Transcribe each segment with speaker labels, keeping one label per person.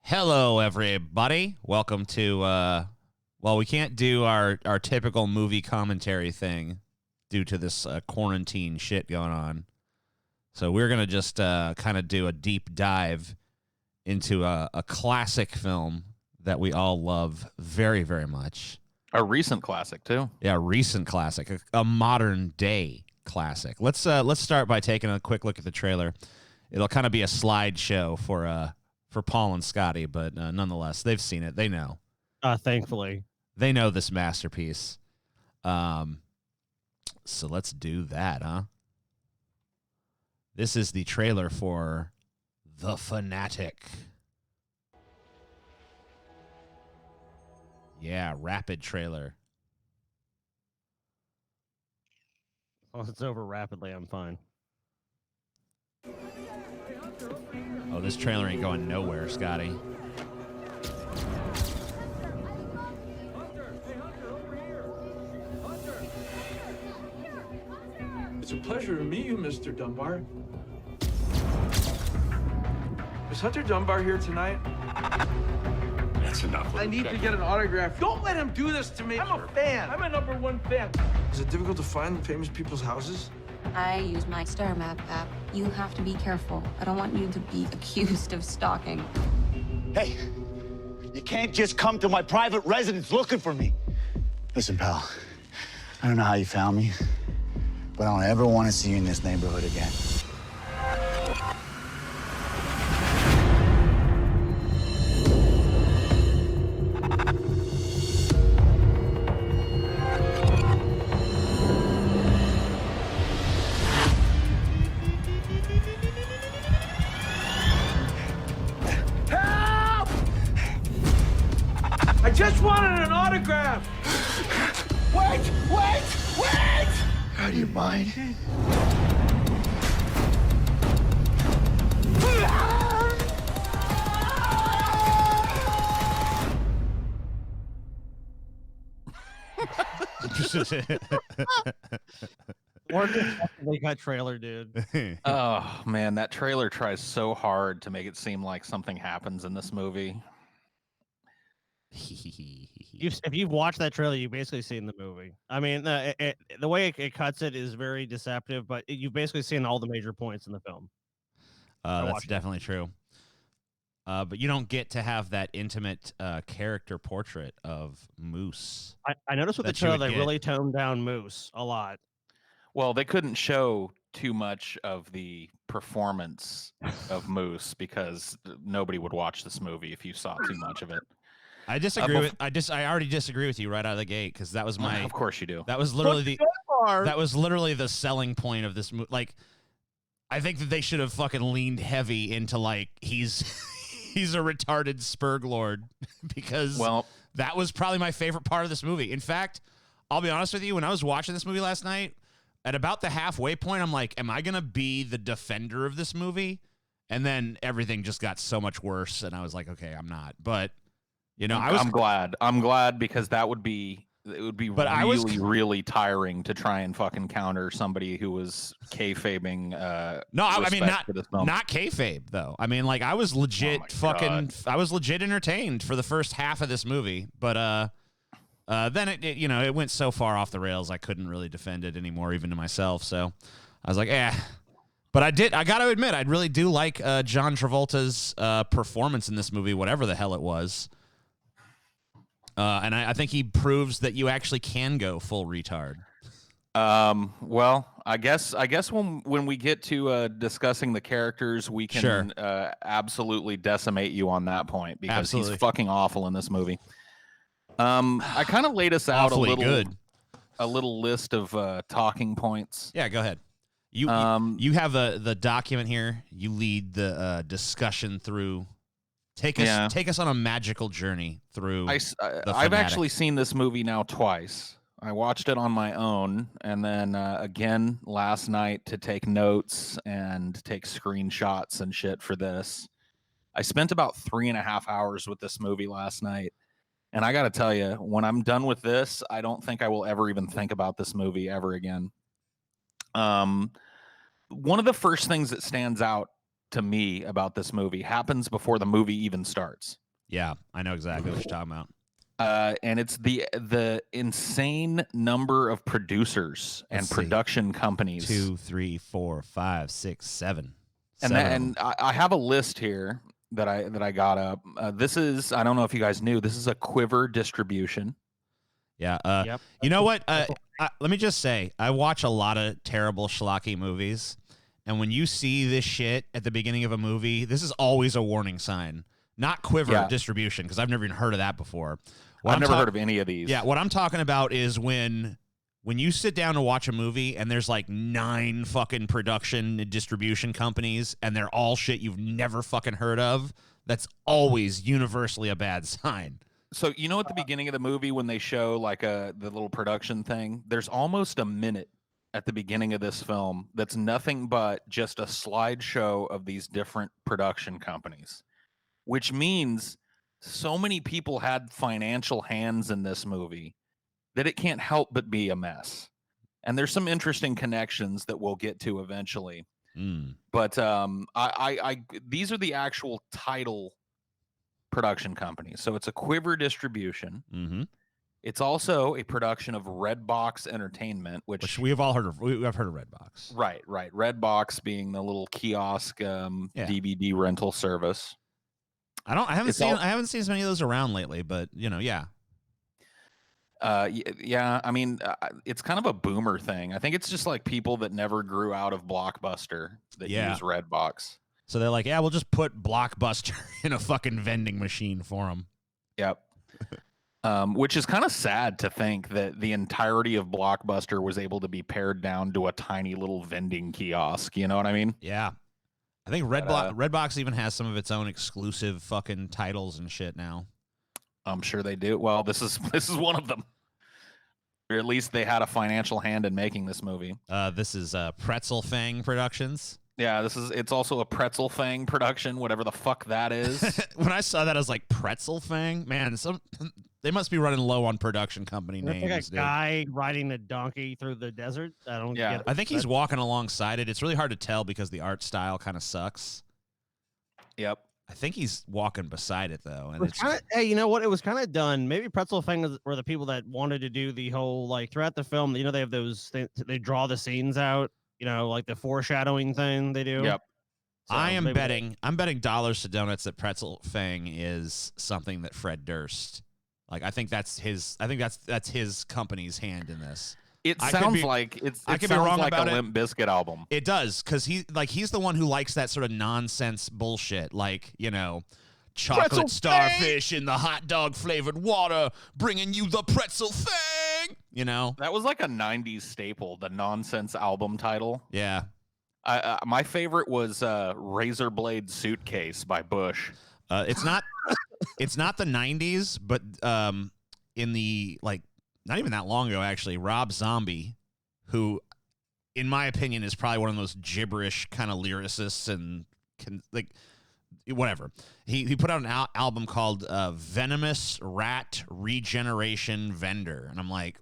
Speaker 1: Hello, everybody. Welcome to, well, we can't do our typical movie commentary thing due to this quarantine shit going on. So we're going to just kind of do a deep dive into a classic film that we all love very, very much.
Speaker 2: A recent classic, too.
Speaker 1: Yeah, a recent classic, a modern day classic. Let's start by taking a quick look at the trailer. It'll kind of be a slideshow for Paul and Scotty, but nonetheless, they've seen it. They know.
Speaker 3: Thankfully.
Speaker 1: They know this masterpiece. So let's do that, huh? This is the trailer for The Fanatic. Yeah, rapid trailer.
Speaker 3: Oh, it's over rapidly. I'm fine.
Speaker 1: Oh, this trailer ain't going nowhere, Scotty.
Speaker 4: It's a pleasure to meet you, Mr. Dunbar. Is Hunter Dunbar here tonight?
Speaker 5: That's enough.
Speaker 4: I need to get an autograph. Don't let him do this to me. I'm a fan. I'm a #1 fan. Is it difficult to find famous people's houses?
Speaker 6: I use my Star Map app. You have to be careful. I don't want you to be accused of stalking.
Speaker 5: Hey, you can't just come to my private residence looking for me. Listen, pal, I don't know how you found me, but I don't ever want to see you in this neighborhood again.
Speaker 4: I just wanted an autograph.
Speaker 5: Wait! Out of your mind.
Speaker 3: Or they cut trailer, dude.
Speaker 2: Oh, man, that trailer tries so hard to make it seem like something happens in this movie.
Speaker 3: If you've watched that trailer, you've basically seen the movie. I mean, the way it cuts it is very deceptive, but you've basically seen all the major points in the film.
Speaker 1: That's definitely true. But you don't get to have that intimate character portrait of Moose.
Speaker 3: I noticed with the trailer they really toned down Moose a lot.
Speaker 2: Well, they couldn't show too much of the performance of Moose because nobody would watch this movie if you saw too much of it.
Speaker 1: I disagree with. I already disagree with you right out of the gate because that was my.
Speaker 2: Of course you do.
Speaker 1: That was literally the selling point of this movie. Like, I think that they should have fucking leaned heavy into like he's a retarded Spurg Lord because that was probably my favorite part of this movie. In fact, I'll be honest with you, when I was watching this movie last night, at about the halfway point, I'm like, am I gonna be the defender of this movie? And then everything just got so much worse, and I was like, okay, I'm not. But you know, I'm
Speaker 2: glad because it would be really tiring to try and fucking counter somebody who was kayfabing.
Speaker 1: No, I mean not kayfabe though. I mean, like I was legit I was legit entertained for the first half of this movie, but then it went so far off the rails I couldn't really defend it anymore, even to myself. So I was like, But I got to admit, I really do like John Travolta's performance in this movie, whatever the hell it was. And I think he proves that you actually can go full retard.
Speaker 2: Well, I guess when we get to discussing the characters, we can absolutely decimate you on that point because he's fucking awful in this movie. I kind of laid us out a little list of talking points.
Speaker 1: Yeah, go ahead. You have the document here. You lead the discussion through. Take us on a magical journey through.
Speaker 2: I've actually seen this movie now twice. I watched it on my own, and then again last night to take notes and take screenshots and shit for this. I spent about 3.5 hours with this movie last night, and I got to tell you, when I'm done with this, I don't think I will ever even think about this movie ever again. One of the first things that stands out to me about this movie happens before the movie even starts.
Speaker 1: Yeah, I know exactly what you're talking about.
Speaker 2: And it's the insane number of producers and production companies.
Speaker 1: 2, 3, 4, 5, 6, 7.
Speaker 2: And I have a list here that I got up. This is, I don't know if you guys knew, this is a Quiver distribution.
Speaker 1: Yeah.
Speaker 3: Yep.
Speaker 1: You know what? Let me just say, I watch a lot of terrible schlocky movies, and when you see this shit at the beginning of a movie, this is always a warning sign. Not Quiver distribution, because I've never even heard of that before.
Speaker 2: I've never heard of any of these.
Speaker 1: Yeah, what I'm talking about is when you sit down to watch a movie and there's like 9 fucking production and distribution companies and they're all shit you've never fucking heard of, that's always universally a bad sign.
Speaker 2: So, you know, at the beginning of the movie when they show like the little production thing, there's almost a minute at the beginning of this film that's nothing but just a slideshow of these different production companies, which means so many people had financial hands in this movie that it can't help but be a mess. And there's some interesting connections that we'll get to eventually. But these are the actual title production companies. So it's a Quiver distribution.
Speaker 1: Mm-hmm.
Speaker 2: It's also a production of Redbox Entertainment, which
Speaker 1: we have all heard of. I've heard of Redbox.
Speaker 2: Right. Redbox being the little kiosk DVD rental service.
Speaker 1: I haven't seen as many of those around lately, but you know, yeah.
Speaker 2: Yeah, I mean, it's kind of a boomer thing. I think it's just like people that never grew out of Blockbuster that use Redbox.
Speaker 1: So they're like, yeah, we'll just put Blockbuster in a fucking vending machine for them.
Speaker 2: Yep. Which is kind of sad to think that the entirety of Blockbuster was able to be pared down to a tiny little vending kiosk. You know what I mean?
Speaker 1: Yeah. I think Redbox even has some of its own exclusive fucking titles and shit now.
Speaker 2: I'm sure they do. Well, this is one of them. Or at least they had a financial hand in making this movie.
Speaker 1: This is Pretzel Fang Productions.
Speaker 2: Yeah, it's also a Pretzel Fang production, whatever the fuck that is.
Speaker 1: When I saw that, I was like, Pretzel Fang? Man, they must be running low on production company names.
Speaker 3: Like a guy riding a donkey through the desert. I don't get it.
Speaker 1: I think he's walking alongside it. It's really hard to tell because the art style kind of sucks.
Speaker 2: Yep.
Speaker 1: I think he's walking beside it though, and it's
Speaker 3: hey, you know what? It was kind of done. Maybe Pretzel Fang were the people that wanted to do the whole like throughout the film. You know, they have those. They draw the scenes out. You know, like the foreshadowing thing they do.
Speaker 2: Yep.
Speaker 1: So I'm betting dollars to donuts that Pretzel Fang is something that Fred Durst. Like I think that's his company's hand in this.
Speaker 2: It sounds like I could be wrong about a Limp Bizkit album.
Speaker 1: It does, because he's the one who likes that sort of nonsense bullshit, like, you know, chocolate starfish in the hot dog flavored water, bringing you the Pretzel Fang. You know,
Speaker 2: that was like a '90s staple, the nonsense album title.
Speaker 1: Yeah,
Speaker 2: my favorite was Razorblade Suitcase by Bush.
Speaker 1: It's not the '90s, but in the not even that long ago, actually, Rob Zombie, who, in my opinion, is probably one of the most gibberish kind of lyricists and whatever. He put out an album called Venomous Rat Regeneration Vendor. And I'm like,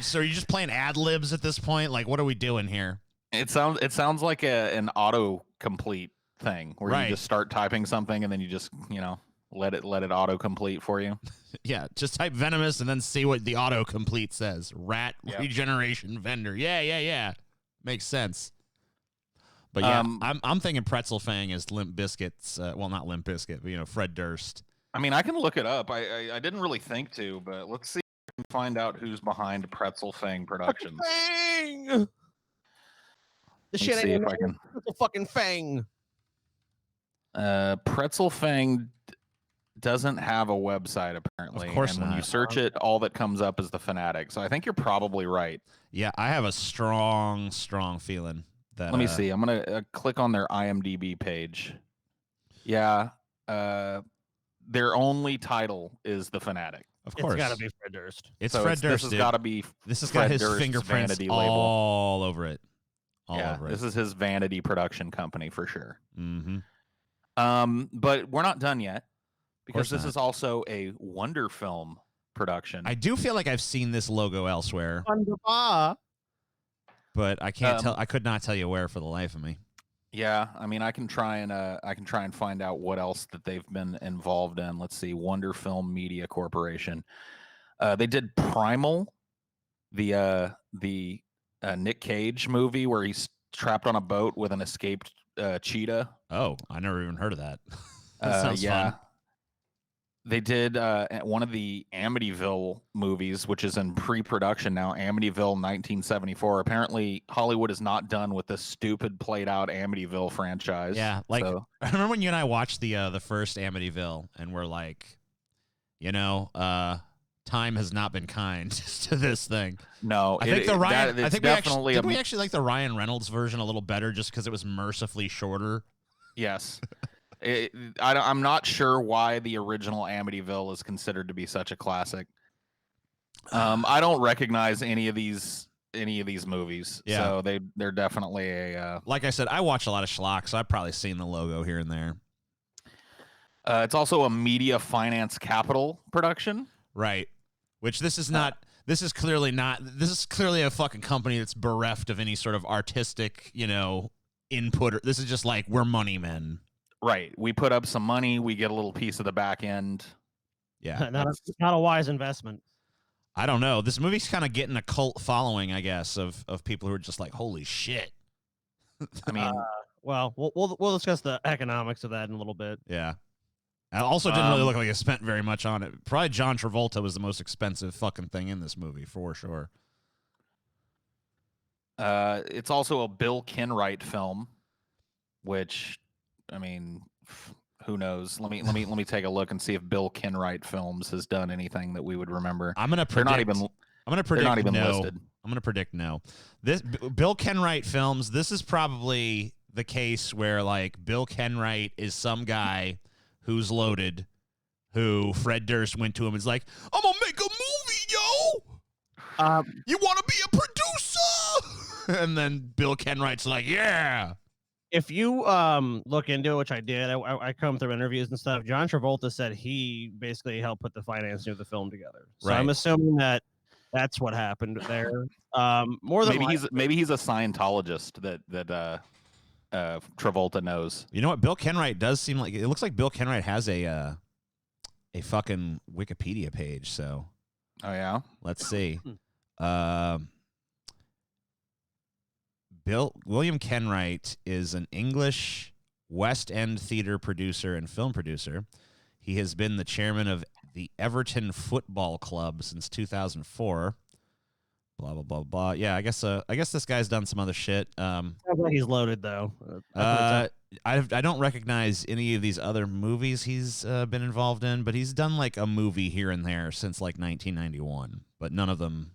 Speaker 1: so are you just playing ad libs at this point? Like, what are we doing here?
Speaker 2: It sounds like an autocomplete thing where you just start typing something and then you just, you know, let it autocomplete for you.
Speaker 1: Yeah, just type venomous and then see what the autocomplete says. Rat regeneration vendor. Yeah. Makes sense. But yeah, I'm thinking Pretzel Fang is Limp Bizkit's. Well, not Limp Bizkit, but you know, Fred Durst.
Speaker 2: I mean, I can look it up. I didn't really think to, but let's see if we can find out who's behind Pretzel Fang Productions.
Speaker 3: Fang! The shit ain't Pretzel fucking Fang.
Speaker 2: Pretzel Fang doesn't have a website apparently.
Speaker 1: Of course
Speaker 2: and
Speaker 1: not.
Speaker 2: When you search it, all that comes up is the Fanatic. So I think you're probably right.
Speaker 1: Yeah, I have a strong feeling that.
Speaker 2: Let me see. I'm gonna click on their IMDb page. Yeah, their only title is the Fanatic.
Speaker 1: Of course,
Speaker 3: it's got to be Fred Durst.
Speaker 1: It's Fred Durst.
Speaker 2: This has got to be.
Speaker 1: This has
Speaker 2: Fred
Speaker 1: got his
Speaker 2: Durst's
Speaker 1: fingerprints
Speaker 2: vanity
Speaker 1: all over it.
Speaker 2: This is his vanity production company for sure.
Speaker 1: Mm-hmm.
Speaker 2: But we're not done yet because this is also a Wonder Film production.
Speaker 1: I do feel like I've seen this logo elsewhere, but I can't tell. I could not tell you where for the life of me.
Speaker 2: Yeah, I mean, I can try and find out what else that they've been involved in. Let's see, Wonder Film Media Corporation. They did Primal, the Nick Cage movie where he's trapped on a boat with an escaped cheetah.
Speaker 1: Oh, I never even heard of that. That sounds fun.
Speaker 2: They did one of the Amityville movies, which is in pre-production now, Amityville 1974. Apparently, Hollywood is not done with this stupid played-out Amityville franchise.
Speaker 1: Yeah, like I remember when you and I watched the first Amityville, and we're like, time has not been kind to this thing.
Speaker 2: No,
Speaker 1: I think we actually like the Ryan Reynolds version a little better, just because it was mercifully shorter.
Speaker 2: Yes. I'm not sure why the original Amityville is considered to be such a classic. I don't recognize any of these movies.
Speaker 1: Yeah.
Speaker 2: So they're definitely a
Speaker 1: like I said, I watch a lot of schlock, so I've probably seen the logo here and there.
Speaker 2: It's also a Media Finance Capital production.
Speaker 1: Right. Which this is not. This is clearly not. This is clearly a fucking company that's bereft of any sort of artistic, input. This is just like, we're money men.
Speaker 2: Right. We put up some money. We get a little piece of the back end.
Speaker 1: Yeah.
Speaker 3: Not a wise investment.
Speaker 1: I don't know. This movie's kind of getting a cult following, I guess, of people who are just like, holy shit.
Speaker 2: I mean,
Speaker 3: well, we'll discuss the economics of that in a little bit.
Speaker 1: Yeah. It also didn't really look like it spent very much on it. Probably John Travolta was the most expensive fucking thing in this movie, for sure.
Speaker 2: It's also a Bill Kenwright film, which, I mean, who knows? Let me take a look and see if Bill Kenwright Films has done anything that we would remember.
Speaker 1: I'm gonna predict.
Speaker 2: They're not even
Speaker 1: no.
Speaker 2: listed.
Speaker 1: I'm gonna predict no. This Bill Kenwright Films. This is probably the case where like Bill Kenwright is some guy who's loaded, who Fred Durst went to him and is like, I'm gonna make a movie, yo. You want to be a producer? And then Bill Kenwright's like, yeah.
Speaker 3: If you look into it, which I did, I come through interviews and stuff. John Travolta said he basically helped put the financing of the film together. So
Speaker 1: right.
Speaker 3: I'm assuming that's what happened there. More than
Speaker 2: maybe he's a Scientologist that Travolta knows.
Speaker 1: You know what? Bill Kenwright does seem like, it looks like Bill Kenwright has a fucking Wikipedia page. So,
Speaker 2: oh yeah,
Speaker 1: let's see. William Kenwright is an English West End theater producer and film producer. He has been the chairman of the Everton Football Club since 2004. Blah blah blah blah. Yeah, I guess this guy's done some other shit.
Speaker 3: Sounds like he's loaded though.
Speaker 1: I don't recognize any of these other movies he's been involved in, but he's done like a movie here and there since like 1991, but none of them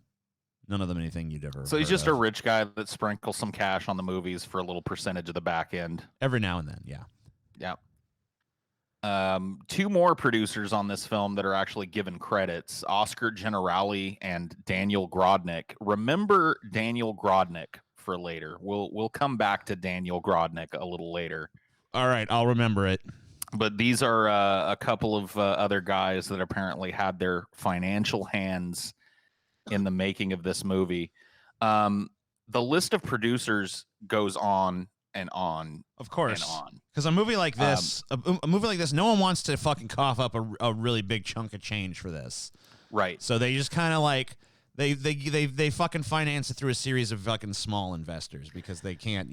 Speaker 1: anything you'd ever.
Speaker 2: So he's just a rich guy that sprinkles some cash on the movies for a little percentage of the back end
Speaker 1: every now and then. Yeah.
Speaker 2: Two more producers on this film that are actually given credits: Oscar Generali and Daniel Grodnick. Remember Daniel Grodnick for later. We'll come back to Daniel Grodnick a little later.
Speaker 1: All right, I'll remember it.
Speaker 2: But these are a couple of other guys that apparently had their financial hands in the making of this movie. The list of producers goes on and on.
Speaker 1: Of course, because a movie like this, no one wants to fucking cough up a really big chunk of change for this,
Speaker 2: right?
Speaker 1: So they just kind of like they fucking finance it through a series of fucking small investors because they can't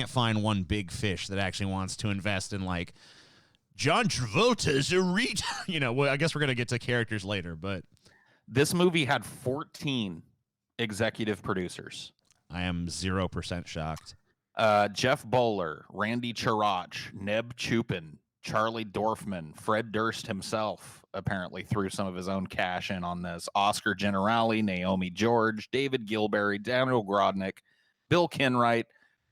Speaker 1: find one big fish that actually wants to invest in like John Travolta is a well, I guess we're gonna get to characters later, but
Speaker 2: this movie had 14 executive producers.
Speaker 1: I am 0% shocked.
Speaker 2: Jeff Bowler, Randy Chirach, Neb Chupin, Charlie Dorfman, Fred Durst himself apparently threw some of his own cash in on this. Oscar Generali, Naomi George, David Gilberry, Daniel Grodnick, Bill Kenwright,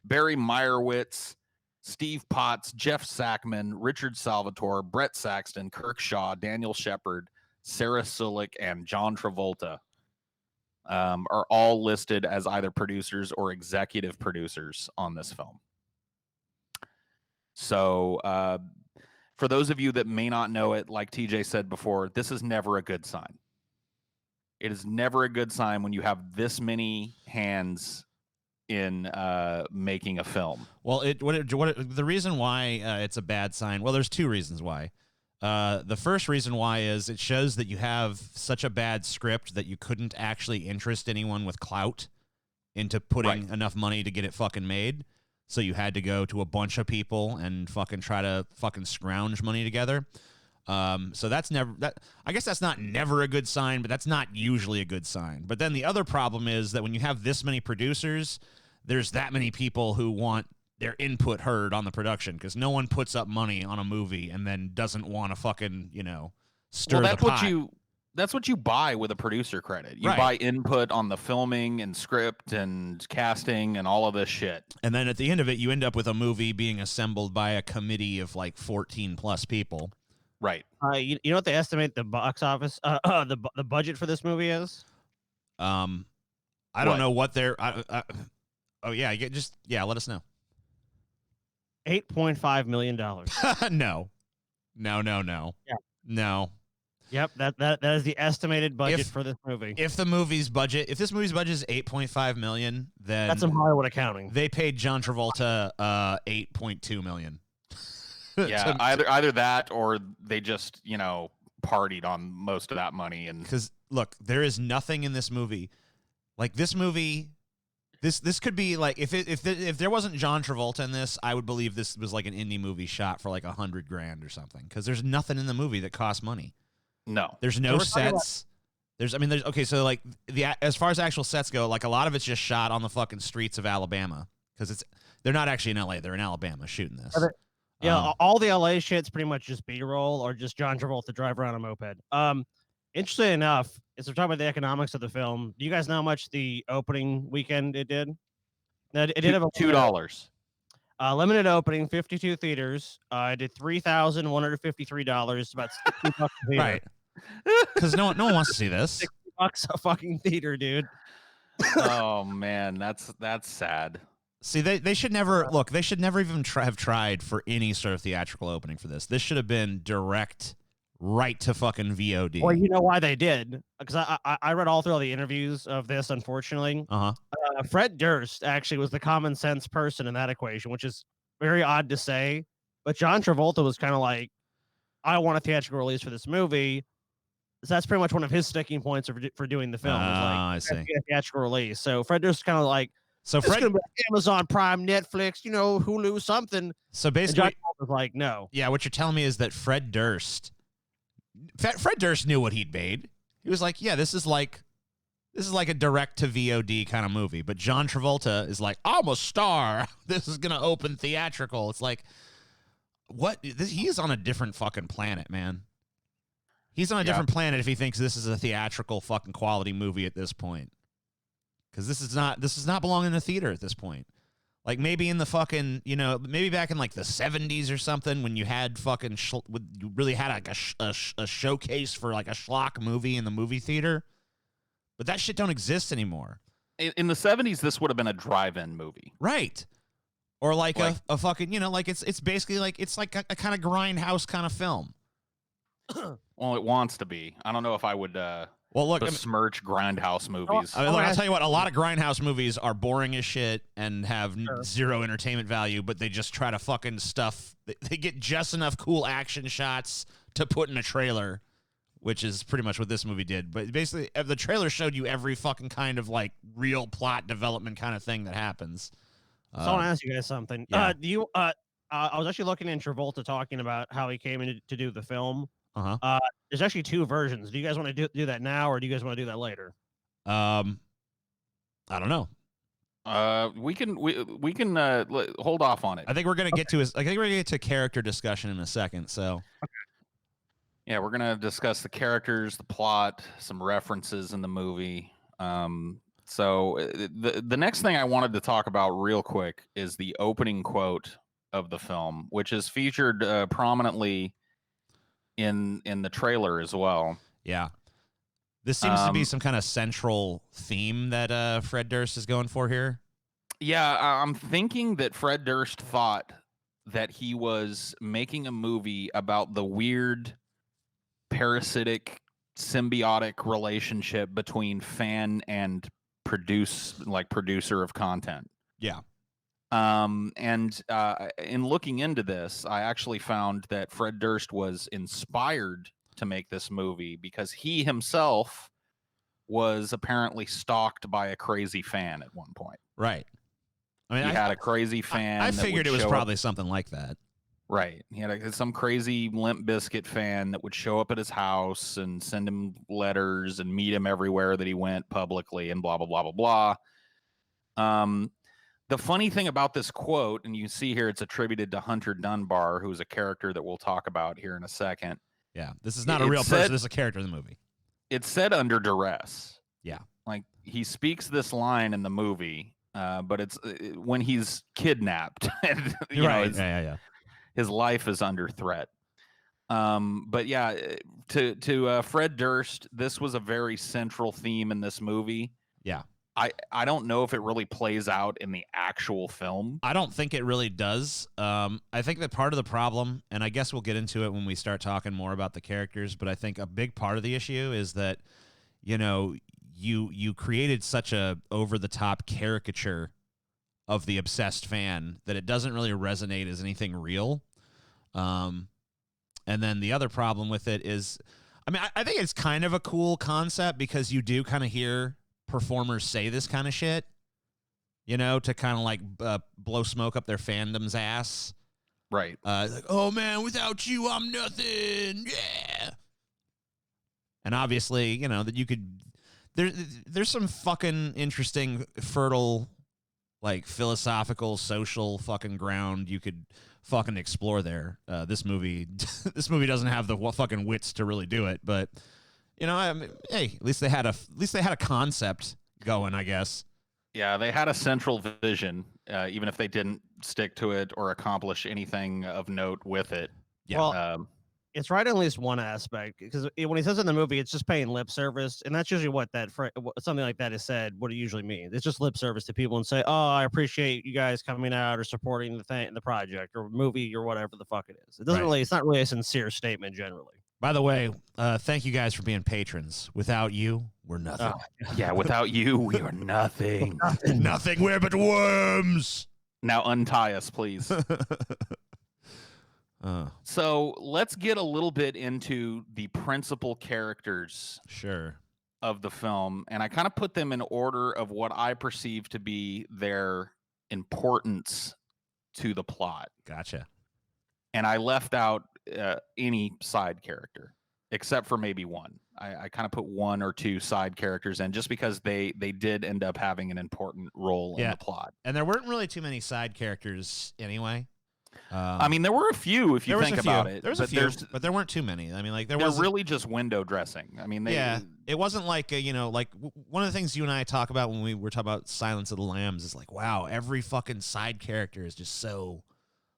Speaker 2: Barry Meyerowitz, Steve Potts, Jeff Sackman, Richard Salvatore, Brett Saxton, Kirk Shaw, Daniel Shepard, Sarah Sulik, and John Travolta are all listed as either producers or executive producers on this film. So for those of you that may not know it, like TJ said before, this is never a good sign. It is never a good sign when you have this many hands in making a film.
Speaker 1: Well, the reason why it's a bad sign. Well, there's two reasons why. The first reason why is it shows that you have such a bad script that you couldn't actually interest anyone with clout into putting enough money to get it fucking made. So you had to go to a bunch of people and fucking try to fucking scrounge money together. So that's never that. I guess that's not never a good sign, but that's not usually a good sign. But then the other problem is that when you have this many producers, there's that many people who want their input heard on the production, because no one puts up money on a movie and then doesn't want to fucking, stir the pot.
Speaker 2: That's what you buy with a producer credit. You buy input on the filming and script and casting and all of this shit.
Speaker 1: And then at the end of it, you end up with a movie being assembled by a committee of like 14 plus people.
Speaker 2: Right.
Speaker 3: You know what they estimate the box office, the budget for this movie is?
Speaker 1: I don't know what they're. Oh yeah, let us know.
Speaker 3: $8.5 million.
Speaker 1: No.
Speaker 3: Yeah.
Speaker 1: No.
Speaker 3: Yep, that is the estimated budget for this movie.
Speaker 1: If this movie's budget is $8.5 million, then
Speaker 3: that's some Hollywood accounting.
Speaker 1: They paid John Travolta $8.2 million.
Speaker 2: Yeah, either that or they just partied on most of that money. And
Speaker 1: because look, there is nothing in this movie like this movie. This could be like if there wasn't John Travolta in this, I would believe this was like an indie movie shot for like $100,000 or something. Because there's nothing in the movie that costs money.
Speaker 2: No,
Speaker 1: there's no sets. There's okay. So like as far as actual sets go, like a lot of it's just shot on the fucking streets of Alabama, because they're not actually in LA. They're in Alabama shooting this.
Speaker 3: Yeah, all the LA shit's pretty much just B-roll or just John Travolta drive around a moped. Interesting enough, as we're talking about the economics of the film, do you guys know how much the opening weekend it did? It did have
Speaker 2: $2.
Speaker 3: Limited opening, 52 theaters. It did $3,153, about $60 a theater.
Speaker 1: Right. Because no one wants to see this.
Speaker 3: $60 a fucking theater, dude.
Speaker 2: Oh man, that's sad.
Speaker 1: See, they should never look. They should never even have tried for any sort of theatrical opening for this. This should have been direct, right to fucking VOD.
Speaker 3: Well, you know why they did? Because I read all through all the interviews of this. Unfortunately, Fred Durst actually was the common sense person in that equation, which is very odd to say. But John Travolta was kind of like, I want a theatrical release for this movie. So that's pretty much one of his sticking points for doing the film.
Speaker 1: I see.
Speaker 3: A theatrical release. So Fred Durst kind of like.
Speaker 1: So Fred,
Speaker 3: Amazon Prime, Netflix, Hulu, something.
Speaker 1: So basically,
Speaker 3: John was like, no.
Speaker 1: Yeah, what you're telling me is that Fred Durst knew what he'd made. He was like, yeah, this is like a direct to VOD kind of movie. But John Travolta is like, I'm a star. This is gonna open theatrical. It's like, what? He is on a different fucking planet, man. He's on a different planet if he thinks this is a theatrical fucking quality movie at this point. Because this does not belong in the theater at this point. Like maybe in the fucking, maybe back in like the 70s or something when you had fucking, you really had like a showcase for like a schlock movie in the movie theater. But that shit don't exist anymore.
Speaker 2: In the 70s, this would have been a drive-in movie.
Speaker 1: Right. Or like a fucking, like it's basically like, it's like a kind of grindhouse kind of film.
Speaker 2: Well, it wants to be. I don't know if I would...
Speaker 1: Well, look,
Speaker 2: besmirch grindhouse movies.
Speaker 1: I'll tell you what, a lot of grindhouse movies are boring as shit and have zero entertainment value, but they just try to fucking stuff. They get just enough cool action shots to put in a trailer, which is pretty much what this movie did. But basically, the trailer showed you every fucking kind of like real plot development kind of thing that happens.
Speaker 3: So I want to ask you guys something.
Speaker 1: Yeah.
Speaker 3: I was actually looking in Travolta talking about how he came in to do the film. There's actually two versions. Do you guys want to do that now, or do you guys want to do that later?
Speaker 1: I don't know.
Speaker 2: We can hold off on it.
Speaker 1: I think we're gonna get to character discussion in a second. So,
Speaker 2: yeah, we're gonna discuss the characters, the plot, some references in the movie. So the next thing I wanted to talk about real quick is the opening quote of the film, which is featured prominently in the trailer as well.
Speaker 1: Yeah. This seems to be some kind of central theme that Fred Durst is going for here.
Speaker 2: Yeah, I'm thinking that Fred Durst thought that he was making a movie about the weird parasitic symbiotic relationship between fan and producer of content.
Speaker 1: Yeah.
Speaker 2: And in looking into this, I actually found that Fred Durst was inspired to make this movie because he himself was apparently stalked by a crazy fan at one point.
Speaker 1: Right. I mean,
Speaker 2: he had a crazy fan.
Speaker 1: I figured it was probably something like that.
Speaker 2: Right. He had some crazy Limp Bizkit fan that would show up at his house and send him letters and meet him everywhere that he went publicly and blah, blah, blah, blah, blah. The funny thing about this quote, and you see here it's attributed to Hunter Dunbar, who's a character that we'll talk about here in a second.
Speaker 1: Yeah, this is not a real person. This is a character in the movie.
Speaker 2: It's said under duress.
Speaker 1: Yeah.
Speaker 2: Like, he speaks this line in the movie, but it's when he's kidnapped. And, you know,
Speaker 1: yeah.
Speaker 2: His life is under threat. But yeah, to Fred Durst, this was a very central theme in this movie.
Speaker 1: Yeah.
Speaker 2: I don't know if it really plays out in the actual film.
Speaker 1: I don't think it really does. I think that part of the problem, and I guess we'll get into it when we start talking more about the characters, but I think a big part of the issue is that, you know, you created such a over-the-top caricature of the obsessed fan that it doesn't really resonate as anything real. And then the other problem with it is, I mean, I think it's kind of a cool concept because you do kind of hear performers say this kind of shit, you know, to kind of like blow smoke up their fandom's ass.
Speaker 2: Right.
Speaker 1: Like, oh man, without you, I'm nothing. Yeah. And obviously, you know, that you could, there's some fucking interesting, fertile, like philosophical, social fucking ground you could fucking explore there. This movie doesn't have the fucking wits to really do it, but you know, I mean, hey, at least they had a concept going, I guess.
Speaker 2: Yeah, they had a central vision, even if they didn't stick to it or accomplish anything of note with it.
Speaker 1: Yeah.
Speaker 3: Well, it's right in at least one aspect, because when he says in the movie, it's just paying lip service, and that's usually what something like that is said. What it usually means, it's just lip service to people and say, "Oh, I appreciate you guys coming out or supporting the project or movie or whatever the fuck it is." It doesn't really. It's not really a sincere statement generally.
Speaker 1: By the way, thank you guys for being patrons. Without you, we're nothing.
Speaker 2: Yeah, without you, we are nothing.
Speaker 1: Nothing. We're but worms.
Speaker 2: Now untie us, please. So let's get a little bit into the principal characters of the film. And I kind of put them in order of what I perceive to be their importance to the plot.
Speaker 1: Gotcha.
Speaker 2: And I left out any side character, except for maybe one. I kind of put one or two side characters in just because they did end up having an important role in the plot.
Speaker 1: And there weren't really too many side characters anyway.
Speaker 2: I mean, there were a few if you think about it.
Speaker 1: There was a few, but there weren't too many. I mean, like they're
Speaker 2: really just window dressing. I mean,
Speaker 1: it wasn't like you know, like one of the things you and I talk about when we were talking about Silence of the Lambs is like, wow, every fucking side character is just so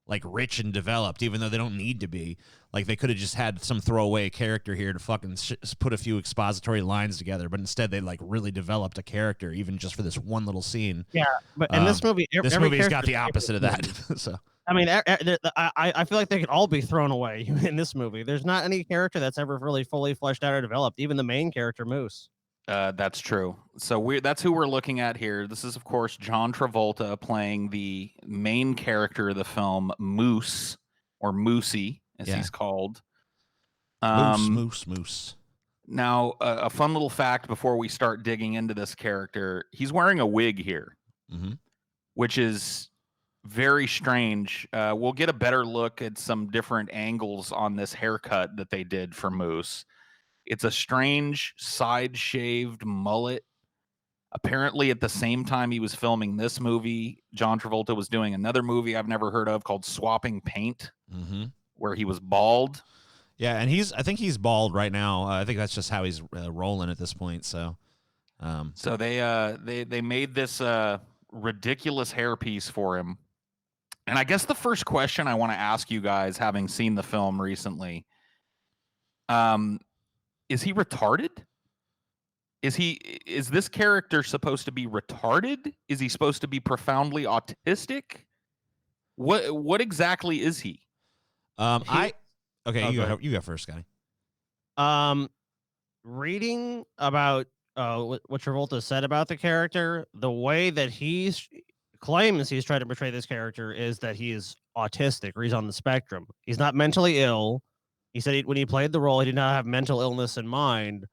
Speaker 1: like rich and developed, even though they don't need to be. Like they could have just had some throwaway character here to fucking put a few expository lines together, but instead they like really developed a character even just for this one little scene.
Speaker 3: Yeah, but in this movie's
Speaker 1: got the opposite of that. So.
Speaker 3: I mean, I feel like they could all be thrown away in this movie. There's not any character that's ever really fully fleshed out or developed. Even the main character, Moose.
Speaker 2: That's true. So that's who we're looking at here. This is, of course, John Travolta playing the main character of the film, Moose, or Moosey, as he's called.
Speaker 1: Moose.
Speaker 2: Now, a fun little fact before we start digging into this character, he's wearing a wig here, which is very strange. We'll get a better look at some different angles on this haircut that they did for Moose. It's a strange side-shaved mullet. Apparently, at the same time he was filming this movie, John Travolta was doing another movie I've never heard of called Swapping Paint, where he was bald.
Speaker 1: Yeah, and I think he's bald right now. I think that's just how he's rolling at this point. So
Speaker 2: they made this ridiculous hairpiece for him. And I guess the first question I want to ask you guys, having seen the film recently, is he retarded? Is this character supposed to be retarded? Is he supposed to be profoundly autistic? What exactly is he?
Speaker 1: You go first, Scotty.
Speaker 3: Reading about what Travolta said about the character, the way that he's claims he's trying to portray this character is that he is autistic or he's on the spectrum. He's not mentally ill. He said when he played the role, he did not have mental illness in mind.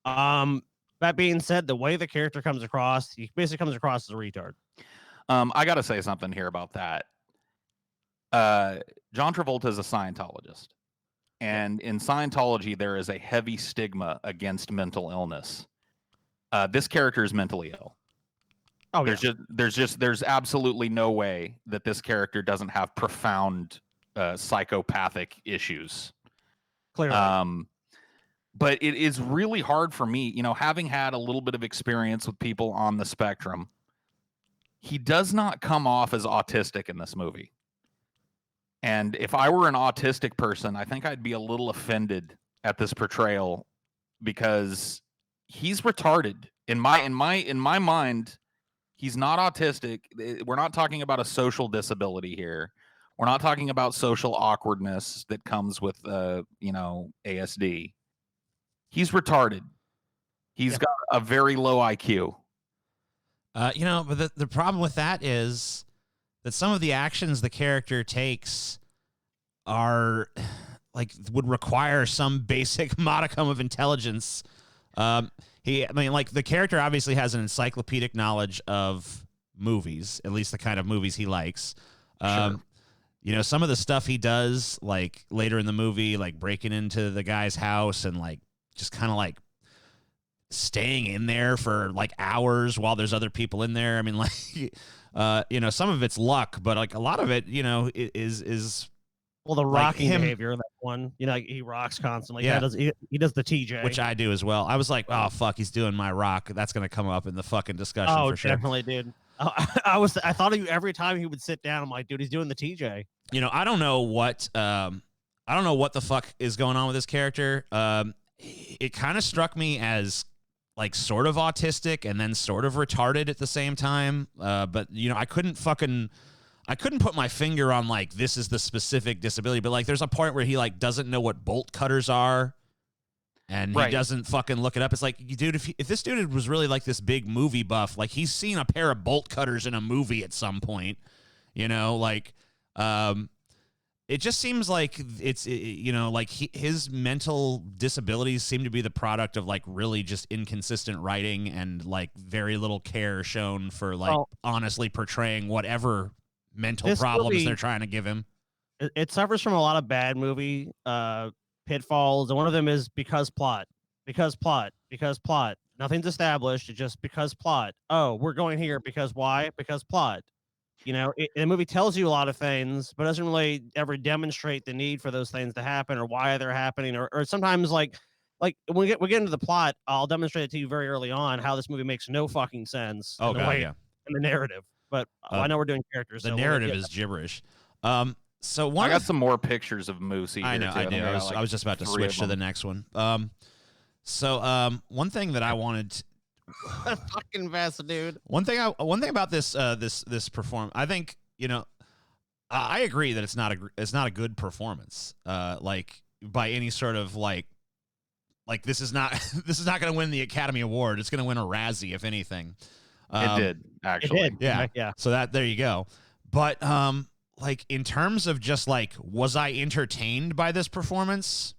Speaker 3: That being said, the way the character comes across, he basically comes across as a retard.
Speaker 2: I got to say something here about that. John Travolta is a Scientologist. And in Scientology, there is a heavy stigma against mental illness. This character is mentally ill.
Speaker 3: Oh,
Speaker 2: there's absolutely no way that this character doesn't have profound psychopathic issues.
Speaker 3: Clearly.
Speaker 2: But it is really hard for me, having had a little bit of experience with people on the spectrum. He does not come off as autistic in this movie. And if I were an autistic person, I think I'd be a little offended at this portrayal because he's retarded. In my mind, he's not autistic. We're not talking about a social disability here. We're not talking about social awkwardness that comes with ASD. He's retarded. He's got a very low IQ.
Speaker 1: But the problem with that is that some of the actions the character takes are would require some basic modicum of intelligence. The character obviously has an encyclopedic knowledge of movies, at least the kind of movies he likes.
Speaker 2: Sure.
Speaker 1: Some of the stuff he does, like later in the movie, like breaking into the guy's house and just kind of staying in there for hours while there's other people in there. I mean, some of it's luck, but a lot of it, is
Speaker 3: the rocking behavior. That one, he rocks constantly.
Speaker 1: Yeah,
Speaker 3: he does the TJ,
Speaker 1: which I do as well. I was like, oh fuck, he's doing my rock. That's gonna come up in the fucking discussion.
Speaker 3: Oh,
Speaker 1: for sure.
Speaker 3: Definitely, dude. I thought of you every time he would sit down. I'm like, dude, he's doing the TJ.
Speaker 1: I don't know what the fuck is going on with this character. It kind of struck me as sort of autistic and then sort of retarded at the same time. But I couldn't put my finger on this is the specific disability, but there's a point where he doesn't know what bolt cutters are and he doesn't fucking look it up. It's dude, if this dude was really this big movie buff, he's seen a pair of bolt cutters in a movie at some point, it just seems like it's, his mental disabilities seem to be the product of really just inconsistent writing and very little care shown for honestly portraying whatever mental problems they're trying to give him.
Speaker 3: It suffers from a lot of bad movie pitfalls, and one of them is because plot. Nothing's established. It's just because plot. Oh, we're going here because why? Because plot. The movie tells you a lot of things, but doesn't really ever demonstrate the need for those things to happen or why they're happening. Or sometimes when we get into the plot, I'll demonstrate it to you very early on how this movie makes no fucking sense.
Speaker 1: Oh god, yeah.
Speaker 3: In the narrative, but I know we're doing characters.
Speaker 1: The narrative is gibberish. So
Speaker 2: I got some more pictures of Moosey.
Speaker 1: I know, I do. I was just about to switch to the next one. One thing that I wanted.
Speaker 3: Fucking best, dude.
Speaker 1: One thing about this performance, I think I agree that it's not a good performance. By any sort of this is not going to win the Academy Award. It's going to win a Razzie, if anything.
Speaker 2: It did actually.
Speaker 3: It did.
Speaker 1: Yeah. So there you go. But in terms of just was I entertained by this performance?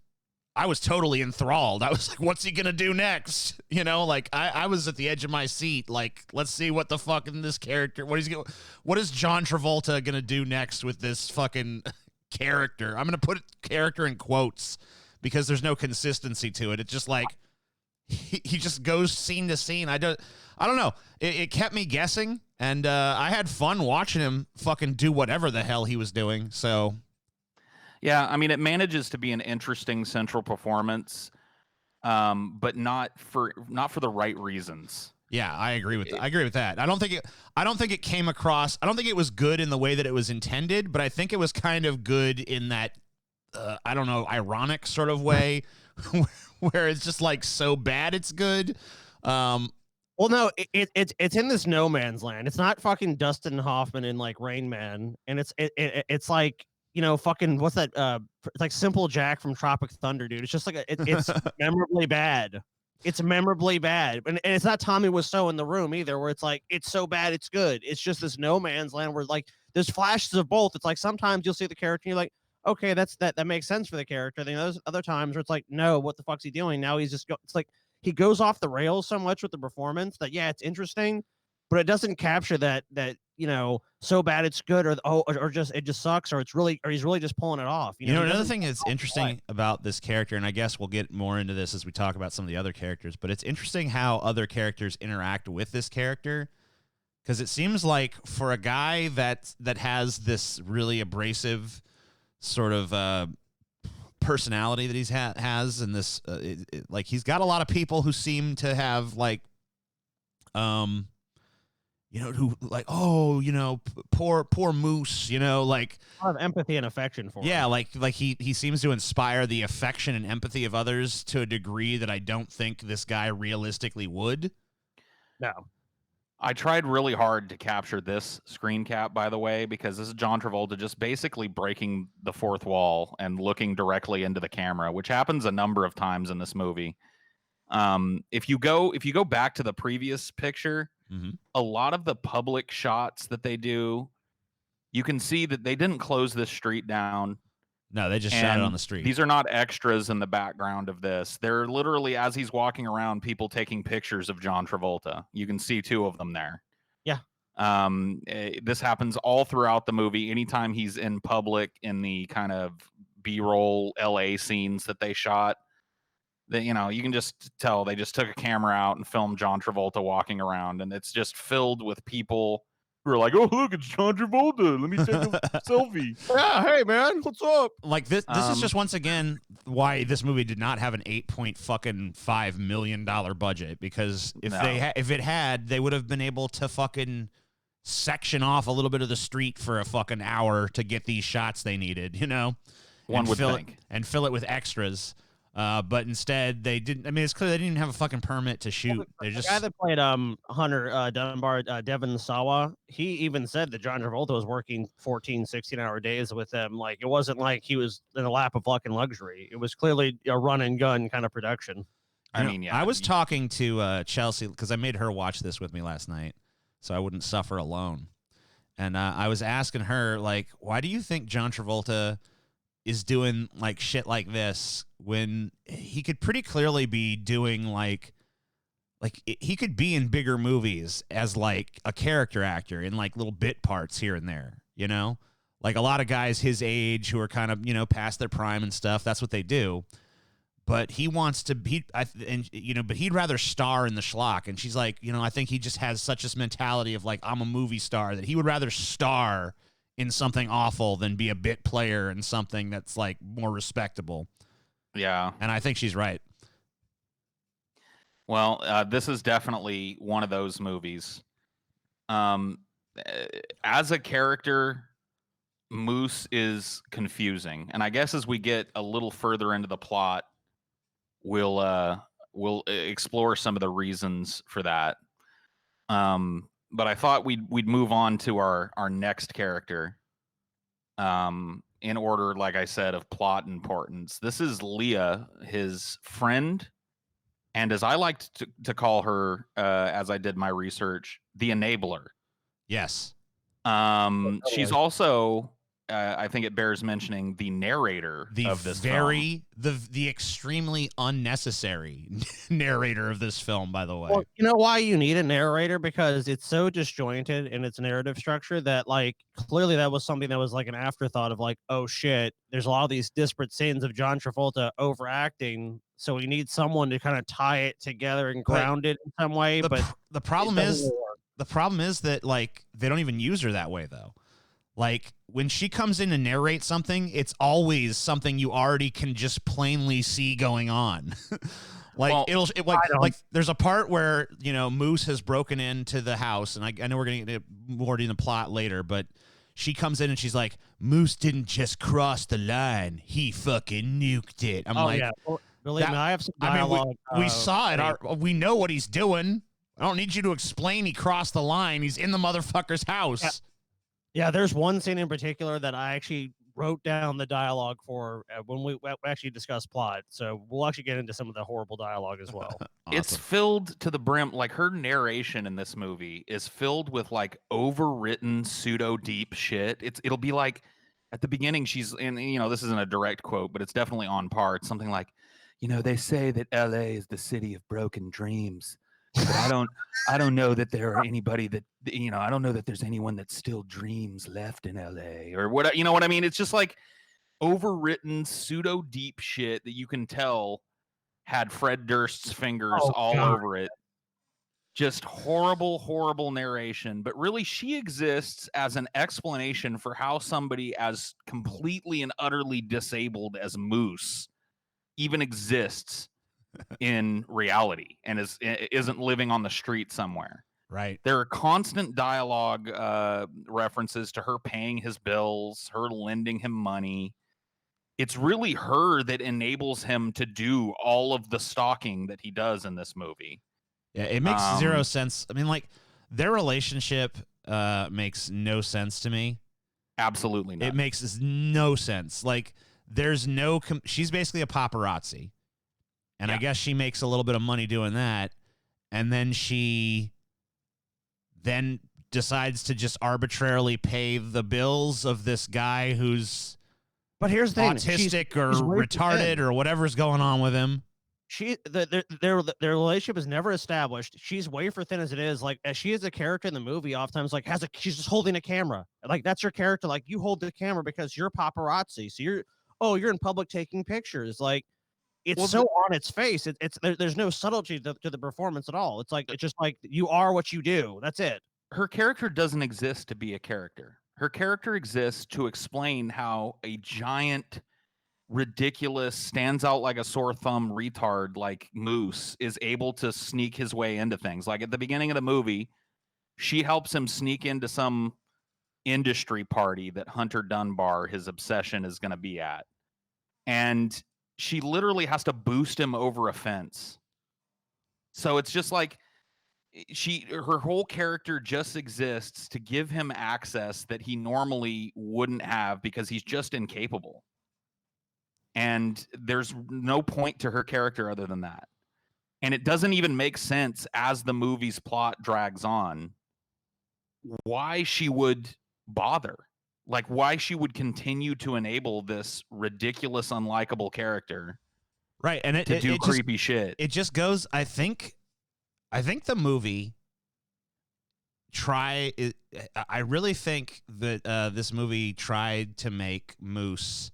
Speaker 1: I was totally enthralled. I was like, what's he going to do next? I was at the edge of my seat. Let's see what the fuck in this character, what is John Travolta going to do next with this fucking character? I'm going to put character in quotes because there's no consistency to it. It's just he just goes scene to scene. I don't know. It kept me guessing, and I had fun watching him fucking do whatever the hell he was doing. So
Speaker 2: yeah, I mean, it manages to be an interesting central performance, but not for the right reasons.
Speaker 1: Yeah, I agree with that. I don't think it came across. I don't think it was good in the way that it was intended, but I think it was kind of good in that ironic sort of way where it's just so bad it's good.
Speaker 3: Well, no, it's in this no man's land. It's not fucking Dustin Hoffman in Rain Man, and it's fucking what's that? It's Simple Jack from Tropic Thunder, dude. It's just it's memorably bad. it's memorably bad. And it's not Tommy Wiseau in the room either, where it's like, it's so bad, it's good. It's just this no man's land where like there's flashes of both. It's like sometimes you'll see the character and you're like, okay, that makes sense for the character. Then there's other times where it's like, no, what the fuck's he doing? Now he's just it's like he goes off the rails so much with the performance that yeah, it's interesting, but it doesn't capture that so bad it's good, or just it just sucks, or he's really just pulling it off.
Speaker 1: You know another thing that's interesting about this character, and I guess we'll get more into this as we talk about some of the other characters, but it's interesting how other characters interact with this character, because it seems like for a guy that has this really abrasive sort of personality that has, and this like he's got a lot of people who seem to have like who like, oh, poor Moose, like
Speaker 3: a lot of empathy and affection for him.
Speaker 1: Yeah, like he seems to inspire the affection and empathy of others to a degree that I don't think this guy realistically would.
Speaker 3: No.
Speaker 2: I tried really hard to capture this screen cap, by the way, because this is John Travolta just basically breaking the fourth wall and looking directly into the camera, which happens a number of times in this movie. If you go back to the previous picture, a lot of the public shots that they do, you can see that they didn't close this street down.
Speaker 1: No, they just shot it on the street.
Speaker 2: These are not extras in the background of this. They're literally, as he's walking around, people taking pictures of John Travolta. You can see 2 of them there.
Speaker 3: Yeah.
Speaker 2: This happens all throughout the movie. Anytime he's in public in the kind of B-roll LA scenes that they shot, that you can just tell they just took a camera out and filmed John Travolta walking around, and it's just filled with people who are like, "Oh, look, it's John Travolta. Let me take a selfie."
Speaker 3: Yeah, hey man, what's up?
Speaker 1: Like this is just once again why this movie did not have an $8.5 million budget, because if it had, they would have been able to fucking section off a little bit of the street for a fucking hour to get these shots they needed,
Speaker 2: One would think,
Speaker 1: and fill it with extras. But instead they didn't. I mean, it's clear they didn't even have a fucking permit to shoot. They just,
Speaker 3: the guy that played Hunter Dunbar, Devin Sawa, he even said that John Travolta was working 14, 16-hour days with them. Like, it wasn't like he was in a lap of fucking luxury. It was clearly a run and gun kind of production.
Speaker 1: I was talking to Chelsea, because I made her watch this with me last night so I wouldn't suffer alone. And I was asking her, like, why do you think John Travolta is doing like shit like this when he could pretty clearly be doing like he could be in bigger movies as like a character actor in like little bit parts here and there, like a lot of guys his age who are kind of, past their prime and stuff. That's what they do. But he wants to be, but he'd rather star in the schlock. And she's like, I think he just has such this mentality of like, I'm a movie star, that he would rather star in something awful than be a bit player in something that's like more respectable.
Speaker 2: Yeah.
Speaker 1: And I think she's right.
Speaker 2: Well, this is definitely one of those movies. As a character, Moose is confusing. And I guess as we get a little further into the plot, we'll explore some of the reasons for that. But I thought we'd move on to our next character, in order, like I said, of plot importance. This is Leah, his friend, and as I like to call her, as I did my research, the enabler.
Speaker 1: Yes.
Speaker 2: She's also, I think it bears mentioning, the narrator of this film.
Speaker 1: The extremely unnecessary narrator of this film, by the way.
Speaker 3: Well, you know why you need a narrator? Because it's so disjointed in its narrative structure that, like, clearly that was something that was like an afterthought of like, oh shit, there's a lot of these disparate scenes of John Travolta overacting, so we need someone to kind of tie it together and ground it in some way. But
Speaker 1: the problem is that like they don't even use her that way though. Like, when she comes in and narrates something, it's always something you already can just plainly see going on. Like, there's a part where, Moose has broken into the house, and I know we're going to get more in the plot later, but she comes in and she's like, Moose didn't just cross the line, he fucking nuked it. I'm like,
Speaker 3: yeah. Well, believe me, I have some dialogue.
Speaker 1: We saw it. We know what he's doing. I don't need you to explain he crossed the line. He's in the motherfucker's house.
Speaker 3: Yeah, there's one scene in particular that I actually wrote down the dialogue for when we actually discuss plot. So we'll actually get into some of the horrible dialogue as well.
Speaker 1: Awesome.
Speaker 2: It's filled to the brim. Like, her narration in this movie is filled with like overwritten pseudo deep shit. It'll be like at the beginning she's in, this isn't a direct quote, but it's definitely on par. It's something like, they say that LA is the city of broken dreams. But I don't know that there are anybody that, I don't know that there's anyone that still dreams left in LA or what, you know what I mean? It's just like overwritten pseudo deep shit that you can tell had Fred Durst's fingers all over it. Just horrible, horrible narration. But really, she exists as an explanation for how somebody as completely and utterly disabled as Moose even exists in reality and isn't living on the street somewhere.
Speaker 1: Right.
Speaker 2: There are constant dialogue references to her paying his bills, her lending him money. It's really her that enables him to do all of the stalking that he does in this movie.
Speaker 1: Yeah, it makes zero sense. I mean, like, their relationship makes no sense to me.
Speaker 2: Absolutely not.
Speaker 1: It makes no sense. Like, there's no she's basically a paparazzi. And I guess she makes a little bit of money doing that. And then she then decides to just arbitrarily pay the bills of this guy who's
Speaker 3: here's the thing.
Speaker 1: Autistic or retarded or whatever's going on with him.
Speaker 3: Their relationship is never established. She's way for thin as it is. Like, as she is a character in the movie, oftentimes like she's just holding a camera. Like, that's your character. Like, you hold the camera because you're paparazzi. So you're in public taking pictures. Like, it's on its face. There's no subtlety to the performance at all. It's just like you are what you do. That's it.
Speaker 2: Her character doesn't exist to be a character. Her character exists to explain how a giant, ridiculous, stands out like a sore thumb retard like Moose is able to sneak his way into things. Like, at the beginning of the movie, she helps him sneak into some industry party that Hunter Dunbar, his obsession, is going to be at. And she literally has to boost him over a fence. So it's just like her whole character just exists to give him access that he normally wouldn't have because he's just incapable. And there's no point to her character other than that. And it doesn't even make sense as the movie's plot drags on why she would bother. Like, why she would continue to enable this ridiculous, unlikable character,
Speaker 1: right? And
Speaker 2: to do creepy shit.
Speaker 1: It just goes. I think the movie I really think that this movie tried to make Moose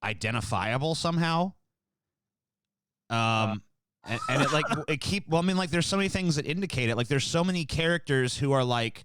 Speaker 1: identifiable somehow. And it like there's so many things that indicate it. Like, there's so many characters who are like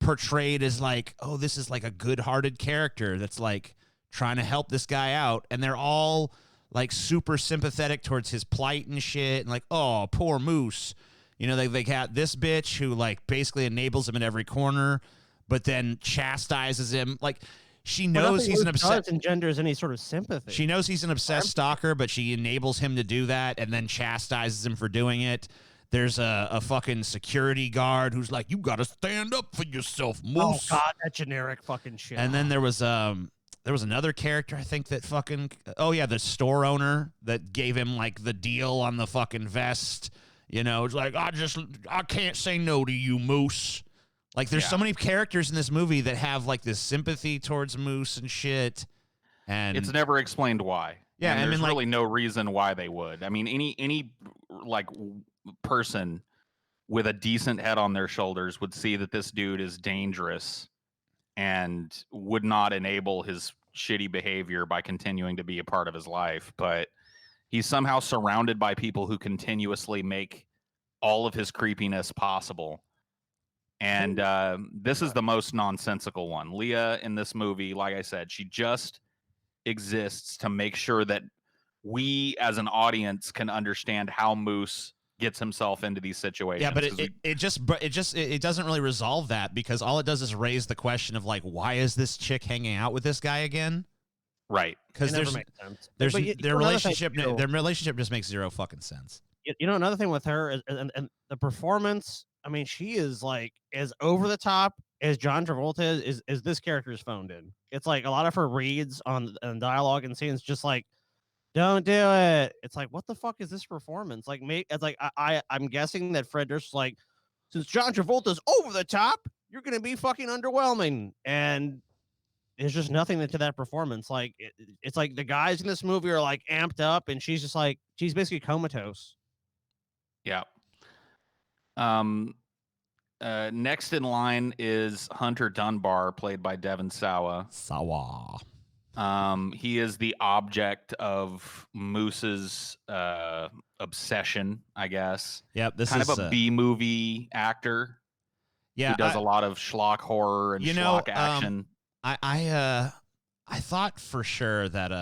Speaker 1: portrayed as like, oh, this is like a good-hearted character that's like trying to help this guy out, and they're all like super sympathetic towards his plight and shit, and like, oh, poor Moose. They got this bitch who like basically enables him in every corner, but then chastises him. Like, she knows he's an obsessed,
Speaker 3: engenders any sort of sympathy.
Speaker 1: She knows he's an obsessed stalker, but she enables him to do that and then chastises him for doing it. There's a fucking security guard who's like, you got to stand up for yourself, Moose.
Speaker 3: Oh, God, that generic fucking shit.
Speaker 1: And then there was another character, I think, that fucking... Oh, yeah, the store owner that gave him, like, the deal on the fucking vest. It's like, I can't say no to you, Moose. Like, there's so many characters in this movie that have, like, this sympathy towards Moose and shit. And
Speaker 2: it's never explained why.
Speaker 1: Yeah,
Speaker 2: and there's really no reason why they would. I mean, any like person with a decent head on their shoulders would see that this dude is dangerous and would not enable his shitty behavior by continuing to be a part of his life. But he's somehow surrounded by people who continuously make all of his creepiness possible. And this is the most nonsensical one. Leah in this movie, like I said, she just exists to make sure that we as an audience can understand how Moose gets himself into these situations.
Speaker 1: Yeah, but it doesn't really resolve that, because all it does is raise the question of like, why is this chick hanging out with this guy again?
Speaker 2: Right.
Speaker 1: Because their relationship just makes zero fucking sense.
Speaker 3: Another thing with her is, and the performance. I mean, she is like as over the top is John Travolta is this character's phoned in. It's like a lot of her reads on dialogue and scenes just like, don't do it. It's like, what the fuck is this performance? Like, it's like I'm guessing that Fred Durst was like, since John Travolta's over the top, you're gonna be fucking underwhelming. And there's just nothing to that performance. Like it's like the guys in this movie are like amped up, and she's just like she's basically comatose.
Speaker 2: Yeah. Next in line is Hunter Dunbar, played by Devon Sawa. He is the object of Moose's obsession, I guess.
Speaker 1: Yep, this
Speaker 2: kind
Speaker 1: is
Speaker 2: of a B-movie actor.
Speaker 1: Yeah,
Speaker 2: who does a lot of schlock horror and schlock action.
Speaker 1: I thought for sure that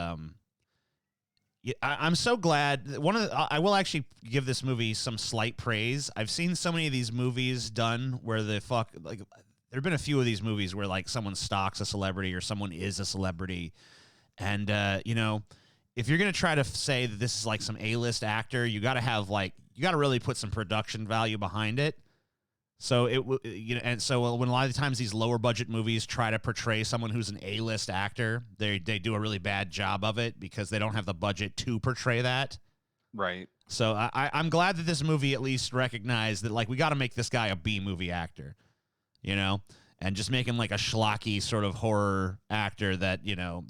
Speaker 1: I'm so glad. I will actually give this movie some slight praise. I've seen so many of these movies done where there've been a few of these movies where like someone stalks a celebrity or someone is a celebrity, and if you're gonna try to say that this is like some A-list actor, you got to really put some production value behind it. So and so when a lot of the times these lower budget movies try to portray someone who's an A-list actor, they do a really bad job of it because they don't have the budget to portray that.
Speaker 2: Right.
Speaker 1: So I'm glad that this movie at least recognized that like we got to make this guy a B-movie actor, and just make him like a schlocky sort of horror actor that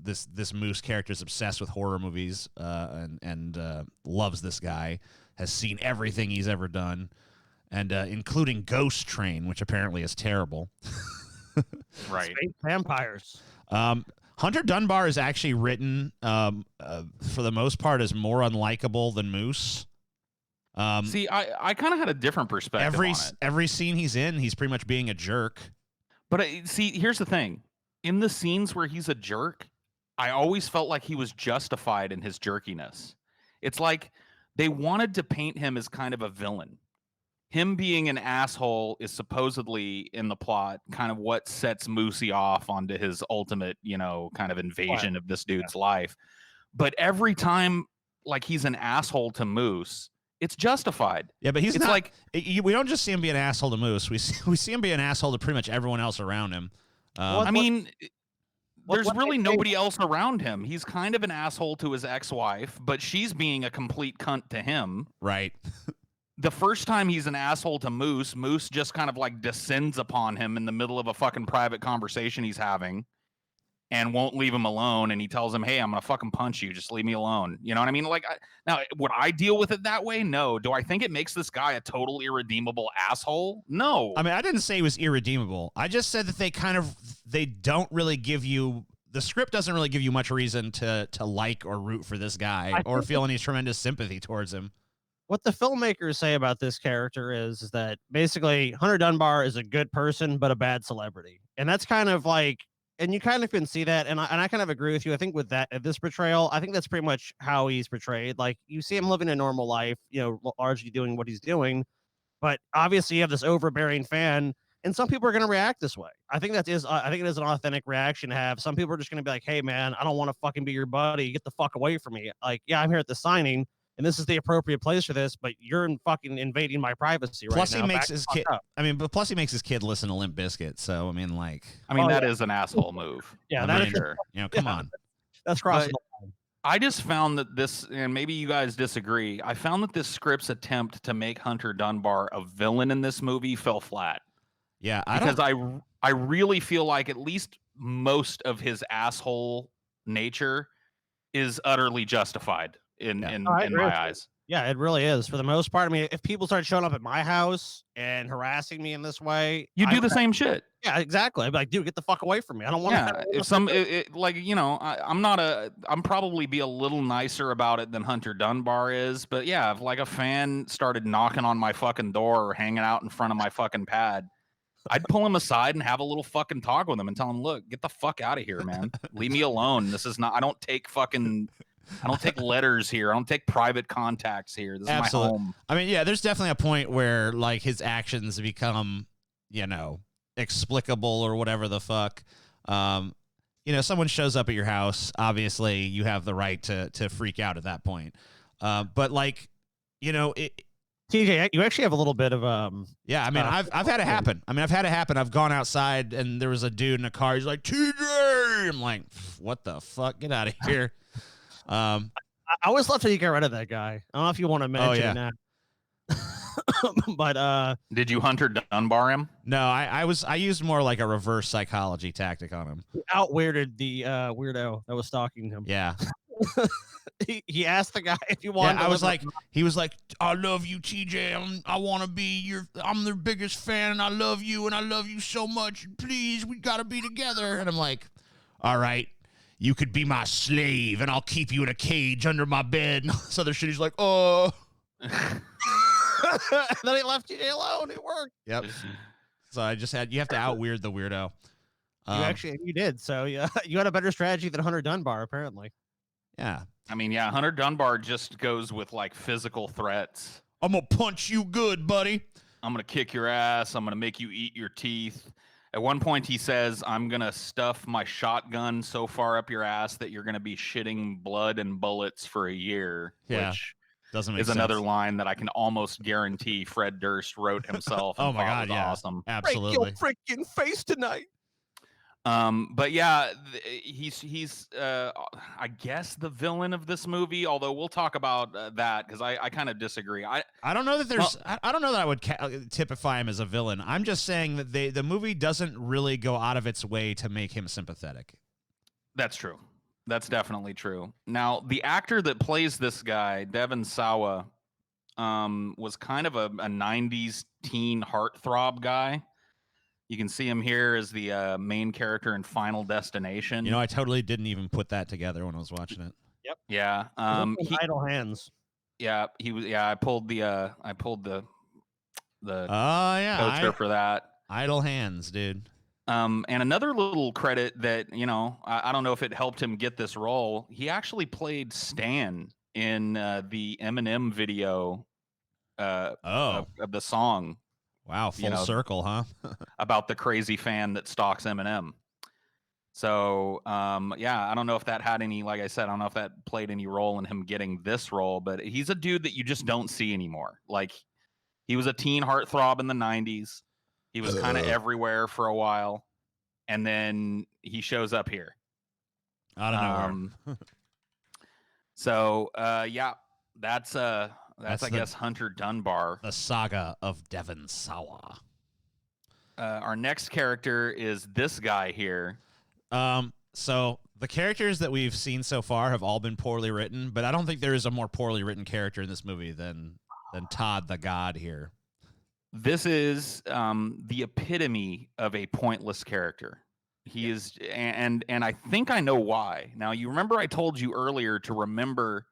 Speaker 1: this Moose character is obsessed with horror movies and loves this guy, has seen everything he's ever done. And including Ghost Train, which apparently is terrible.
Speaker 2: Right.
Speaker 3: Space vampires.
Speaker 1: Hunter Dunbar is actually written, for the most part, as more unlikable than Moose.
Speaker 2: See, I kind of had a different perspective on it.
Speaker 1: Every scene he's in, he's pretty much being a jerk.
Speaker 2: But see, here's the thing. In the scenes where he's a jerk, I always felt like he was justified in his jerkiness. It's like they wanted to paint him as kind of a villain. Him being an asshole is supposedly in the plot kind of what sets Moosey off onto his ultimate, kind of invasion of this dude's life. But every time, like, he's an asshole to Moose, it's justified.
Speaker 1: Yeah, but it's
Speaker 2: not
Speaker 1: like we don't just see him be an asshole to Moose. We see him be an asshole to pretty much everyone else around him.
Speaker 2: There's really nobody else around him. He's kind of an asshole to his ex-wife, but she's being a complete cunt to him.
Speaker 1: Right.
Speaker 2: The first time he's an asshole to Moose just kind of like descends upon him in the middle of a fucking private conversation he's having and won't leave him alone. And he tells him, hey, I'm going to fucking punch you. Just leave me alone. You know what I mean? Like, now, would I deal with it that way? No. Do I think it makes this guy a total irredeemable asshole? No.
Speaker 1: I mean, I didn't say he was irredeemable. I just said that they don't really give you, the script doesn't really give you much reason to like or root for this guy or feel any tremendous sympathy towards him.
Speaker 3: What the filmmakers say about this character is that basically Hunter Dunbar is a good person, but a bad celebrity. And that's kind of like, and you kind of can see that. And I kind of agree with you. I think with this portrayal, I think that's pretty much how he's portrayed. Like you see him living a normal life, largely doing what he's doing. But obviously you have this overbearing fan and some people are going to react this way. I think it is an authentic reaction to have. Some people are just going to be like, hey man, I don't want to fucking be your buddy. Get the fuck away from me. Like, yeah, I'm here at the signing. And this is the appropriate place for this, but you're fucking invading my privacy right now.
Speaker 1: Plus, he makes his kid. Plus he makes his kid listen to Limp Bizkit. So
Speaker 2: that is an asshole move.
Speaker 3: Yeah, that's
Speaker 2: sure.
Speaker 1: Come on,
Speaker 3: that's crossing the line.
Speaker 2: I just found that this, and maybe you guys disagree. I found that this script's attempt to make Hunter Dunbar a villain in this movie fell flat.
Speaker 1: Yeah,
Speaker 2: I really feel like at least most of his asshole nature is utterly justified. In my eyes.
Speaker 3: Yeah, it really is. For the most part, I mean, if people start showing up at my house and harassing me in this way,
Speaker 2: you do the same shit.
Speaker 3: Yeah, exactly. I'd be like, dude, get the fuck away from me. I don't want
Speaker 2: to. I'm probably be a little nicer about it than Hunter Dunbar is, but yeah, if like a fan started knocking on my fucking door or hanging out in front of my fucking pad, I'd pull him aside and have a little fucking talk with him and tell him, look, get the fuck out of here, man. Leave me alone. This is not. I don't take letters here. I don't take private contacts here. This is my home.
Speaker 1: I mean, yeah, there's definitely a point where like his actions become, explicable or whatever the fuck. Someone shows up at your house. Obviously, you have the right to freak out at that point. But like,
Speaker 3: TJ, you actually have a little bit of
Speaker 1: Yeah, I mean, I've had it happen. I've gone outside and there was a dude in a car. He's like, TJ. I'm like, what the fuck? Get out of here.
Speaker 3: I always love how you get rid of that guy. I don't know if you want to mention it now. But
Speaker 2: did you Hunter Dunbar him?
Speaker 1: No, I used more like a reverse psychology tactic on him.
Speaker 3: He out-weirded the weirdo that was stalking him.
Speaker 1: Yeah.
Speaker 3: he asked the guy if he wanted.
Speaker 1: Yeah, he was like, I love you, TJ. I'm their biggest fan, and I love you, and I love you so much. Please, we gotta be together. And I'm like, all right, you could be my slave, and I'll keep you in a cage under my bed. And all this other shit. He's like, oh.
Speaker 3: And then he left TJ alone. It worked.
Speaker 1: Yep. So you have to out-weird the weirdo.
Speaker 3: You did. So yeah, you had a better strategy than Hunter Dunbar, apparently.
Speaker 1: Yeah.
Speaker 2: I mean, yeah, Hunter Dunbar just goes with like physical threats.
Speaker 1: I'm gonna punch you good, buddy.
Speaker 2: I'm gonna kick your ass. I'm gonna make you eat your teeth. At one point, he says, I'm gonna stuff my shotgun so far up your ass that you're gonna be shitting blood and bullets for a year.
Speaker 1: Yeah.
Speaker 2: Which
Speaker 1: doesn't make
Speaker 2: is
Speaker 1: sense.
Speaker 2: Another line that I can almost guarantee Fred Durst wrote himself.
Speaker 1: Oh my God, yeah,
Speaker 2: awesome.
Speaker 1: Absolutely.
Speaker 3: Break your freaking face tonight.
Speaker 2: But yeah, he's I guess the villain of this movie. Although we'll talk about that because I kind of disagree. I
Speaker 1: don't know that there's I don't know that I would typify him as a villain. I'm just saying that the movie doesn't really go out of its way to make him sympathetic.
Speaker 2: That's true. That's definitely true. Now, the actor that plays this guy, Devon Sawa, was kind of a 90s teen heartthrob guy. You can see him here as the main character in Final Destination.
Speaker 1: You know, I totally didn't even put that together when I was watching it.
Speaker 3: Yep.
Speaker 2: Yeah.
Speaker 3: Idle Hands.
Speaker 2: Yeah, he was. Yeah, I pulled the
Speaker 1: poster
Speaker 2: for that.
Speaker 1: Idle Hands, dude.
Speaker 2: And another little credit that, you know, I don't know if it helped him get this role. He actually played Stan in the Eminem video of the song.
Speaker 1: Wow, full circle, huh?
Speaker 2: About the crazy fan that stalks Eminem. So, yeah, I don't know if that had any, like I said, I don't know if that played any role in him getting this role, but he's a dude that you just don't see anymore. Like, he was a teen heartthrob in the 90s. He was kind of everywhere for a while, and then he shows up here.
Speaker 1: I don't know.
Speaker 2: So, yeah, that's I guess Hunter Dunbar.
Speaker 1: The saga of Devon Sawa.
Speaker 2: Our next character is this guy here.
Speaker 1: So the characters that we've seen so far have all been poorly written, but I don't think there is a more poorly written character in this movie than Todd the God here.
Speaker 2: This is the epitome of a pointless character. He is, and I think I know why. Now, you remember I told you earlier to remember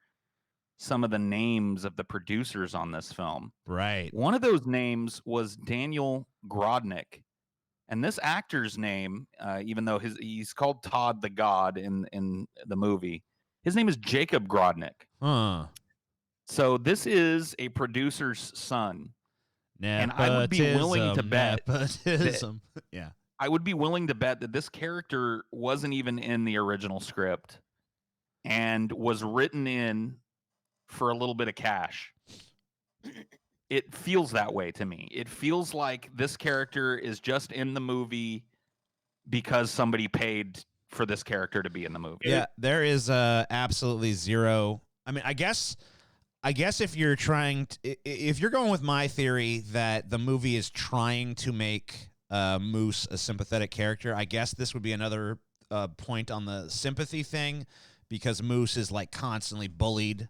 Speaker 2: some of the names of the producers on this film.
Speaker 1: Right.
Speaker 2: One of those names was Daniel Grodnick. And this actor's name, even though he's called Todd the God in the movie, his name is Jacob Grodnick.
Speaker 1: Huh.
Speaker 2: So this is a producer's son.
Speaker 1: Nepotism,
Speaker 2: and I would be willing to bet
Speaker 1: yeah.
Speaker 2: I would be willing to bet that this character wasn't even in the original script and was written in for a little bit of cash. It feels that way to me. It feels like this character is just in the movie because somebody paid for this character to be in the movie.
Speaker 1: Yeah, there is absolutely zero. I mean, I guess if you're if you're going with my theory that the movie is trying to make Moose a sympathetic character, I guess this would be another point on the sympathy thing, because Moose is like constantly bullied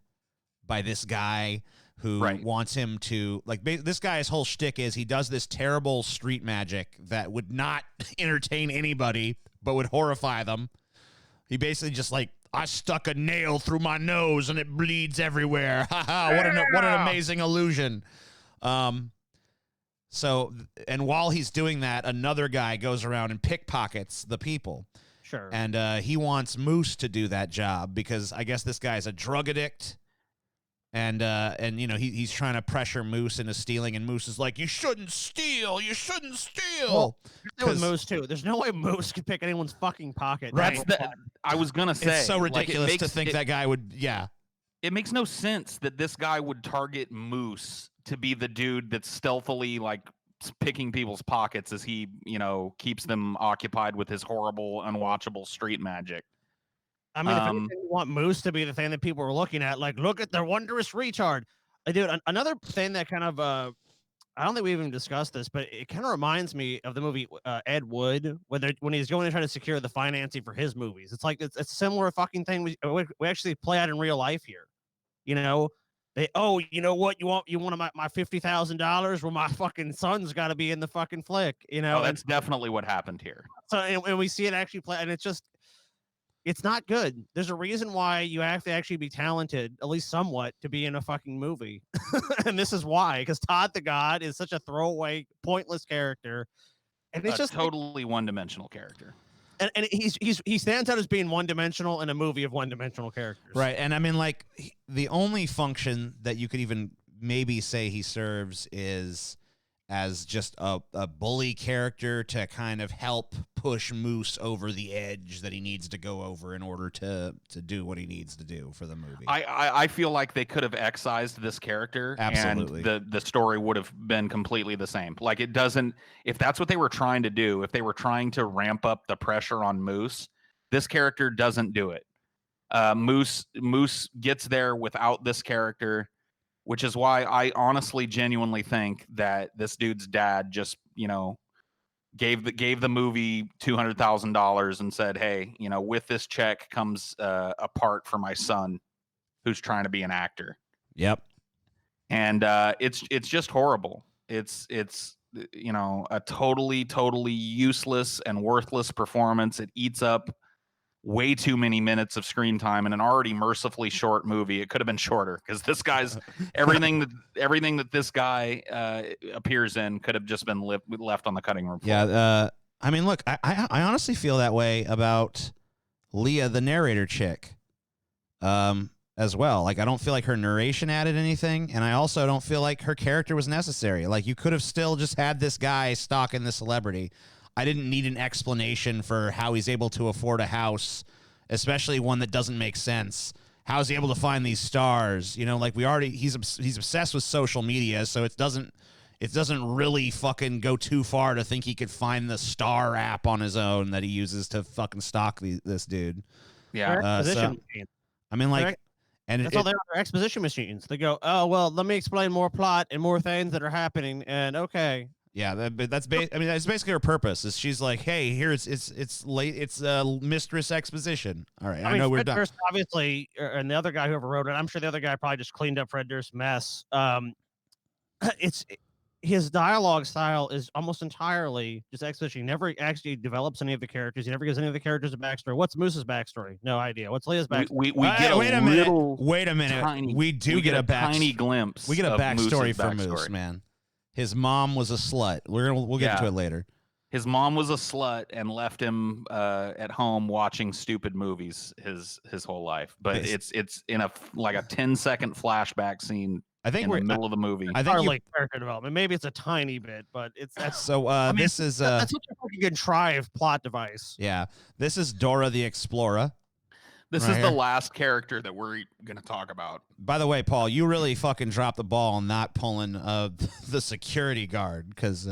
Speaker 1: by this guy who wants him to, like, this guy's whole shtick is he does this terrible street magic that would not entertain anybody but would horrify them. He basically just like, I stuck a nail through my nose and it bleeds everywhere. Ha ha! What an amazing illusion. So, and while he's doing that, another guy goes around and pickpockets the people.
Speaker 3: Sure.
Speaker 1: And he wants Moose to do that job because I guess this guy's a drug addict. And you know, he's trying to pressure Moose into stealing, and Moose is like, you shouldn't steal. You shouldn't steal.
Speaker 3: Well, with Moose too. There's no way Moose could pick anyone's fucking pocket.
Speaker 1: Right.
Speaker 2: I was gonna say,
Speaker 1: it's so ridiculous
Speaker 2: like,
Speaker 1: to think that guy would. Yeah.
Speaker 2: It makes no sense that this guy would target Moose to be the dude that's stealthily like picking people's pockets as he, keeps them occupied with his horrible, unwatchable street magic.
Speaker 3: I mean, if anything, you want Moose to be the thing that people are looking at, like, look at the wondrous retard. Dude, another thing that kind of, I don't think we even discussed this, but it kind of reminds me of the movie Ed Wood, when he's going to try to secure the financing for his movies. It's like it's a similar fucking thing we actually play out in real life here. You know, you know what, you want my $50,000? Well, my fucking son's got to be in the fucking flick.
Speaker 2: That's definitely what happened here.
Speaker 3: So and we see it actually play, and it's not good. There's a reason why you have to actually be talented, at least somewhat, to be in a fucking movie. And this is why, because Todd the God is such a throwaway, pointless character. And it's just
Speaker 2: totally one-dimensional character.
Speaker 3: And he stands out as being one-dimensional in a movie of one-dimensional characters.
Speaker 1: Right. And I mean, like, the only function that you could even maybe say he serves is as just a bully character to kind of help push Moose over the edge that he needs to go over in order to do what he needs to do for the movie.
Speaker 2: I feel like they could have excised this character.
Speaker 1: Absolutely.
Speaker 2: And the story would have been completely the same. Like, it doesn't, if that's what they were trying to do, if they were trying to ramp up the pressure on Moose, this character doesn't do it. Moose gets there without this character, which is why I honestly, genuinely think that this dude's dad just, gave the movie $200,000 and said, "Hey, with this check comes a part for my son, who's trying to be an actor."
Speaker 1: Yep.
Speaker 2: And it's just horrible. It's a totally useless and worthless performance. It eats up way too many minutes of screen time in an already mercifully short movie. It could have been shorter, because this guy's everything that this guy appears in could have just been left on the cutting room floor.
Speaker 1: Yeah. I mean, look, I honestly feel that way about Leah, the narrator chick, as well. Like, I don't feel like her narration added anything, and I also don't feel like her character was necessary. Like, you could have still just had this guy stalking the celebrity. I didn't need an explanation for how he's able to afford a house, especially one that doesn't make sense. How is he able to find these stars? Like, he's obsessed with social media, so it doesn't really fucking go too far to think he could find the Star app on his own that he uses to fucking stalk this dude.
Speaker 2: Yeah.
Speaker 1: I mean, like, and
Speaker 3: that's all they are, they're exposition machines. They go, oh well, let me explain more plot and more things that are happening, and okay.
Speaker 1: Yeah, that's basically her purpose. Is she's like, hey, here it's late, it's mistress exposition. All right, I know we're done.
Speaker 3: Durst, obviously, and the other guy whoever wrote it, I'm sure the other guy probably just cleaned up Fred Durst's mess. His dialogue style is almost entirely just exposition. He never actually develops any of the characters. He never gives any of the characters a backstory. What's Moose's backstory? No idea. What's Leah's backstory?
Speaker 2: We get
Speaker 1: wait a minute.
Speaker 2: Tiny,
Speaker 1: we get a
Speaker 2: tiny glimpse.
Speaker 1: We get a backstory for
Speaker 2: backstory.
Speaker 1: Moose, man. His mom was a slut. We'll get into it later.
Speaker 2: His mom was a slut and left him at home watching stupid movies his whole life. But it's in a 10-second flashback scene.
Speaker 1: I think
Speaker 2: in the middle of the movie.
Speaker 3: I think like character development. Maybe it's a tiny bit, but that's
Speaker 1: so. This is
Speaker 3: that's such a fucking contrived plot device.
Speaker 1: Yeah, this is Dora the Explorer.
Speaker 2: This is the last character that we're going to talk about.
Speaker 1: By the way, Paul, you really fucking dropped the ball on not pulling the security guard, because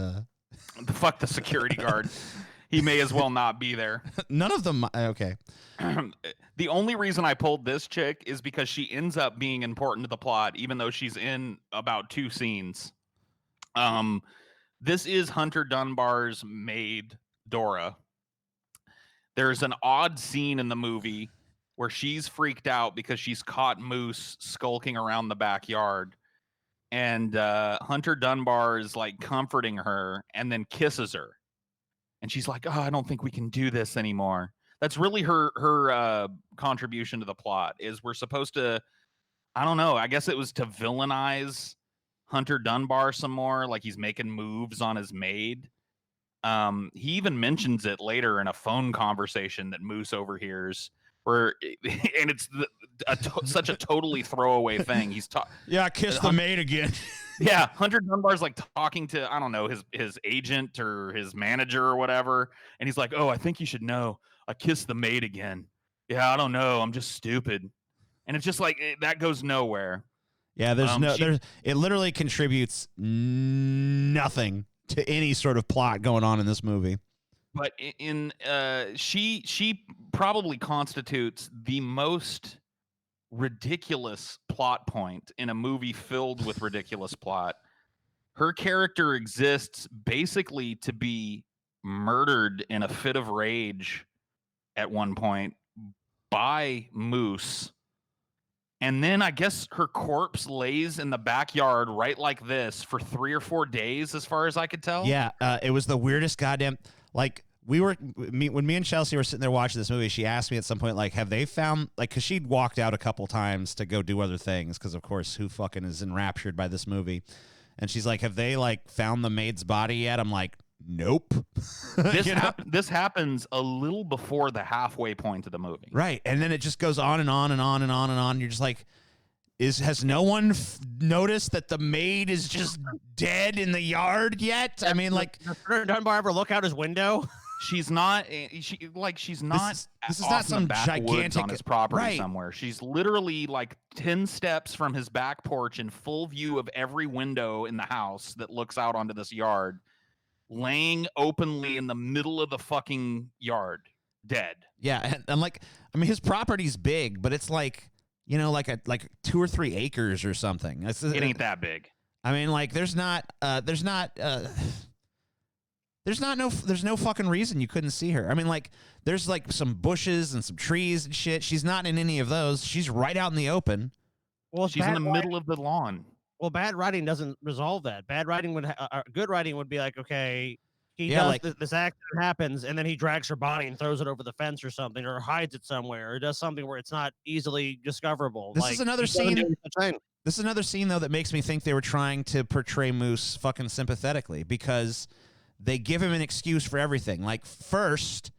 Speaker 2: fuck the security guard. He may as well not be there.
Speaker 1: None of them. Okay.
Speaker 2: The only reason I pulled this chick is because she ends up being important to the plot, even though she's in about 2 scenes. This is Hunter Dunbar's maid, Dora. There's an odd scene in the movie where she's freaked out because she's caught Moose skulking around the backyard. And Hunter Dunbar is like comforting her and then kisses her. And she's like, oh, I don't think we can do this anymore. That's really her contribution to the plot, is we're supposed to, I don't know, I guess it was to villainize Hunter Dunbar some more, like he's making moves on his maid. He even mentions it later in a phone conversation that Moose overhears, where, and it's such a totally throwaway thing. He's
Speaker 1: I kissed the maid again.
Speaker 2: Yeah, Hunter Dunbar's like talking to, I don't know, his agent or his manager or whatever, and he's like, "Oh, I think you should know, I kissed the maid again." Yeah, I don't know, I'm just stupid. And it's just like that goes nowhere.
Speaker 1: Yeah, it literally contributes nothing to any sort of plot going on in this movie.
Speaker 2: But she probably constitutes the most ridiculous plot point in a movie filled with ridiculous plot. Her character exists basically to be murdered in a fit of rage at one point by Moose. And then I guess her corpse lays in the backyard right like this for 3 or 4 days, as far as I could tell.
Speaker 1: Yeah, it was the weirdest goddamn... Like, when me and Chelsea were sitting there watching this movie, she asked me at some point, like, have they found... Like, because she'd walked out a couple times to go do other things, because, of course, who fucking is enraptured by this movie? And she's like, have they, like, found the maid's body yet? I'm like, nope.
Speaker 2: This happens a little before the halfway point of the movie.
Speaker 1: Right. And then it just goes on and on and on and on and on. You're just like, has no one noticed that the maid is just dead in the yard yet? I mean, like,
Speaker 3: does Dunbar ever look out his window?
Speaker 2: She's not. She's not.
Speaker 1: This is not some gigantic
Speaker 2: on his property
Speaker 1: right.
Speaker 2: somewhere. She's literally like 10 steps from his back porch in full view of every window in the house that looks out onto this yard, laying openly in the middle of the fucking yard, dead.
Speaker 1: Yeah, and like, I mean, his property's big, but it's like, you know, like 2 or 3 acres or something.
Speaker 2: It ain't that big.
Speaker 1: I mean, like, there's no fucking reason you couldn't see her. I mean, like, there's like some bushes and some trees and shit. She's not in any of those. She's right out in the open.
Speaker 3: Well,
Speaker 2: she's in the middle of the lawn.
Speaker 3: Well, bad writing doesn't resolve that. Bad writing would, good writing would be like, okay, this accident happens, and then he drags her body and throws it over the fence or something, or hides it somewhere, or does something where it's not easily discoverable.
Speaker 1: This is another scene. This is another scene though that makes me think they were trying to portray Moose fucking sympathetically, because they give him an excuse for everything. Like, first,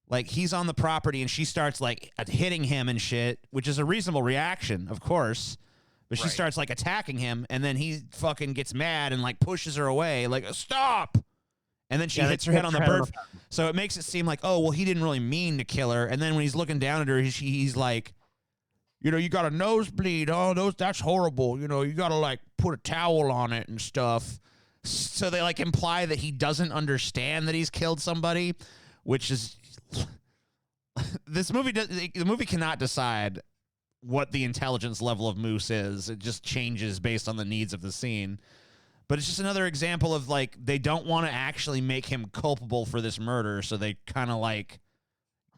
Speaker 1: like, he's on the property and she starts like hitting him and shit, which is a reasonable reaction, of course. But she starts like attacking him, and then he fucking gets mad and like pushes her away, like, stop. And then she hits her head on the bird. So it makes it seem like, oh, well, he didn't really mean to kill her. And then when he's looking down at her, he's like, you know, you got a nosebleed. Oh, that's horrible. You know, you got to like put a towel on it and stuff. So they like imply that he doesn't understand that he's killed somebody, which is the movie cannot decide what the intelligence level of Moose is. It just changes based on the needs of the scene. But it's just another example of, like, they don't want to actually make him culpable for this murder, so they kind of, like,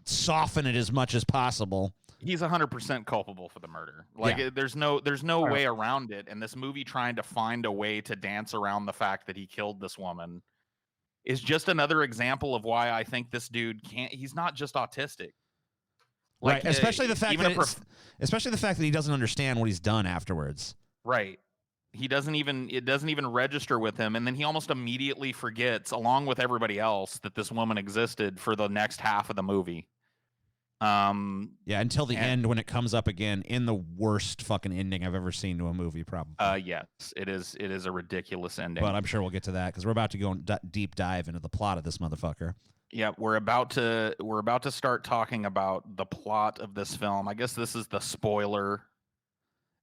Speaker 1: soften it as much as possible.
Speaker 2: He's 100% culpable for the murder. Like, there's no way around it. And this movie trying to find a way to dance around the fact that he killed this woman is just another example of why I think this dude he's not just autistic.
Speaker 1: Like, right, especially the fact that he doesn't understand what he's done afterwards.
Speaker 2: Right. It doesn't even register with him, and then he almost immediately forgets, along with everybody else, that this woman existed for the next half of the movie.
Speaker 1: Until the end, when it comes up again in the worst fucking ending I've ever seen to a movie, probably.
Speaker 2: Yes, it is a ridiculous ending.
Speaker 1: But I'm sure we'll get to that, because we're about to go deep dive into the plot of this motherfucker.
Speaker 2: Yeah, we're about to start talking about the plot of this film. I guess this is the spoiler.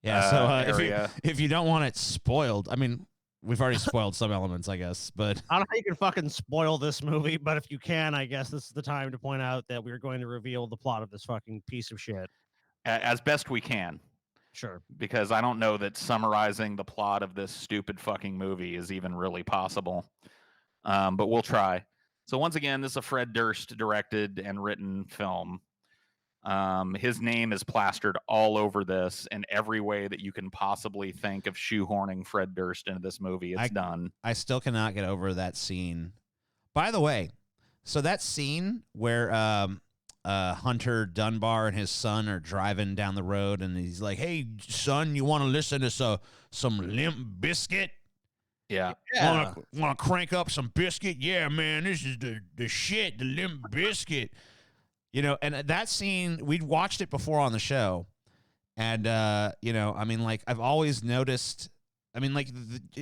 Speaker 1: Yeah, so if you don't want it spoiled, I mean, we've already spoiled some elements, I guess, but
Speaker 3: I don't know how you can fucking spoil this movie, but if you can, I guess this is the time to point out that we're going to reveal the plot of this fucking piece of shit.
Speaker 2: As best we can.
Speaker 3: Sure.
Speaker 2: Because I don't know that summarizing the plot of this stupid fucking movie is even really possible. But we'll try. So once again, this is a Fred Durst directed and written film. His name is plastered all over this in every way that you can possibly think of shoehorning Fred Durst into this movie. It's done.
Speaker 1: I still cannot get over that scene. By the way, so that scene where Hunter Dunbar and his son are driving down the road, and he's like, "Hey, son, you want to listen to some Limp Bizkit?
Speaker 2: Yeah.
Speaker 1: Want to crank up some Biscuit? Yeah, man, this is the shit, the Limp Bizkit." You know, and that scene, we'd watched it before on the show. And, you know, I mean, like, I've always noticed, I mean, like,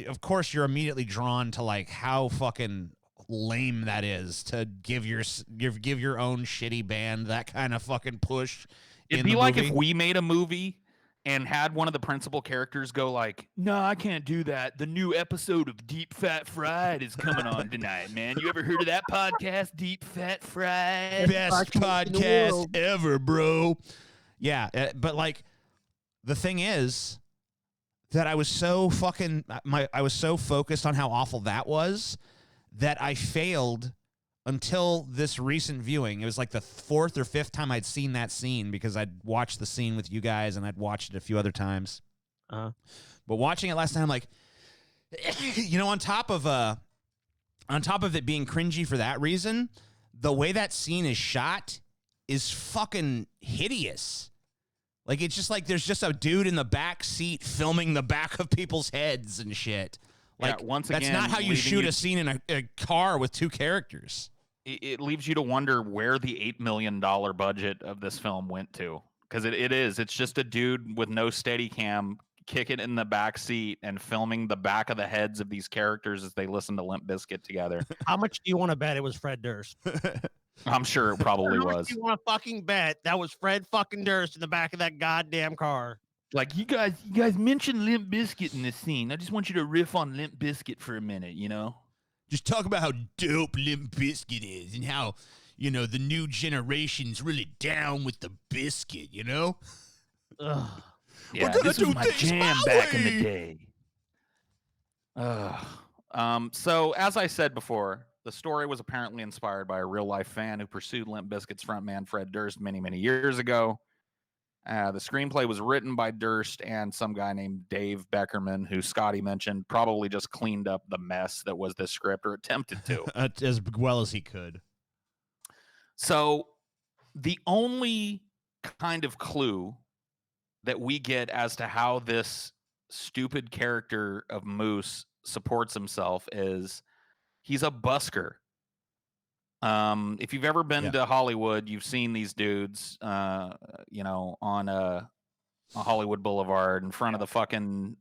Speaker 1: of course, you're immediately drawn to, like, how fucking lame that is to give your own shitty band that kind of fucking push
Speaker 2: It'd be like if we made a movie and had one of the principal characters go like, "No, I can't do that. The new episode of Deep Fat Fried is coming on tonight, man. You ever heard of that podcast, Deep Fat Fried?
Speaker 1: Best podcast ever, bro." Yeah, but like the thing is that I was so I was so focused on how awful that was that I failed until this recent viewing. It was like the 4th or 5th time I'd seen that scene because I'd watched the scene with you guys and I'd watched it a few other times. But watching it last time, like, you know, on top of it being cringy for that reason, the way that scene is shot is fucking hideous. Like, it's just like there's just a dude in the back seat filming the back of people's heads and shit. Like,
Speaker 2: once
Speaker 1: that's
Speaker 2: again,
Speaker 1: not how you shoot a scene in a car with 2 characters.
Speaker 2: It leaves you to wonder where the $8 million budget of this film went to. Because it's just a dude with no steady cam kicking in the back seat and filming the back of the heads of these characters as they listen to Limp Bizkit together.
Speaker 3: How much do you want to bet it was Fred Durst?
Speaker 2: I'm sure it probably was.
Speaker 3: How much do you want to fucking bet that was Fred fucking Durst in the back of that goddamn car?
Speaker 2: Like, you guys mentioned Limp Bizkit in this scene. I just want you to riff on Limp Bizkit for a minute, you know?
Speaker 1: Just talk about how dope Limp Bizkit is and how, you know, the new generation's really down with the biscuit, you know?
Speaker 2: Ugh. Yeah, this was my jam back in the day. So, as I said before, the story was apparently inspired by a real-life fan who pursued Limp Bizkit's frontman Fred Durst many, many years ago. The screenplay was written by Durst and some guy named Dave Beckerman, who Scotty mentioned probably just cleaned up the mess that was this script, or attempted to.
Speaker 1: As well as he could.
Speaker 2: So the only kind of clue that we get as to how this stupid character of Moose supports himself is he's a busker. If you've ever been to Hollywood, you've seen these dudes, you know, on a Hollywood Boulevard in front of the fucking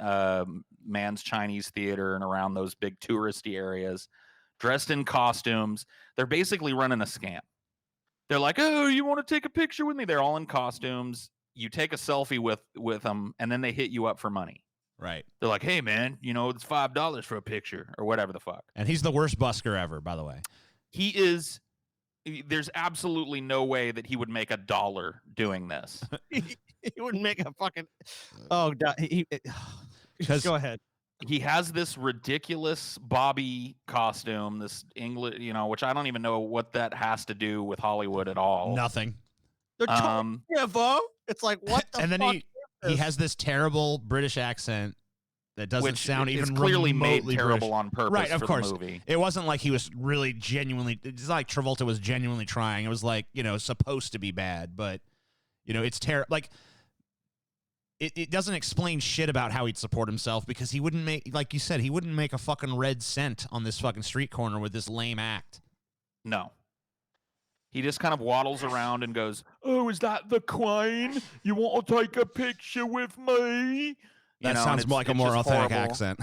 Speaker 2: Man's Chinese Theater and around those big touristy areas, dressed in costumes. They're basically running a scam. They're like, "Oh, you want to take a picture with me?" They're all in costumes. You take a selfie with them, and then they hit you up for money.
Speaker 1: Right.
Speaker 2: They're like, "Hey, man, you know, it's $5 for a picture," or whatever the fuck.
Speaker 1: And he's the worst busker ever, by the way.
Speaker 2: He is. There's absolutely no way that he would make $1 doing this.
Speaker 3: He wouldn't make a fucking. Oh, go ahead.
Speaker 2: He has this ridiculous Bobby costume, this English, you know, which I don't even know what that has to do with Hollywood at all.
Speaker 1: Nothing.
Speaker 3: It's like, what the
Speaker 1: and then
Speaker 3: fuck
Speaker 1: he has this terrible British accent that doesn't sound even
Speaker 2: clearly made
Speaker 1: remotely
Speaker 2: terrible
Speaker 1: British.
Speaker 2: on purpose.
Speaker 1: Right, of
Speaker 2: for
Speaker 1: course.
Speaker 2: The movie.
Speaker 1: It wasn't like he was really genuinely. It's not like Travolta was genuinely trying. It was like, you know, supposed to be bad, but you know, it's terrible. Like it doesn't explain shit about how he'd support himself because he wouldn't make, like you said, he wouldn't make a fucking red cent on this fucking street corner with this lame act.
Speaker 2: No. He just kind of waddles around and goes, "Oh, is that the Queen? You want to take a picture with me?"
Speaker 1: That sounds like a more authentic
Speaker 2: horrible.
Speaker 1: accent.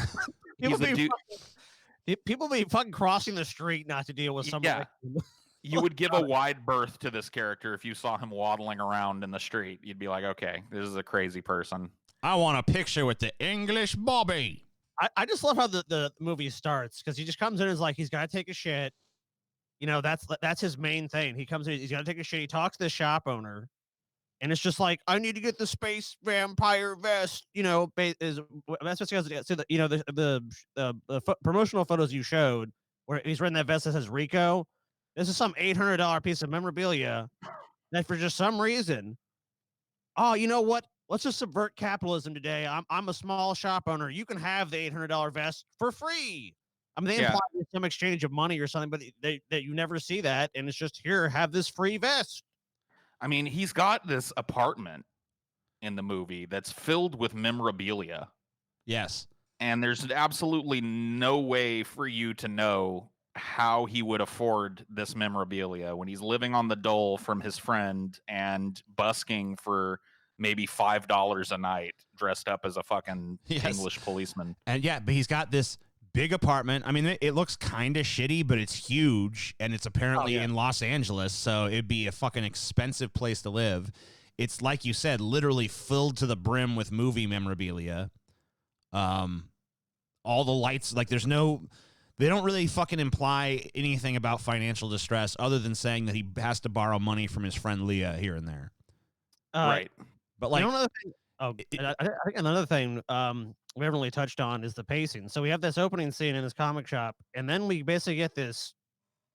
Speaker 3: People be fucking crossing the street not to deal with somebody.
Speaker 2: Yeah. You would give a wide berth to this character if you saw him waddling around in the street. You'd be like, okay, this is a crazy person.
Speaker 1: I want a picture with the English Bobby.
Speaker 3: I just love how the movie starts because he just comes in and is like, he's got to take a shit. You know, that's his main thing. He comes in, he's got to take a shit. He talks to the shop owner. And it's just like, I need to get the space vampire vest. You know, that's what he goes to. You know, the promotional photos you showed where he's wearing that vest that says Rico. This is some $800 piece of memorabilia that for just some reason, oh, you know what? Let's just subvert capitalism today. I'm a small shop owner. You can have the $800 vest for free. I mean, they imply there's some exchange of money or something, but that you never see that, and it's just here, have this free vest.
Speaker 2: I mean, he's got this apartment in the movie that's filled with memorabilia.
Speaker 1: Yes.
Speaker 2: And there's absolutely no way for you to know how he would afford this memorabilia when he's living on the dole from his friend and busking for maybe $5 a night dressed up as a fucking English policeman.
Speaker 1: And but he's got this big apartment. I mean, it looks kind of shitty, but it's huge, and it's apparently in Los Angeles, so it'd be a fucking expensive place to live. It's like you said, literally filled to the brim with movie memorabilia. All the lights, like there's no, they don't really fucking imply anything about financial distress other than saying that he has to borrow money from his friend Leah here and there.
Speaker 2: Right.
Speaker 1: But like,
Speaker 3: another thing, I think another thing we haven't really touched on is the pacing. So we have this opening scene in this comic shop, and then we basically get this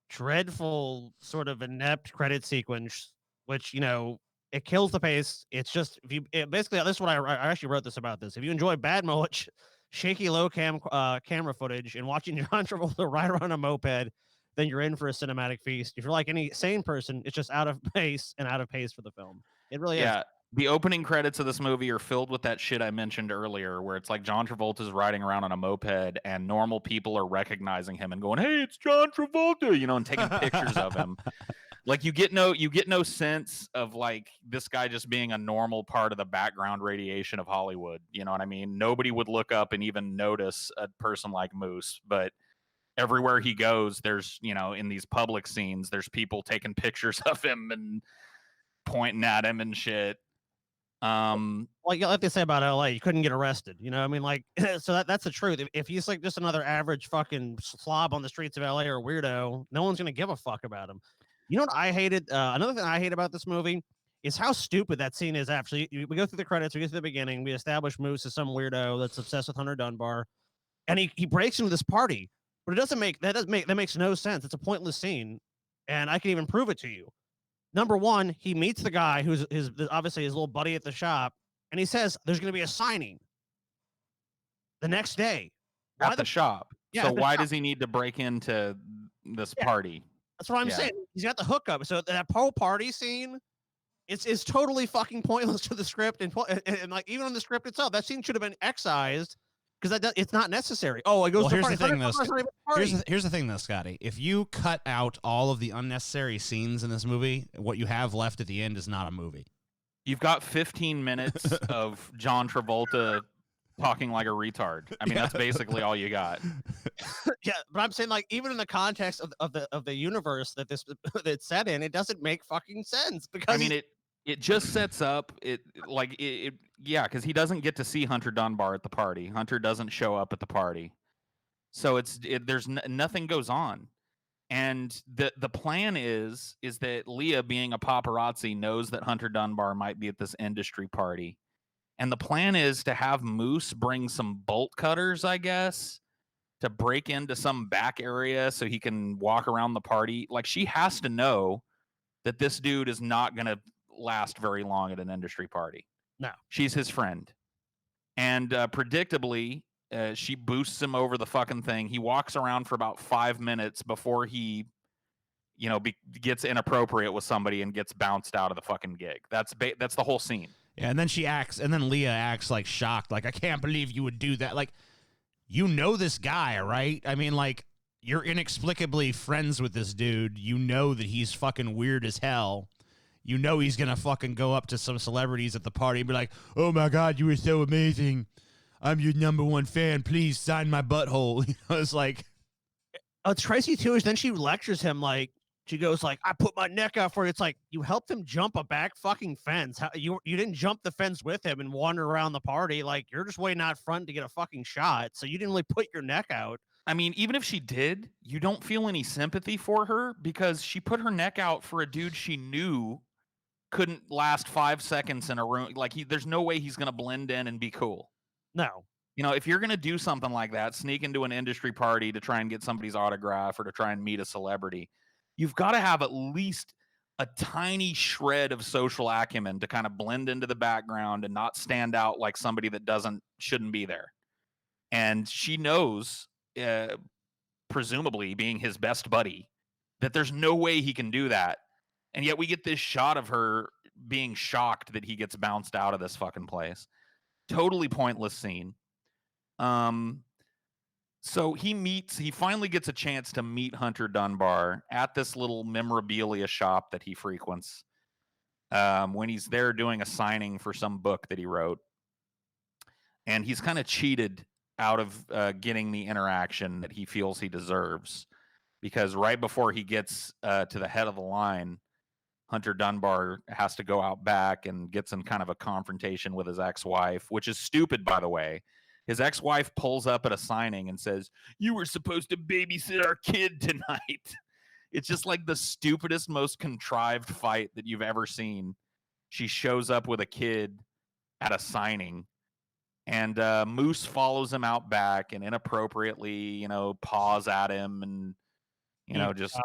Speaker 3: dreadful sort of inept credit sequence, which, you know, it kills the pace. It's just, basically, this is what I actually wrote this about this. If you enjoy bad mulch, shaky low camera footage, and watching John Travolta ride around a moped, then you're in for a cinematic feast. If you're like any sane person, it's just out of pace for the film. It really is.
Speaker 2: The opening credits of this movie are filled with that shit I mentioned earlier, where it's like John Travolta's riding around on a moped and normal people are recognizing him and going, "Hey, it's John Travolta," you know, and taking pictures of him. Like you get no sense of like this guy just being a normal part of the background radiation of Hollywood. You know what I mean? Nobody would look up and even notice a person like Moose, but everywhere he goes, there's, you know, in these public scenes, there's people taking pictures of him and pointing at him and shit.
Speaker 3: Like they say about LA, you couldn't get arrested. You know, I mean, like, so that's the truth. If he's like just another average fucking slob on the streets of LA or weirdo, no one's gonna give a fuck about him. You know what I hated? Another thing I hate about this movie is how stupid that scene is. Actually, we go through the credits, we get to the beginning, we establish Moose as some weirdo that's obsessed with Hunter Dunbar, and he breaks into this party, but that makes no sense. It's a pointless scene, and I can even prove it to you. Number one, he meets the guy who's obviously his little buddy at the shop, and he says there's going to be a signing the next day
Speaker 2: at the shop.
Speaker 3: Yeah,
Speaker 2: so why does he need to break into this party?
Speaker 3: That's what I'm saying. He's got the hookup. So that whole party scene, it's totally fucking pointless to the script, and like even on the script itself, that scene should have been excised because it's not necessary. Oh, it goes.
Speaker 1: Well,
Speaker 3: to
Speaker 1: here's the thing, though.
Speaker 3: Party.
Speaker 1: Here's the thing, though, Scotty. If you cut out all of the unnecessary scenes in this movie, what you have left at the end is not a movie.
Speaker 2: You've got 15 minutes of John Travolta talking like a retard. I mean, that's basically all you got.
Speaker 3: Yeah, but I'm saying, like, even in the context of the universe that that's set in, it doesn't make fucking sense because
Speaker 2: I mean it just sets up because he doesn't get to see Hunter Dunbar at the party. Hunter doesn't show up at the party, so nothing goes on. And the plan is that Leah, being a paparazzi, knows that Hunter Dunbar might be at this industry party. And the plan is to have Moose bring some bolt cutters, I guess, to break into some back area so he can walk around the party. Like, she has to know that this dude is not going to last very long at an industry party.
Speaker 3: No.
Speaker 2: She's his friend. And predictably, she boosts him over the fucking thing. He walks around for about 5 minutes before he, you know, gets inappropriate with somebody and gets bounced out of the fucking gig. That's the whole scene.
Speaker 1: Yeah, and then Leah acts like shocked, like, I can't believe you would do that. Like, you know this guy, right? I mean, like, you're inexplicably friends with this dude. You know that he's fucking weird as hell. You know he's going to fucking go up to some celebrities at the party and be like, "Oh my God, you were so amazing. I'm your #1 fan. Please sign my butthole." You know, it's like...
Speaker 3: It's crazy, too, is then she lectures him, like, she goes like, "I put my neck out for you." It's like, you helped him jump a back fucking fence. You didn't jump the fence with him and wander around the party. Like, you're just waiting out front to get a fucking shot. So you didn't really put your neck out.
Speaker 2: I mean, even if she did, you don't feel any sympathy for her because she put her neck out for a dude she knew couldn't last 5 seconds in a room. Like, there's no way he's going to blend in and be cool.
Speaker 3: No.
Speaker 2: You know, if you're going to do something like that, sneak into an industry party to try and get somebody's autograph or to try and meet a celebrity, you've got to have at least a tiny shred of social acumen to kind of blend into the background and not stand out like somebody that shouldn't be there. And she knows, presumably being his best buddy, that there's no way he can do that. And yet we get this shot of her being shocked that he gets bounced out of this fucking place. Totally pointless scene. So he finally gets a chance to meet Hunter Dunbar at this little memorabilia shop that he frequents when he's there doing a signing for some book that he wrote. And he's kind of cheated out of getting the interaction that he feels he deserves, because right before he gets to the head of the line, Hunter Dunbar has to go out back and gets in kind of a confrontation with his ex-wife, which is stupid, by the way. His ex-wife pulls up at a signing and says, "You were supposed to babysit our kid tonight." It's just like the stupidest, most contrived fight that you've ever seen. She shows up with a kid at a signing, and Moose follows him out back and inappropriately, paws at him, and just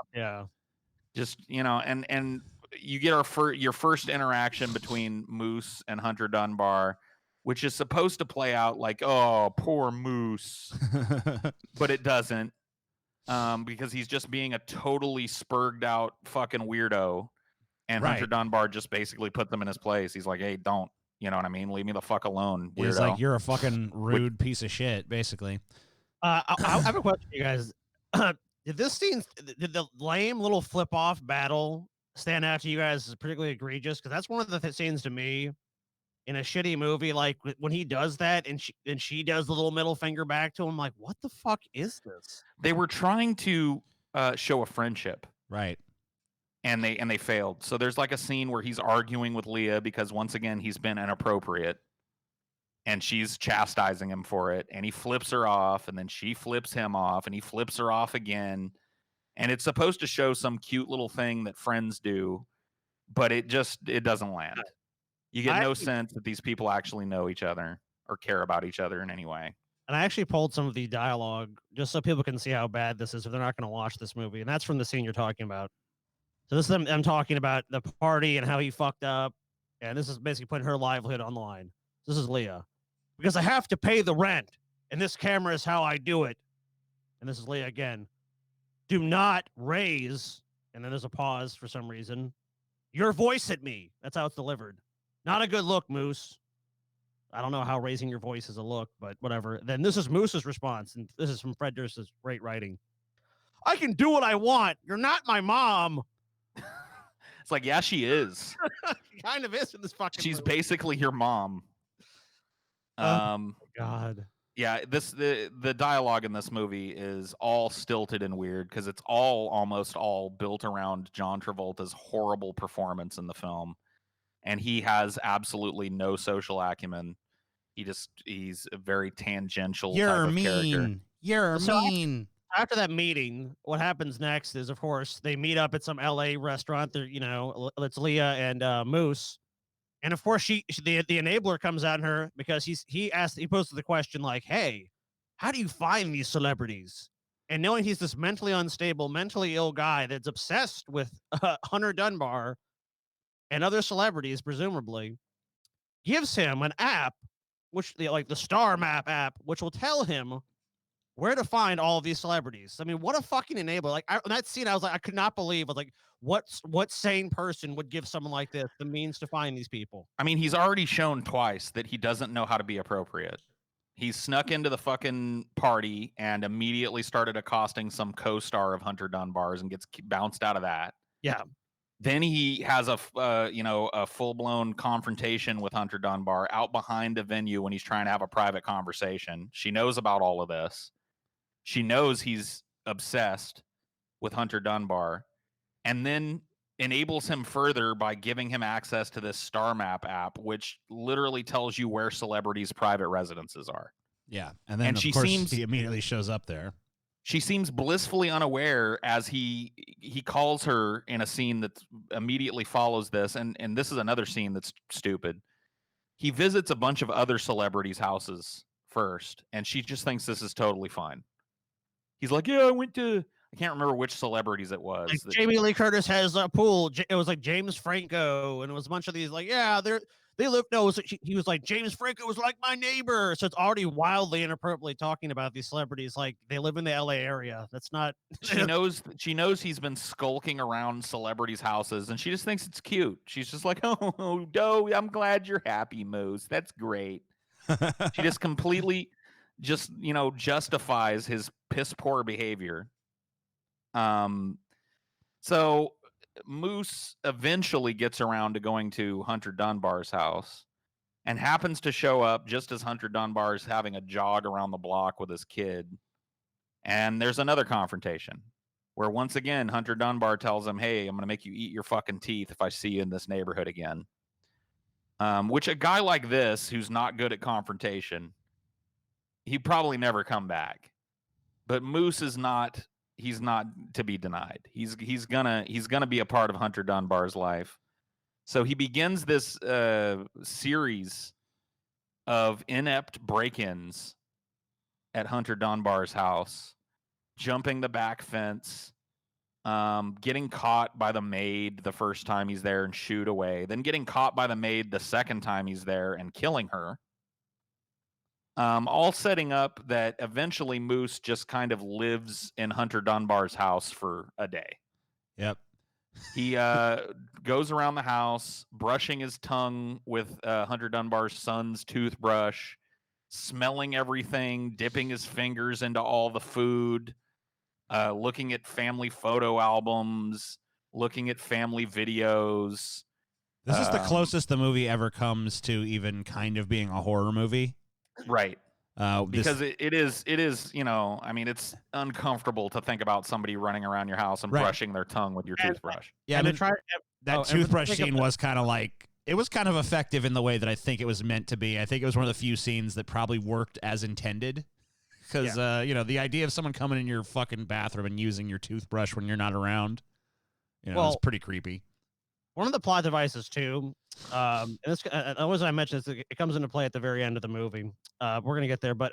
Speaker 2: and you get your first interaction between Moose and Hunter Dunbar, which is supposed to play out like, oh, poor Moose, but it doesn't, because he's just being a totally spurged out fucking weirdo, and Hunter Dunbar just basically put them in his place. He's like, hey, don't, you know what I mean? Leave me the fuck alone, weirdo.
Speaker 1: He's like, you're a fucking rude piece of shit, basically.
Speaker 3: I have a question for you guys. Did the lame little flip-off battle stand out to you guys as particularly egregious? Because that's one of the scenes to me in a shitty movie, like when he does that and she does the little middle finger back to him, like, what the fuck is this?
Speaker 2: They were trying to show a friendship.
Speaker 1: Right.
Speaker 2: And they failed. So there's like a scene where he's arguing with Leah because once again he's been inappropriate. And she's chastising him for it, and he flips her off, and then she flips him off, and he flips her off again. And it's supposed to show some cute little thing that friends do, but it doesn't land. You get no sense that these people actually know each other or care about each other in any way.
Speaker 3: And I actually pulled some of the dialogue just so people can see how bad this is if they're not going to watch this movie. And that's from the scene you're talking about. So this is them talking about the party and how he fucked up. And this is basically putting her livelihood on the line. This is Leah. Because I have to pay the rent, and this camera is how I do it. And this is Leah again. Do not raise, and then there's a pause for some reason, your voice at me. That's how it's delivered. Not a good look, Moose. I don't know how raising your voice is a look, but whatever. Then this is Moose's response, and this is from Fred Durst's great writing. I can do what I want. You're not my mom.
Speaker 2: It's like, yeah, she is.
Speaker 3: She kind of is in this fucking
Speaker 2: She's
Speaker 3: movie.
Speaker 2: basically your mom.
Speaker 3: God.
Speaker 2: Yeah, the dialogue in this movie is all stilted and weird because it's almost all built around John Travolta's horrible performance in the film, and he has absolutely no social acumen. He's a very tangential type of character.
Speaker 1: You're mean.
Speaker 3: After that meeting, what happens next is, of course, they meet up at some LA restaurant. There, it's Leah and Moose. And of course, the enabler comes at her because he posed the question like, "Hey, how do you find these celebrities?" And knowing he's this mentally unstable, mentally ill guy that's obsessed with Hunter Dunbar and other celebrities, presumably, gives him an app, which the Star Map app, which will tell him where to find all of these celebrities. I mean, what a fucking enabler! Like in that scene, I was like, I could not believe. I was like, what sane person would give someone like this the means to find these people?
Speaker 2: I mean, he's already shown twice that he doesn't know how to be appropriate. He snuck into the fucking party and immediately started accosting some co-star of Hunter Dunbar's and gets bounced out of that.
Speaker 3: Yeah.
Speaker 2: Then he has a full-blown confrontation with Hunter Dunbar out behind the venue when he's trying to have a private conversation. She knows about all of this. She knows he's obsessed with Hunter Dunbar, and then enables him further by giving him access to this Star Map app, which literally tells you where celebrities' private residences are.
Speaker 1: Yeah, and then of course he immediately shows up there.
Speaker 2: She seems blissfully unaware as he calls her in a scene that immediately follows this, and this is another scene that's stupid. He visits a bunch of other celebrities' houses first, and she just thinks this is totally fine. He's like, yeah, I can't remember which celebrities it was.
Speaker 3: Like Jamie Lee Curtis has a pool. It was like James Franco, and it was a bunch of these like, yeah, they live. No, he was like, James Franco was like my neighbor. So it's already wildly inappropriately talking about these celebrities like they live in the LA area. That's not.
Speaker 2: She knows he's been skulking around celebrities' houses, and she just thinks it's cute. She's just like, oh, Doe, I'm glad you're happy, Moose. That's great. She just completely justifies his piss poor behavior. So Moose eventually gets around to going to Hunter Dunbar's house and happens to show up just as Hunter Dunbar is having a jog around the block with his kid. And there's another confrontation. where once again Hunter Dunbar tells him, "Hey, I'm going to make you eat your fucking teeth if I see you in this neighborhood again." Which a guy like this, who's not good at confrontation, he'd probably never come back. But Moose is not. He's not to be denied. He's gonna be a part of Hunter Dunbar's life. So he begins this series of inept break-ins at Hunter Dunbar's house, jumping the back fence, getting caught by the maid the first time he's there and shoot away, then getting caught by the maid the second time he's there and killing her. All setting up that eventually Moose just kind of lives in Hunter Dunbar's house for a day.
Speaker 1: Yep.
Speaker 2: He goes around the house, brushing his tongue with Hunter Dunbar's son's toothbrush, smelling everything, dipping his fingers into all the food, looking at family photo albums, looking at family videos.
Speaker 1: This is the closest the movie ever comes to even kind of being a horror movie.
Speaker 2: Right. Because it is, you know, I mean, it's uncomfortable to think about somebody running around your house and brushing their tongue with your toothbrush.
Speaker 1: Yeah,
Speaker 3: and
Speaker 1: I mean, that toothbrush scene was kind of like, it was kind of effective in the way that I think it was meant to be. I think it was one of the few scenes that probably worked as intended. Because, you know, the idea of someone coming in your fucking bathroom and using your toothbrush when you're not around, you know, it's pretty creepy.
Speaker 3: One of the plot devices, too, and this, as I mentioned, it comes into play at the very end of the movie. We're going to get there, but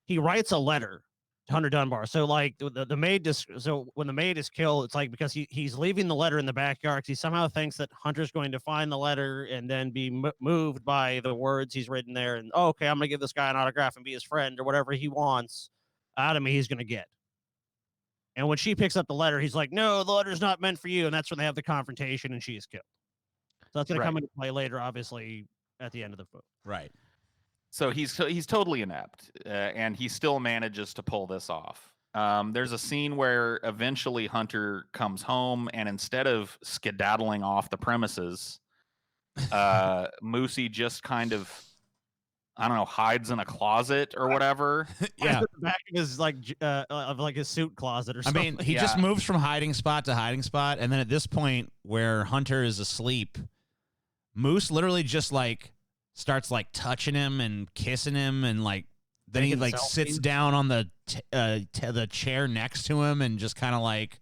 Speaker 3: he writes a letter to Hunter Dunbar. So, like, the maid, so when the maid is killed, it's like because he's leaving the letter in the backyard because he somehow thinks that Hunter's going to find the letter and then be moved by the words he's written there. And, oh, okay, I'm going to give this guy an autograph and be his friend or whatever he wants out of me, he's going to get. And when she picks up the letter, he's like, no, the letter's not meant for you. And that's when they have the confrontation and she is killed. So that's going to come into play later, obviously, at the end of the book.
Speaker 1: Right.
Speaker 2: So he's totally inept, and he still manages to pull this off. There's a scene where eventually Hunter comes home, and instead of skedaddling off the premises, Moosey just kind of, I don't know, hides in a closet or whatever.
Speaker 3: Yeah, the back of his like his suit closet or something.
Speaker 1: I mean, he just moves from hiding spot to hiding spot, and then at this point where Hunter is asleep, Moose literally just like starts like touching him and kissing him, and like then he like sits down on the chair next to him and just kind of like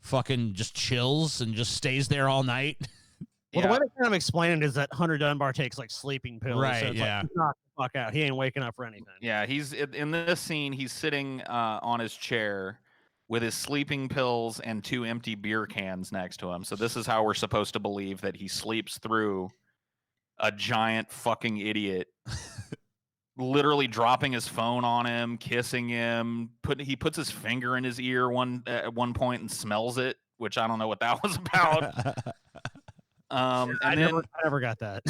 Speaker 1: fucking just chills and just stays there all night.
Speaker 3: Well, the way they kind of explain it is that Hunter Dunbar takes like sleeping pills.
Speaker 1: Right,
Speaker 3: So it's like, he's knocked the fuck out. He ain't waking up for anything.
Speaker 2: Yeah, he's in this scene. He's sitting on his chair with his sleeping pills and 2 empty beer cans next to him. So this is how we're supposed to believe that he sleeps through a giant fucking idiot, literally dropping his phone on him, kissing him. He puts his finger in his ear at one point and smells it, which I don't know what that was about.
Speaker 3: I never got that.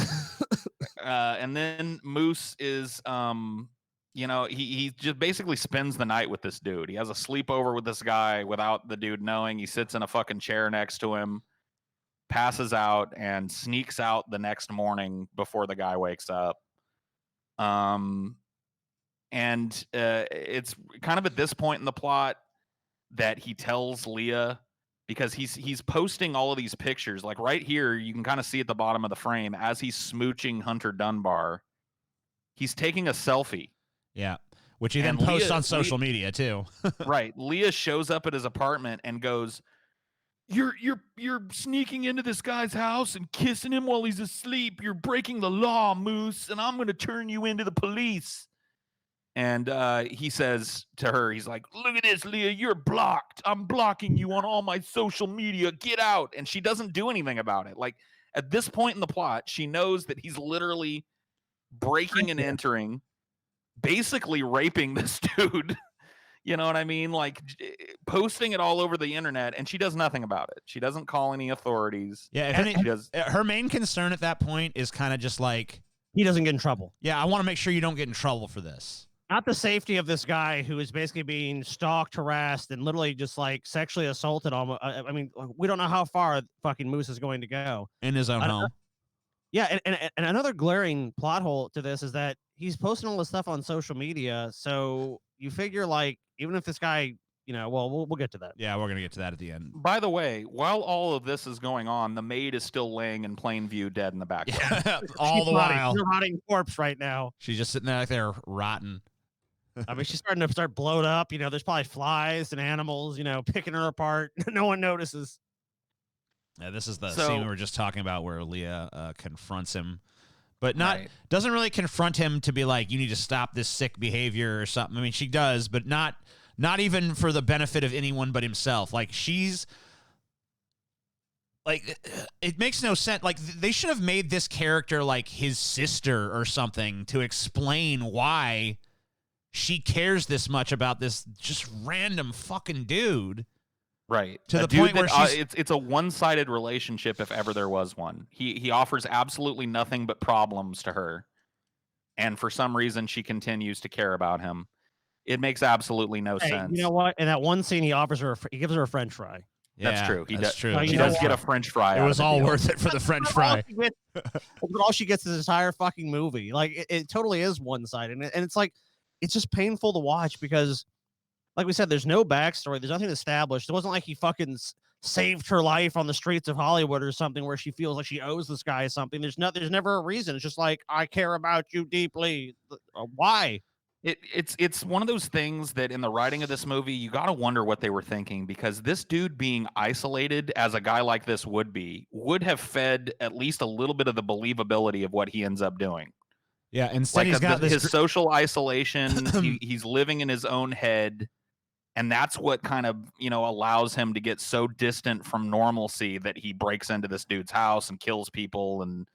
Speaker 2: And then Moose is, you know, he just basically spends the night with this dude. He has a sleepover with this guy without the dude knowing. He sits in a fucking chair next to him, passes out, and sneaks out the next morning before the guy wakes up. And it's kind of at this point in the plot that he tells Leah, because he's posting all of these pictures. Like right here, you can kind of see at the bottom of the frame as he's smooching Hunter Dunbar, he's taking a selfie.
Speaker 1: Yeah, which he then posts on social media too.
Speaker 2: Right. Leah shows up at his apartment and goes, You're sneaking into this guy's house and kissing him while he's asleep. You're breaking the law, Moose, and I'm going to turn you into the police. And he says to her, he's like, look at this, Leah, you're blocked. I'm blocking you on all my social media. Get out. And she doesn't do anything about it. Like at this point in the plot, she knows that he's literally breaking and entering, basically raping this dude. You know what I mean? Like posting it all over the internet, and she does nothing about it. She doesn't call any authorities.
Speaker 1: Yeah, her main concern at that point is kind of just like,
Speaker 3: he doesn't get in trouble.
Speaker 1: Yeah, I want to make sure you don't get in trouble for this.
Speaker 3: Not the safety of this guy who is basically being stalked, harassed, and literally just like sexually assaulted. Almost. I mean, we don't know how far fucking Moose is going to go
Speaker 1: in his own home.
Speaker 3: Yeah, and another glaring plot hole to this is that he's posting all this stuff on social media. So you figure, like, even if this guy well, we'll get to that.
Speaker 1: Yeah, we're gonna get to that at the end.
Speaker 2: By the way, while all of this is going on, the maid is still laying in plain view, dead in the back.
Speaker 1: Yeah, all the while.
Speaker 3: She's a rotting corpse right now.
Speaker 1: She's just sitting there rotten.
Speaker 3: I mean, she's starting to blowed up. There's probably flies and animals, picking her apart. No one notices.
Speaker 1: Yeah, this is the scene we were just talking about where Leah confronts him, but doesn't really confront him to be like, you need to stop this sick behavior or something. I mean, she does, but not even for the benefit of anyone but himself. Like, she's like, it makes no sense. Like, they should have made this character like his sister or something to explain why she cares this much about this just random fucking dude.
Speaker 2: Right.
Speaker 1: To the point where
Speaker 2: it's a one-sided relationship if ever there was one. He offers absolutely nothing but problems to her. And for some reason she continues to care about him. It makes absolutely no sense.
Speaker 3: You know what? In that one scene he gives her a French fry.
Speaker 1: Yeah,
Speaker 2: that's true.
Speaker 1: That's true.
Speaker 2: She does get a French fry.
Speaker 1: It was all worth it for the French fry.
Speaker 3: All she gets is this entire fucking movie. Like, it totally is one-sided. And it's like, it's just painful to watch because, like we said, there's no backstory. There's nothing established. It wasn't like he fucking saved her life on the streets of Hollywood or something where she feels like she owes this guy something. There's never a reason. It's just like, I care about you deeply. Why?
Speaker 2: It's one of those things that in the writing of this movie, you got to wonder what they were thinking, because this dude being isolated as a guy like this would have fed at least a little bit of the believability of what he ends up doing.
Speaker 1: Yeah, instead he's got
Speaker 2: his social isolation. He's living in his own head, and that's what kind of allows him to get so distant from normalcy that he breaks into this dude's house and kills people and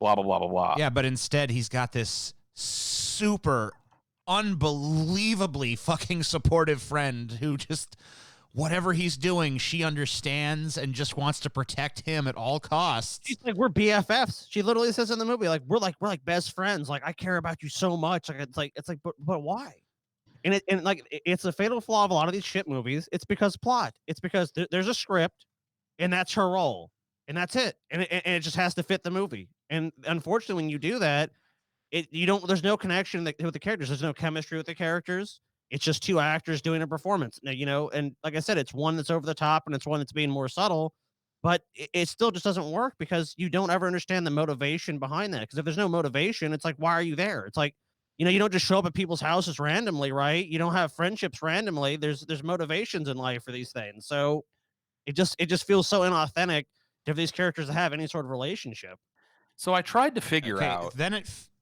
Speaker 2: blah blah blah blah blah.
Speaker 1: Yeah, but instead he's got this super unbelievably fucking supportive friend who just, whatever he's doing, she understands and just wants to protect him at all costs.
Speaker 3: She's like, we're BFFs. She literally says in the movie, like, we're like best friends. Like, I care about you so much. Like, it's like, but why? And it's a fatal flaw of a lot of these shit movies. It's because plot. It's because there's a script, and that's her role, and that's it. And it just has to fit the movie. And unfortunately, when you do that, there's no connection with the characters. There's no chemistry with the characters. It's just two actors doing a performance, and like I said, it's one that's over the top and it's one that's being more subtle, but it still just doesn't work because you don't ever understand the motivation behind that. Because if there's no motivation, it's like, why are you there? It's like, you don't just show up at people's houses randomly, right? You don't have friendships randomly. There's motivations in life for these things. So it just feels so inauthentic to have these characters to have any sort of relationship.
Speaker 2: So I tried to figure out.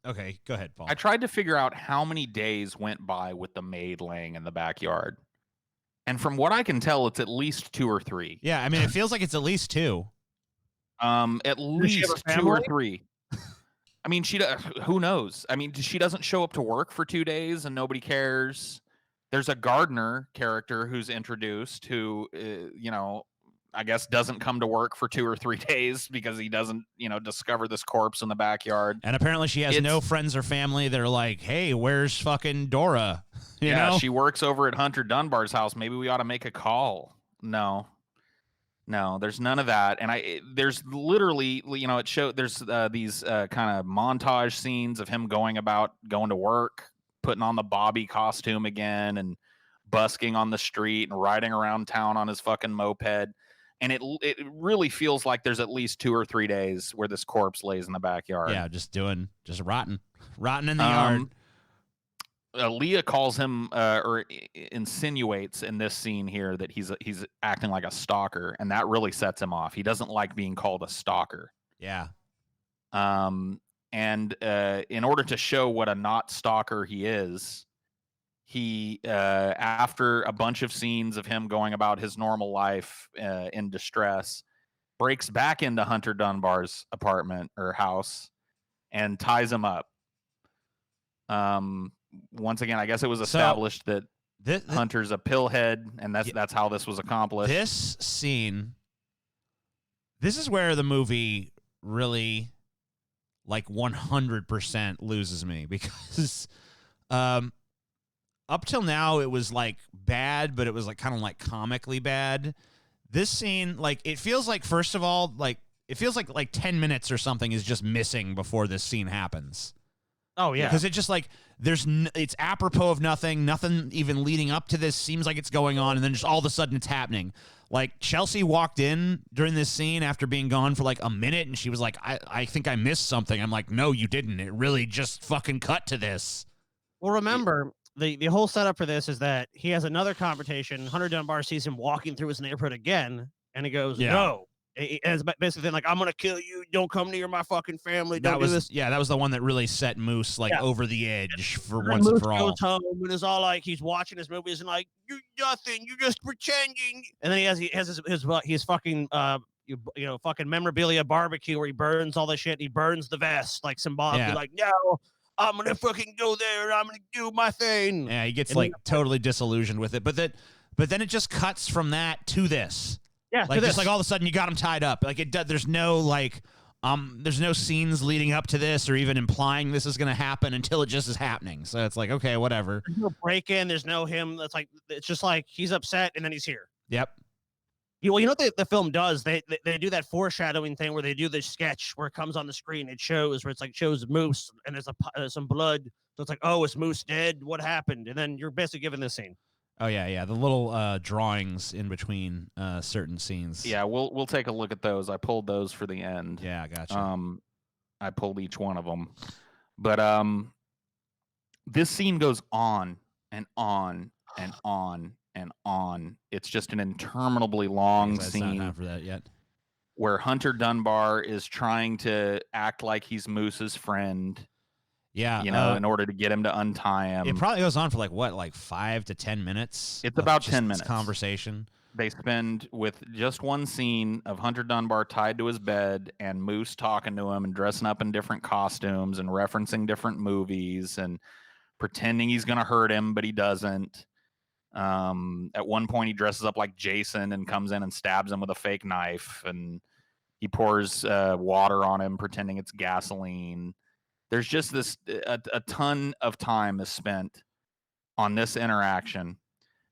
Speaker 1: Okay, go ahead, Paul.
Speaker 2: I tried to figure out how many days went by with the maid laying in the backyard. And from what I can tell, it's at least 2 or 3.
Speaker 1: Yeah, I mean, it feels like it's at least 2.
Speaker 2: At least 2 or 3. I mean, who knows? I mean, she doesn't show up to work for 2 days and nobody cares. There's a gardener character who's introduced who, I guess doesn't come to work for 2 or 3 days because he doesn't, discover this corpse in the backyard.
Speaker 1: And apparently she has no friends or family. They're like, hey, where's fucking Dora? You know?
Speaker 2: She works over at Hunter Dunbar's house. Maybe we ought to make a call. No, there's none of that. And there's literally, there's these kind of montage scenes of him going to work, putting on the Bobby costume again and busking on the street and riding around town on his fucking moped. And it really feels like there's at least 2 or 3 days where this corpse lays in the backyard.
Speaker 1: Yeah, just rotten in the yard.
Speaker 2: Leah calls him or insinuates in this scene here that he's acting like a stalker, and that really sets him off. He doesn't like being called a stalker.
Speaker 1: Yeah.
Speaker 2: And in order to show what a not stalker he is, he after a bunch of scenes of him going about his normal life in distress, breaks back into Hunter Dunbar's apartment or house and ties him up. Once again, I guess it was established that Hunter's a pillhead, and that's how this was accomplished.
Speaker 1: This scene, this is where the movie really, like, 100% loses me, because up till now it was like bad, but it was like kind of like comically bad. This scene, like, it feels like, first of all, like, it feels like 10 minutes or something is just missing before this scene happens.
Speaker 3: Oh yeah,
Speaker 1: because it just like it's apropos of nothing even leading up to this seems like it's going on, and then just all of a sudden it's happening. Like Chelsea walked in during this scene after being gone for like a minute, and she was like, I think I missed something. I'm like, no, you didn't. It really just fucking cut to this.
Speaker 3: Well, remember, the whole setup for this is that he has another confrontation. Hunter Dunbar sees him walking through his neighborhood again, and he goes, no. It's basically like, I'm going to kill you. Don't come near my fucking family. Don't do this.
Speaker 1: Yeah, that was the one that really set Moose over the edge for
Speaker 3: and
Speaker 1: once
Speaker 3: Moose
Speaker 1: and for all.
Speaker 3: goes home and is all like, he's watching his movies and like, you're nothing. You're just pretending. And then he has his fucking, fucking memorabilia barbecue where he burns all the shit. He burns the vest, like symbolically, like, no, I'm going to fucking go there and I'm going to do my thing.
Speaker 1: Yeah, he gets totally disillusioned with it. But then it just cuts from that to this.
Speaker 3: Yeah,
Speaker 1: like just like all of a sudden you got him tied up. Like there's no there's no scenes leading up to this or even implying this is going to happen until it just is happening. So it's like, okay, whatever.
Speaker 3: There's no break in. There's no him. That's like, it's just like he's upset and then he's here.
Speaker 1: Yep.
Speaker 3: Well, you know what the film does? They do that foreshadowing thing where they do the sketch where it comes on the screen. It shows where it's like shows Moose and there's some blood. So it's like, oh, is Moose dead? What happened? And then you're basically given this scene.
Speaker 1: Oh yeah. The little drawings in between certain scenes.
Speaker 2: Yeah, we'll take a look at those. I pulled those for the end.
Speaker 1: Yeah, I gotcha.
Speaker 2: I pulled each one of them, but this scene goes on and on and on and on. It's just an interminably long scene.
Speaker 1: Not for that yet.
Speaker 2: Where Hunter Dunbar is trying to act like he's Moose's friend.
Speaker 1: Yeah,
Speaker 2: in order to get him to untie him.
Speaker 1: It probably goes on for like 5 to 10 minutes.
Speaker 2: It's about 10 minutes
Speaker 1: conversation.
Speaker 2: They spend with just one scene of Hunter Dunbar tied to his bed and Moose talking to him and dressing up in different costumes and referencing different movies and pretending he's going to hurt him, but he doesn't. At one point, he dresses up like Jason and comes in and stabs him with a fake knife, and he pours water on him, pretending it's gasoline. There's just this a ton of time is spent on this interaction,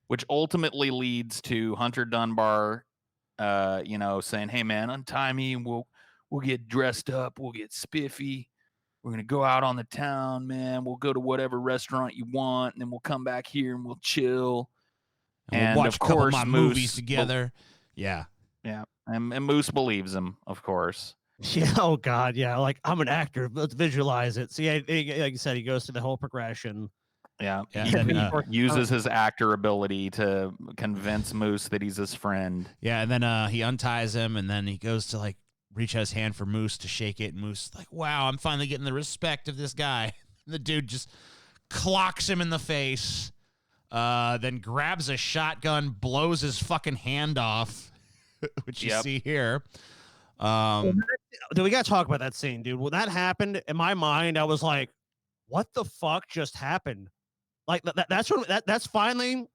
Speaker 2: which ultimately leads to Hunter Dunbar, saying, "Hey man, untie me, and we'll get dressed up, we'll get spiffy, we're gonna go out on the town, man. We'll go to whatever restaurant you want, and then we'll come back here and we'll chill,
Speaker 1: and we'll watch a couple of my movies together." Yeah.
Speaker 2: And Moose believes him, of course.
Speaker 3: Yeah. Oh God. Yeah. Like, I'm an actor. Let's visualize it. So yeah, like you said, he goes through the whole progression.
Speaker 2: Yeah. He uses his actor ability to convince Moose that he's his friend.
Speaker 1: Yeah. And then he unties him, and then he goes to like reach out his hand for Moose to shake it. And Moose is like, wow, I'm finally getting the respect of this guy. The dude just clocks him in the face, then grabs a shotgun, blows his fucking hand off, which you see here.
Speaker 3: We got to talk about that scene, dude. When that happened, in my mind, I was like, what the fuck just happened? Like, that's finally,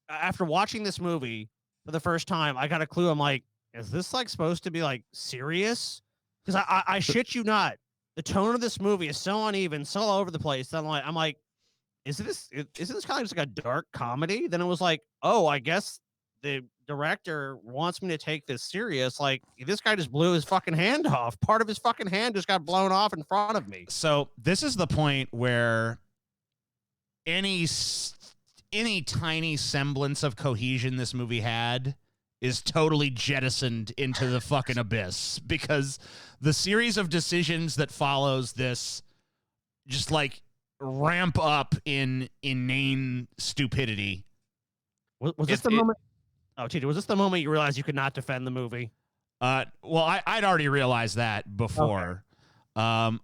Speaker 3: after watching this movie for the first time, I got a clue. I'm like, is this like supposed to be like serious? Because I shit you not, the tone of this movie is so uneven, so all over the place. That I'm like, is this kind of just like a dark comedy? Then it was like, oh, I guess the director wants me to take this serious. Like, this guy just blew his fucking hand off. Part of his fucking hand just got blown off in front of me.
Speaker 1: So this is the point where any tiny semblance of cohesion this movie had is totally jettisoned into the fucking abyss, because the series of decisions that follows this just like ramp up in inane stupidity.
Speaker 3: Was this the moment? Oh, TJ, was this the moment you realized you could not defend the movie?
Speaker 1: Well, I'd already realized that before. Okay.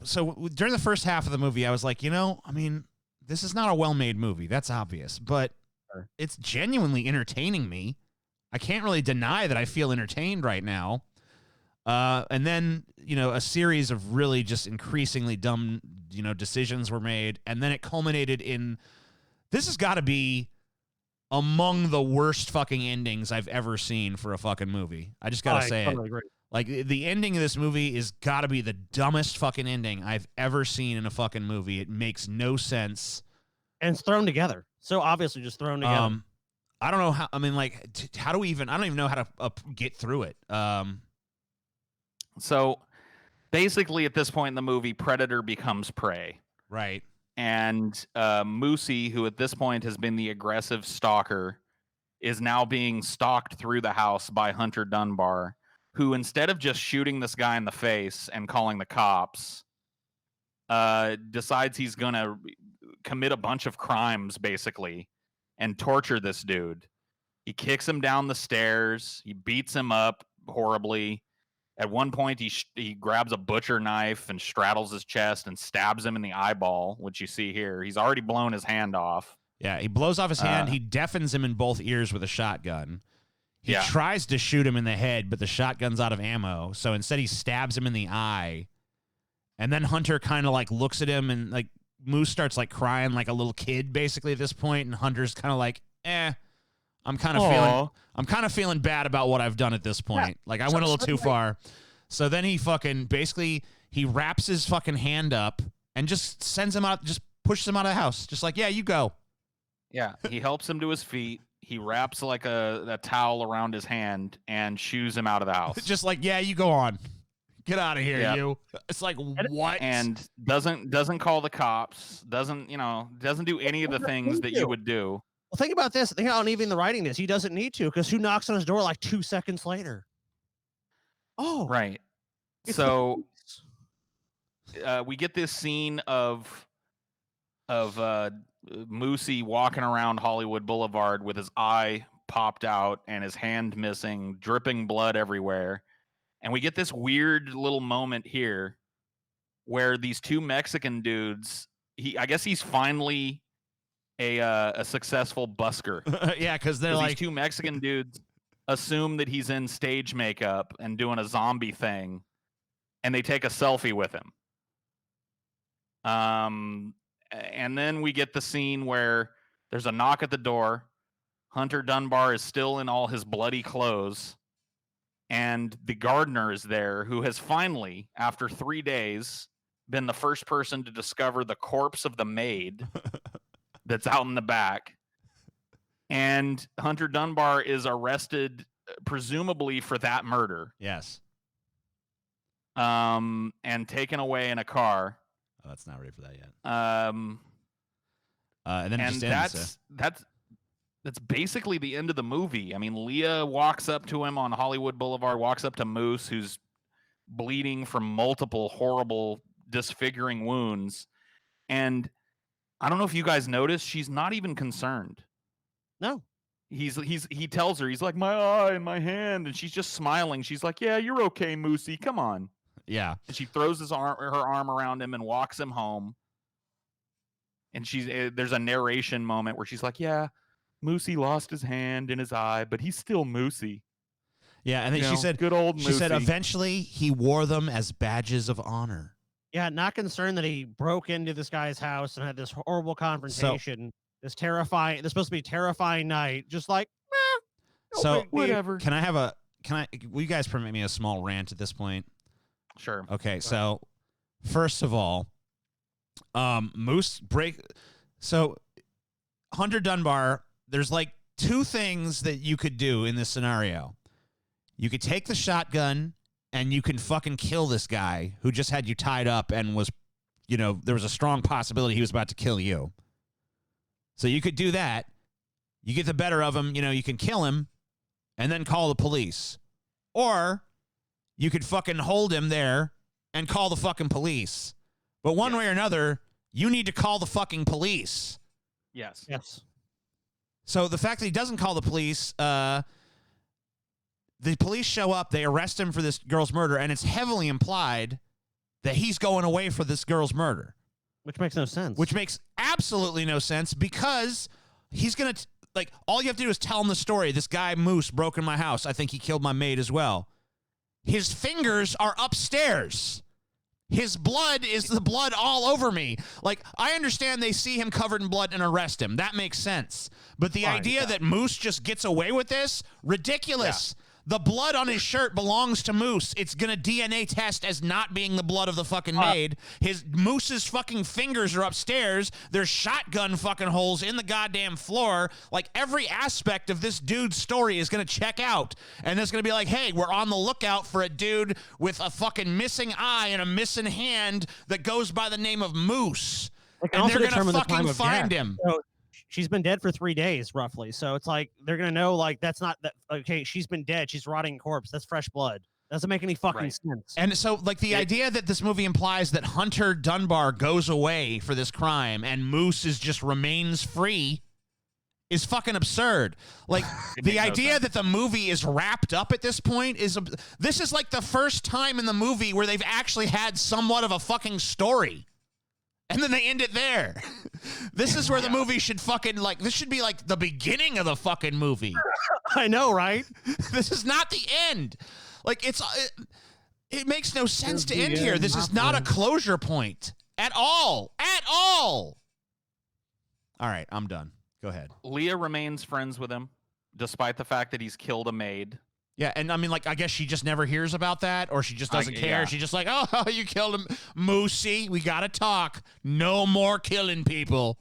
Speaker 1: So during the first half of the movie, I was like, I mean, this is not a well-made movie. That's obvious, but it's genuinely entertaining me. I can't really deny that I feel entertained right now. And then, a series of really just increasingly dumb, decisions were made. And then it culminated in, this has got to be among the worst fucking endings I've ever seen for a fucking movie. I just got to say
Speaker 3: totally
Speaker 1: it.
Speaker 3: Agree.
Speaker 1: Like, the ending of this movie is got to be the dumbest fucking ending I've ever seen in a fucking movie. It makes no sense.
Speaker 3: And it's thrown together. So obviously just thrown together.
Speaker 1: I don't know how, I mean, like, how do we even, I don't even know how to get through it.
Speaker 2: So basically at this point in the movie, predator becomes prey.
Speaker 1: Right.
Speaker 2: And Moosey, who at this point has been the aggressive stalker, is now being stalked through the house by Hunter Dunbar, who instead of just shooting this guy in the face and calling the cops, decides he's going to commit a bunch of crimes, basically, and torture this dude. He kicks him down the stairs. He beats him up horribly. At one point, he grabs a butcher knife and straddles his chest and stabs him in the eyeball, which you see here. He's already blown his hand off.
Speaker 1: Yeah, he blows off his hand. He deafens him in both ears with a shotgun. He tries to shoot him in the head, but the shotgun's out of ammo. So instead, he stabs him in the eye. And then Hunter kind of like looks at him, and like Moose starts like crying like a little kid basically at this point, and Hunter's kind of like, I'm kind of feeling bad about what I've done at this point. Yeah, like I went a little too far. So then he fucking basically he wraps his fucking hand up and just sends him out, just pushes him out of the house. Just like, yeah, you go.
Speaker 2: Yeah, he helps him to his feet. He wraps like a towel around his hand and shoos him out of the house.
Speaker 1: Just like, yeah, you go on. Get out of here, you. It's like, what?
Speaker 2: And doesn't call the cops, doesn't do any of the things that you would do.
Speaker 3: Well, think about this. Think how even the writing is. He doesn't need to, because who knocks on his door like 2 seconds later? Oh.
Speaker 2: Right. So we get this scene of Moosey walking around Hollywood Boulevard with his eye popped out and his hand missing, dripping blood everywhere. And we get this weird little moment here where these two Mexican dudes, I guess he's finally a successful busker.
Speaker 1: Yeah, because they're like,
Speaker 2: these two Mexican dudes assume that he's in stage makeup and doing a zombie thing, and they take a selfie with him. And then we get the scene where there's a knock at the door. Hunter Dunbar is still in all his bloody clothes. And the gardener is there, who has finally, after 3 days, been the first person to discover the corpse of the maid that's out in the back. And Hunter Dunbar is arrested, presumably for that murder.
Speaker 1: Yes.
Speaker 2: And taken away in a car.
Speaker 1: Oh, that's not ready for that yet.
Speaker 2: And then that's basically the end of the movie. I mean, Leah walks up to him on Hollywood Boulevard, walks up to Moose, who's bleeding from multiple horrible, disfiguring wounds. And I don't know if you guys noticed, she's not even concerned.
Speaker 3: No.
Speaker 2: He tells her, he's like, my eye and my hand. And she's just smiling. She's like, yeah, you're okay, Moosey. Come on.
Speaker 1: Yeah.
Speaker 2: And she throws her arm around him and walks him home. And there's a narration moment where she's like, yeah, Moosey lost his hand and his eye, but he's still Moosey.
Speaker 1: Yeah, and then she said,
Speaker 2: good old Moosey.
Speaker 1: She said, eventually he wore them as badges of honor.
Speaker 3: Yeah, not concerned that he broke into this guy's house and had this horrible confrontation. This supposed to be terrifying night. Just like,
Speaker 2: whatever.
Speaker 1: Will you guys permit me a small rant at this point?
Speaker 2: Sure.
Speaker 1: Okay, so first of all, so Hunter Dunbar, there's like two things that you could do in this scenario. You could take the shotgun and you can fucking kill this guy who just had you tied up and was, there was a strong possibility he was about to kill you. So you could do that. You get the better of him, you can kill him and then call the police. Or you could fucking hold him there and call the fucking police. But one way or another, you need to call the fucking police.
Speaker 2: Yes.
Speaker 1: So the fact that he doesn't call the police, the police show up, they arrest him for this girl's murder, and it's heavily implied that he's going away for this girl's murder.
Speaker 3: Which makes no sense.
Speaker 1: Which makes absolutely no sense, because he's going to, all you have to do is tell him the story. This guy, Moose, broke in my house. I think he killed my maid as well. His fingers are upstairs. His blood is the blood all over me. I understand they see him covered in blood and arrest him. That makes sense. But the idea that Moose just gets away with this, ridiculous. The blood on his shirt belongs to Moose. It's going to DNA test as not being the blood of the fucking maid. Moose's fucking fingers are upstairs. There's shotgun fucking holes in the goddamn floor. Like, every aspect of this dude's story is going to check out. And it's going to be like, hey, we're on the lookout for a dude with a fucking missing eye and a missing hand that goes by the name of Moose. And they're going to fucking find him.
Speaker 3: So she's been dead for 3 days, roughly. So it's like they're gonna know, like, that's not that. Okay, she's been dead. She's rotting corpse. That's fresh blood. Doesn't make any fucking sense.
Speaker 1: And so, like, the idea that this movie implies that Hunter Dunbar goes away for this crime and Moose just remains free is fucking absurd. Like, the idea that the movie is wrapped up at this point this is like the first time in the movie where they've actually had somewhat of a fucking story. And then they end it there. This is where the movie should fucking, like, this should be like the beginning of the fucking movie.
Speaker 3: I know, right?
Speaker 1: This is not the end. Like, it makes no sense to end here. This is not a closure point at all. At all. All right, I'm done. Go ahead.
Speaker 2: Leah remains friends with him, despite the fact that he's killed a maid.
Speaker 1: Yeah, and I mean, like, I guess she just never hears about that, or she just doesn't care. Yeah. She's just like, oh, you killed him. Moosey, we got to talk. No more killing people.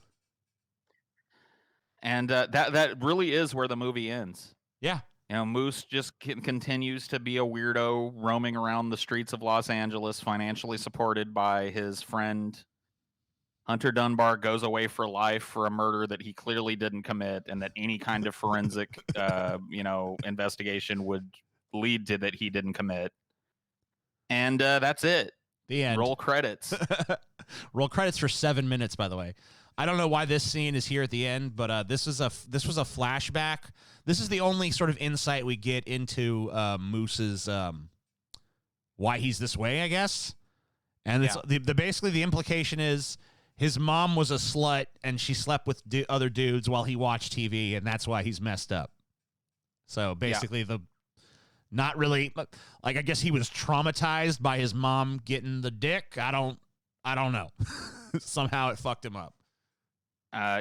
Speaker 2: And that really is where the movie ends.
Speaker 1: Yeah.
Speaker 2: You know, Moose just continues to be a weirdo roaming around the streets of Los Angeles, financially supported by his friend. Hunter Dunbar goes away for life for a murder that he clearly didn't commit, and that any kind of forensic, investigation would lead to that he didn't commit. And that's it.
Speaker 1: The end.
Speaker 2: Roll credits.
Speaker 1: Roll credits for 7 minutes, by the way. I don't know why this scene is here at the end, but this was a flashback. This is the only sort of insight we get into Moose's why he's this way, I guess. And it's basically the implication is his mom was a slut and she slept with other dudes while he watched TV, and that's why he's messed up. So basically not really, like, I guess he was traumatized by his mom getting the dick. I don't know. Somehow it fucked him up.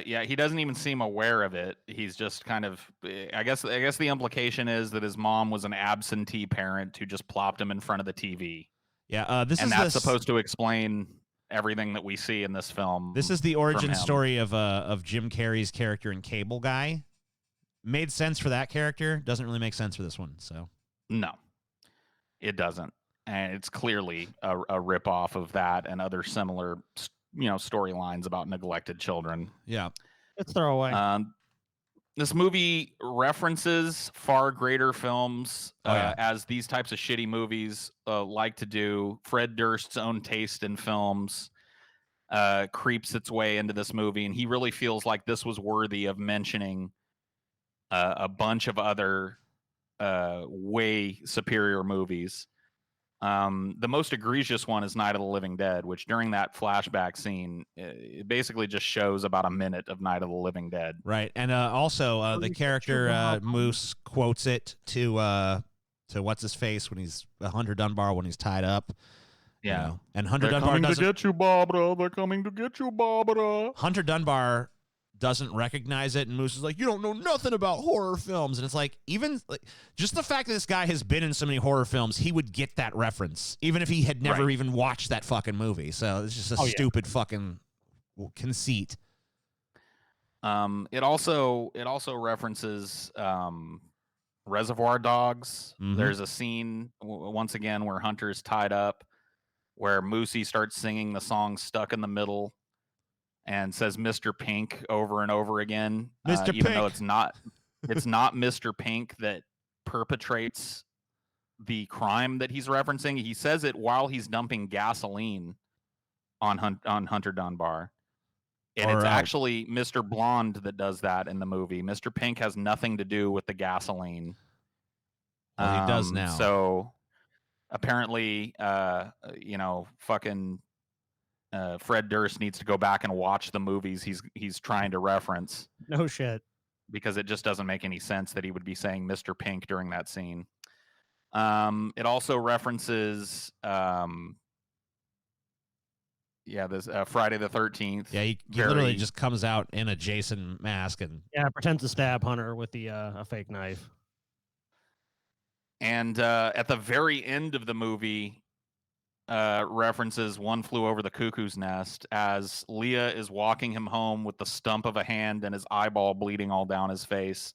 Speaker 2: He doesn't even seem aware of it. He's just kind of, I guess the implication is that his mom was an absentee parent who just plopped him in front of the TV.
Speaker 1: Yeah,
Speaker 2: that's supposed to explain everything that we see in this film.
Speaker 1: This is the origin story of Jim Carrey's character in Cable Guy. Made sense for that character. Doesn't really make sense for this one. So
Speaker 2: no, it doesn't, and it's clearly a ripoff of that and other similar, storylines about neglected children.
Speaker 1: Yeah,
Speaker 3: it's throwaway.
Speaker 2: This movie references far greater films as these types of shitty movies like to do. Fred Durst's own taste in films creeps its way into this movie, and he really feels like this was worthy of mentioning a bunch of other way superior movies. The most egregious one is Night of the Living Dead, which during that flashback scene, it basically just shows about a minute of Night of the Living Dead.
Speaker 1: Right. And also the character Moose quotes it to what's his face when he's Hunter Dunbar when he's tied up.
Speaker 2: Yeah.
Speaker 1: You know? And Hunter Dunbar doesn't...
Speaker 2: They're coming to get you, Barbara. They're coming to get you, Barbara.
Speaker 1: Hunter Dunbar doesn't recognize it, and Moose is like, you don't know nothing about horror films. And it's like, even like just the fact that this guy has been in so many horror films, he would get that reference even if he had never even watched that fucking movie. So it's just a stupid fucking conceit.
Speaker 2: It also references Reservoir Dogs.
Speaker 1: Mm-hmm.
Speaker 2: There's a scene once again where Hunter's tied up, where Moosey starts singing the song Stuck in the Middle and says Mr. Pink over and over again. Even though it's not Mr. Pink that perpetrates the crime that he's referencing. He says it while he's dumping gasoline on Hunter Dunbar. And it's actually Mr. Blonde that does that in the movie. Mr. Pink has nothing to do with the gasoline.
Speaker 1: Well, he does now.
Speaker 2: So apparently, Fred Durst needs to go back and watch the movies he's trying to reference.
Speaker 3: No shit.
Speaker 2: Because it just doesn't make any sense that he would be saying Mr. Pink during that scene. It also references this Friday the 13th.
Speaker 1: Yeah, he literally just comes out in a Jason mask and
Speaker 3: pretends to stab Hunter with the a fake knife.
Speaker 2: And at the very end of the movie, references One Flew Over the Cuckoo's Nest as Leah is walking him home with the stump of a hand and his eyeball bleeding all down his face.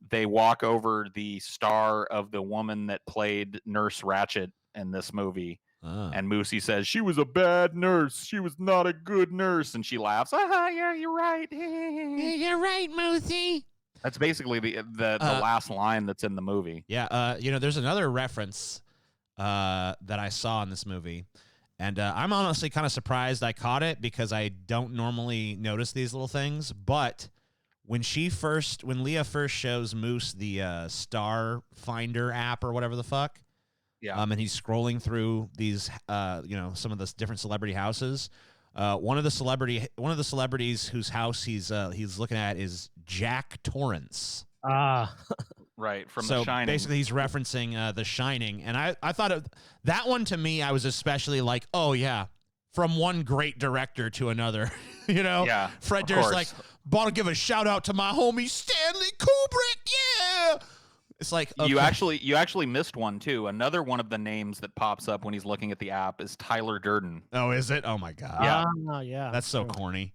Speaker 2: They walk over the star of the woman that played Nurse Ratched in this movie. And Moosey says, she was a bad nurse. She was not a good nurse. And she laughs. Yeah, you're right.
Speaker 1: You're right, Moosey.
Speaker 2: That's basically the last line that's in the movie.
Speaker 1: Yeah, there's another reference that I saw in this movie. And I'm honestly kind of surprised I caught it because I don't normally notice these little things. But when Leah first shows Moose the Star Finder app or whatever the fuck, and he's scrolling through these, some of the different celebrity houses. One of the celebrities whose house he's looking at is Jack Torrance.
Speaker 2: Right, from
Speaker 1: so
Speaker 2: The Shining.
Speaker 1: Basically, he's referencing The Shining, and I thought that one to me, I was especially like, oh yeah, from one great director to another.
Speaker 2: Yeah,
Speaker 1: Fred Durst like, "Gotta give a shout out to my homie Stanley Kubrick." Yeah. It's like, okay.
Speaker 2: You actually missed one too. Another one of the names that pops up when he's looking at the app is Tyler Durden.
Speaker 1: Oh, is it? Oh my god.
Speaker 3: Yeah.
Speaker 1: That's so corny.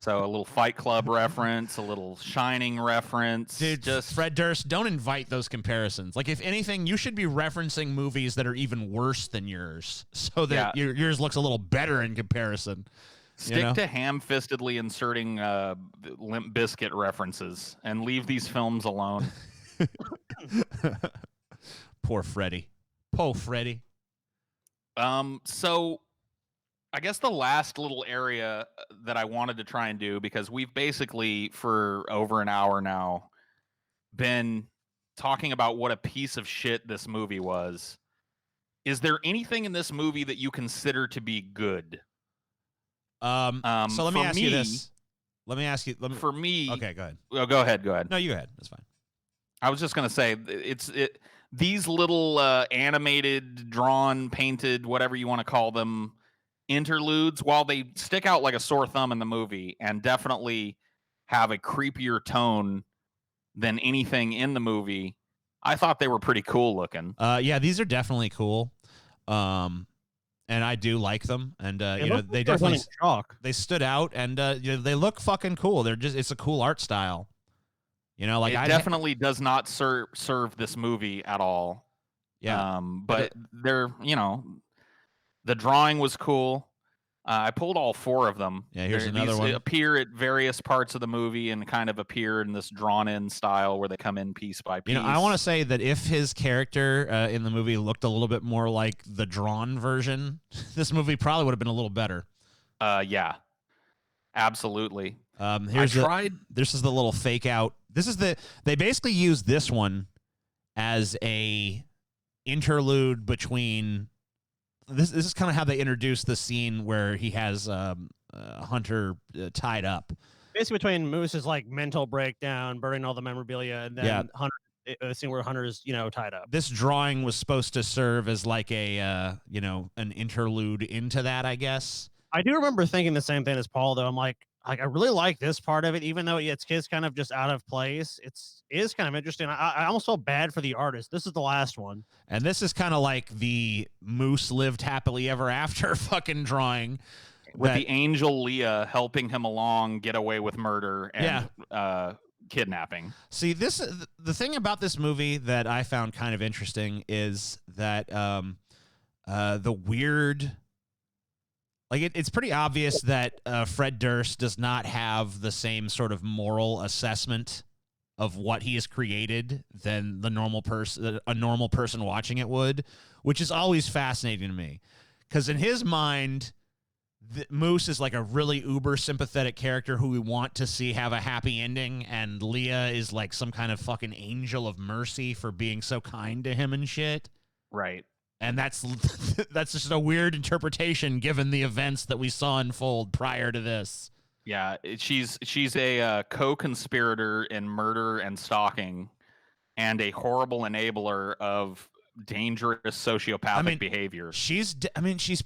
Speaker 2: So a little Fight Club reference, a little Shining reference.
Speaker 1: Dude, just Fred Durst, don't invite those comparisons. Like, if anything, you should be referencing movies that are even worse than yours, so that yours looks a little better in comparison.
Speaker 2: Stick to ham-fistedly inserting Limp Bizkit references and leave these films alone.
Speaker 1: Poor Freddy.
Speaker 2: So I guess the last little area that I wanted to try and do, because we've basically for over an hour now been talking about what a piece of shit this movie was. Is there anything in this movie that you consider to be good?
Speaker 1: So let me ask you this. For
Speaker 2: me.
Speaker 1: Okay, go ahead.
Speaker 2: Oh, go ahead.
Speaker 1: No, you go ahead. That's fine.
Speaker 2: I was just gonna say these little animated, drawn, painted, whatever you want to call them, interludes, while they stick out like a sore thumb in the movie and definitely have a creepier tone than anything in the movie, I thought they were pretty cool looking.
Speaker 1: Yeah, these are definitely cool. And I do like them, and they definitely stood out, and they look fucking cool. it's a cool art style. It
Speaker 2: definitely does not serve this movie at all.
Speaker 1: Yeah.
Speaker 2: But they're, the drawing was cool. I pulled all four of them.
Speaker 1: Yeah, here's another one.
Speaker 2: They appear at various parts of the movie and kind of appear in this drawn-in style where they come in piece by piece.
Speaker 1: I want to say that if his character in the movie looked a little bit more like the drawn version, this movie probably would have been a little better.
Speaker 2: Yeah, absolutely.
Speaker 1: This is the little fake out. They basically use this one as a interlude between. This is kind of how they introduce the scene where he has Hunter tied up.
Speaker 3: Basically, between Moose's like mental breakdown, burning all the memorabilia, and then Hunter, a scene where Hunter's tied up.
Speaker 1: This drawing was supposed to serve as like a an interlude into that, I guess.
Speaker 3: I do remember thinking the same thing as Paul, though. I'm like I really like this part of it, even though it's kind of just out of place. It is kind of interesting. I almost felt bad for the artist. This is the last one.
Speaker 1: And this is kind of like the Moose lived happily ever after fucking drawing.
Speaker 2: With the angel Leah helping him along get away with murder and kidnapping.
Speaker 1: See, the thing about this movie that I found kind of interesting is that the weird... Like it's pretty obvious that Fred Durst does not have the same sort of moral assessment of what he has created than a normal person watching it would, which is always fascinating to me. Because in his mind, Moose is like a really uber sympathetic character who we want to see have a happy ending, and Leah is like some kind of fucking angel of mercy for being so kind to him and shit.
Speaker 2: Right.
Speaker 1: And that's just a weird interpretation given the events that we saw unfold prior to this.
Speaker 2: Yeah, she's a co-conspirator in murder and stalking, and a horrible enabler of dangerous sociopathic behavior.
Speaker 1: She's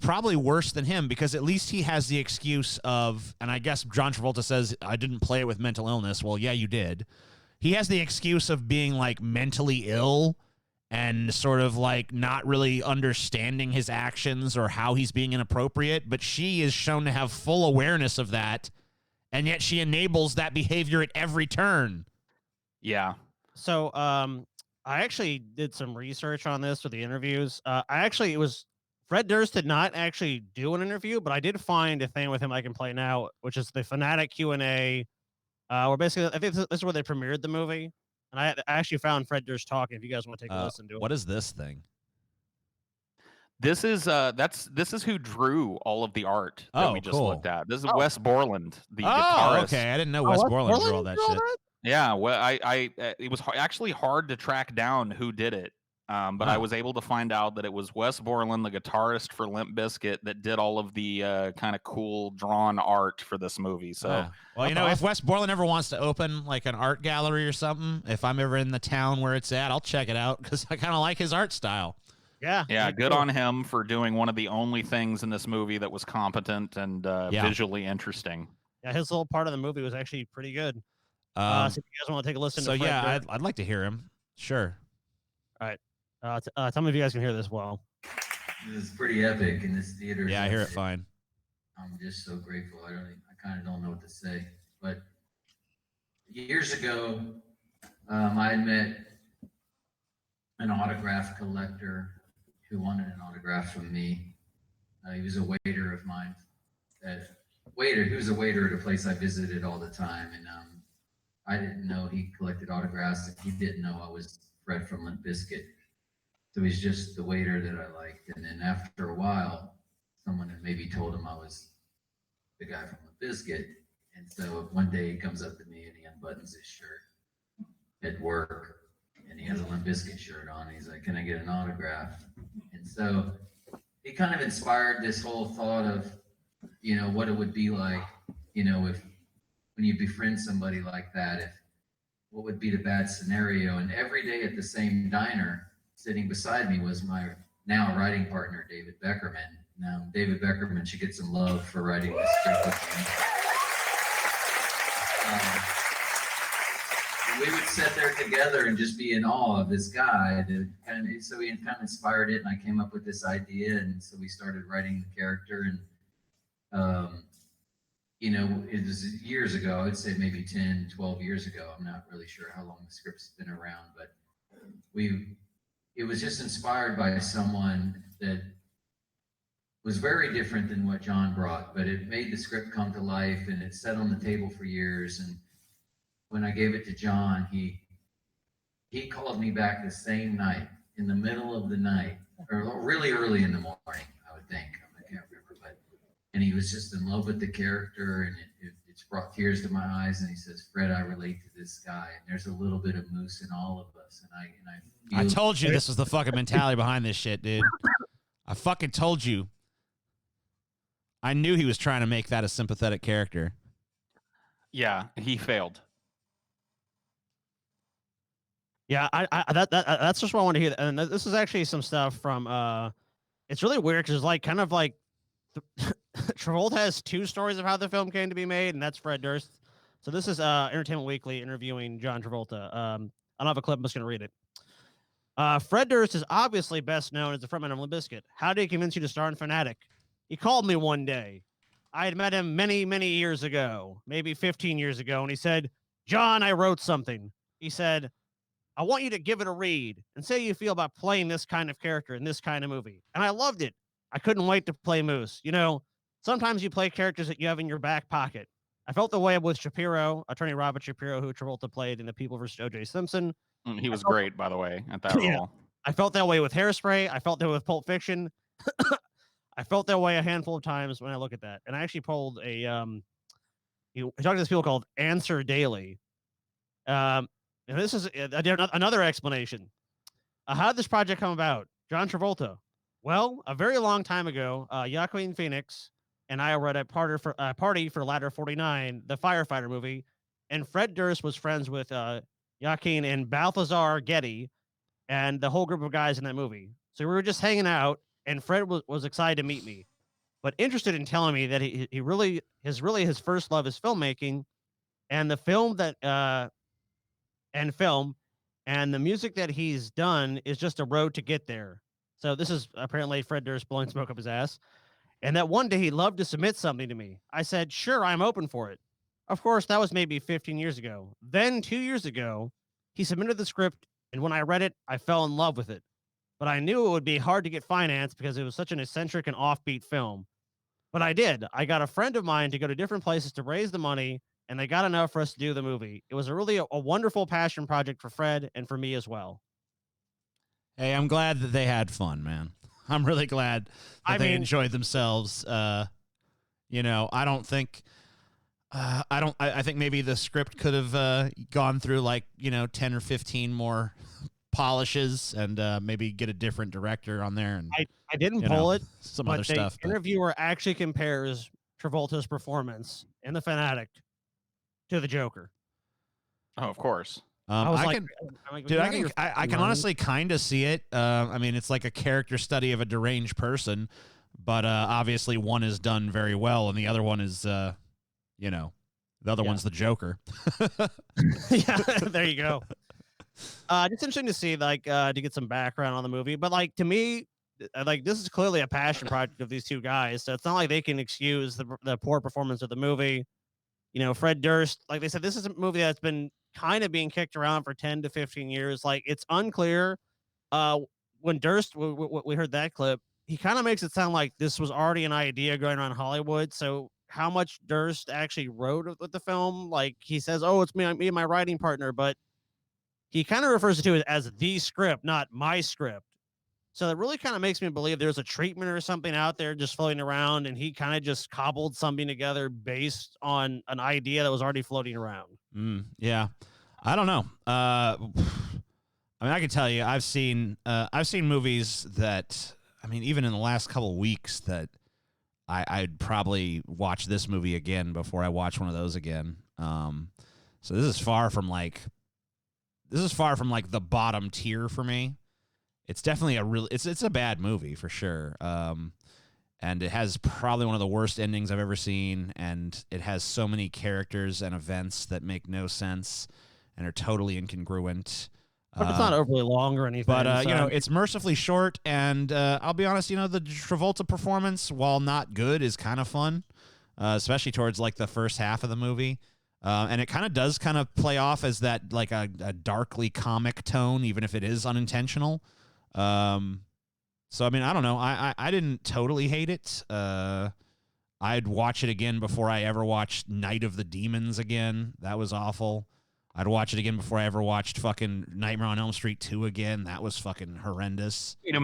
Speaker 1: probably worse than him, because at least he has the excuse of, and I guess John Travolta says, I didn't play it with mental illness. Well, yeah, you did. He has the excuse of being like mentally ill and sort of like not really understanding his actions or how he's being inappropriate, but she is shown to have full awareness of that, and yet she enables that behavior at every turn.
Speaker 2: Yeah.
Speaker 3: So, I actually did some research on this with the interviews. Fred Durst did not actually do an interview, but I did find a thing with him I can play now, which is the Fanatic Q&A, where basically I think this is where they premiered the movie. And I actually found Fred Durst talking. If you guys want to take a listen to it.
Speaker 1: What is this thing?
Speaker 2: This is who drew all of the art that we just looked at. This is Wes Borland, the guitarist.
Speaker 1: Okay, I didn't know Wes Borland drew all that shit.
Speaker 2: Yeah, well, it was actually hard to track down who did it, but I was able to find out that it was Wes Borland, the guitarist for Limp Bizkit, that did all of the kind of cool drawn art for this movie. So,
Speaker 1: well, you know, if Wes Borland ever wants to open like an art gallery or something, if I'm ever in the town where it's at, I'll check it out because I kind of like his art style.
Speaker 2: Yeah, good on him for doing one of the only things in this movie that was competent and visually interesting.
Speaker 3: Yeah, his little part of the movie was actually pretty good. So if you guys want to take a listen to Fred Durst,
Speaker 1: I'd like to hear him. Sure.
Speaker 3: All right. Tell me if you guys can hear this well.
Speaker 7: This is pretty epic in this theater.
Speaker 1: Yeah, I hear it fine.
Speaker 7: I'm just so grateful. I kind of don't know what to say. But years ago, I had met an autograph collector who wanted an autograph from me. He was a waiter of mine. He was a waiter at a place I visited all the time, and I didn't know he collected autographs. And he didn't know I was Fred from Limp Bizkit. So he's just the waiter that I liked. And then after a while, someone had maybe told him I was the guy from Limp Bizkit. And so one day he comes up to me and he unbuttons his shirt at work, and he has a Limp Bizkit shirt on. He's like, "Can I get an autograph?" And so he kind of inspired this whole thought of, you know, what it would be like, you know, if when you befriend somebody like that, what would be the bad scenario? And every day at the same diner, sitting beside me was my now writing partner, David Beckerman. Now, David Beckerman should get some love for writing this script with me. We would sit there together and just be in awe of this guy. So he kind of inspired it, and I came up with this idea, and so we started writing the character. And you know, it was years ago. I'd say maybe 10, 12 years ago. I'm not really sure how long the script's been around, but it was just inspired by someone that was very different than what John brought, but it made the script come to life, and it sat on the table for years. And when I gave it to John, he called me back the same night, in the middle of the night, or really early in the morning, I would think. I can't remember, and he was just in love with the character, and it's brought tears to my eyes. And he says, "Fred, I relate to this guy, and there's a little bit of Moose in all of us." And
Speaker 1: I told you this was the fucking mentality behind this shit, dude. I fucking told you. I knew he was trying to make that a sympathetic character.
Speaker 2: Yeah, he failed.
Speaker 3: Yeah, that's just what I want to hear. And this is actually some stuff from. It's really weird because it's like kind of like Travolta has two stories of how the film came to be made, and that's Fred Durst. So this is Entertainment Weekly interviewing John Travolta. I don't have a clip. I'm just going to read it. Fred Durst is obviously best known as the frontman of Limp Bizkit. How did he convince you to star in Fanatic? He called me one day. I had met him many, many years ago, maybe 15 years ago, and he said, "John, I wrote something." He said, "I want you to give it a read and say how you feel about playing this kind of character in this kind of movie." And I loved it. I couldn't wait to play Moose. You know, sometimes you play characters that you have in your back pocket. I felt the way with Shapiro, attorney Robert Shapiro, who Travolta played in The People vs. O.J. Simpson.
Speaker 2: He was great, by the way, at that role.
Speaker 3: I felt that way with Hairspray. I felt that way with Pulp Fiction. I felt that way a handful of times when I look at that. And I actually pulled a, I talked to this people called Answer Daily. And this is another explanation. How did this project come about? John Travolta. Well, a very long time ago, Joaquin Phoenix and I were at a party for Ladder 49, the firefighter movie, and Fred Durst was friends with Joaquin and Balthazar Getty and the whole group of guys in that movie. So we were just hanging out, and Fred was excited to meet me, but interested in telling me that his first love is filmmaking, and the film that and the music that he's done is just a road to get there. So this is apparently Fred Durst blowing smoke up his ass. And that one day he'd love to submit something to me. I said, sure, I'm open for it. Of course, that was maybe 15 years ago. Then 2 years ago, he submitted the script, and when I read it, I fell in love with it. But I knew it would be hard to get financed because it was such an eccentric and offbeat film. But I did. I got a friend of mine to go to different places to raise the money, and they got enough for us to do the movie. It was a wonderful passion project for Fred and for me as well.
Speaker 1: Hey, I'm glad that they had fun, man. I'm really glad that they enjoyed themselves. You know, I don't think I think maybe the script could have gone through like, you know, 10 or 15 more polishes and maybe get a different director on there. And
Speaker 3: I didn't pull it.
Speaker 1: Some other stuff.
Speaker 3: The interviewer actually compares Travolta's performance in The Fanatic to the Joker.
Speaker 2: Oh, of course.
Speaker 1: I can honestly kind of see it. I mean, it's like a character study of a deranged person, but obviously one is done very well, and the other one is, you know, the other one's the Joker.
Speaker 3: Yeah, there you go. It's interesting to see, like, to get some background on the movie, but like to me, like this is clearly a passion project of these two guys, so it's not like they can excuse the poor performance of the movie. You know, Fred Durst, like they said, this is a movie that's been kind of being kicked around for 10 to 15 years. Like, it's unclear. When Durst, we heard that clip, he kind of makes it sound like this was already an idea going around Hollywood. So how much Durst actually wrote with the film? Like, he says, oh, it's me and my writing partner, but he kind of refers to it as the script, not my script. So that really kind of makes me believe there's a treatment or something out there just floating around, and he kind of just cobbled something together based on an idea that was already floating around.
Speaker 1: Yeah, I don't know. I mean, I can tell you, I've seen movies that, I mean, even in the last couple of weeks, that I'd probably watch this movie again before I watch one of those again. So this is far from like the bottom tier for me. It's definitely it's a bad movie for sure. And it has probably one of the worst endings I've ever seen, and it has so many characters and events that make no sense and are totally incongruent.
Speaker 3: But it's not overly long or anything.
Speaker 1: But, you know, it's mercifully short, and I'll be honest, you know, the Travolta performance, while not good, is kind of fun, especially towards, like, the first half of the movie. And it kind of does kind of play off as that, like, a darkly comic tone, even if it is unintentional. So, I mean, I don't know. I didn't totally hate it. I'd watch it again before I ever watched Night of the Demons again. That was awful. I'd watch it again before I ever watched fucking Nightmare on Elm Street 2 again. That was fucking horrendous.
Speaker 2: Wait a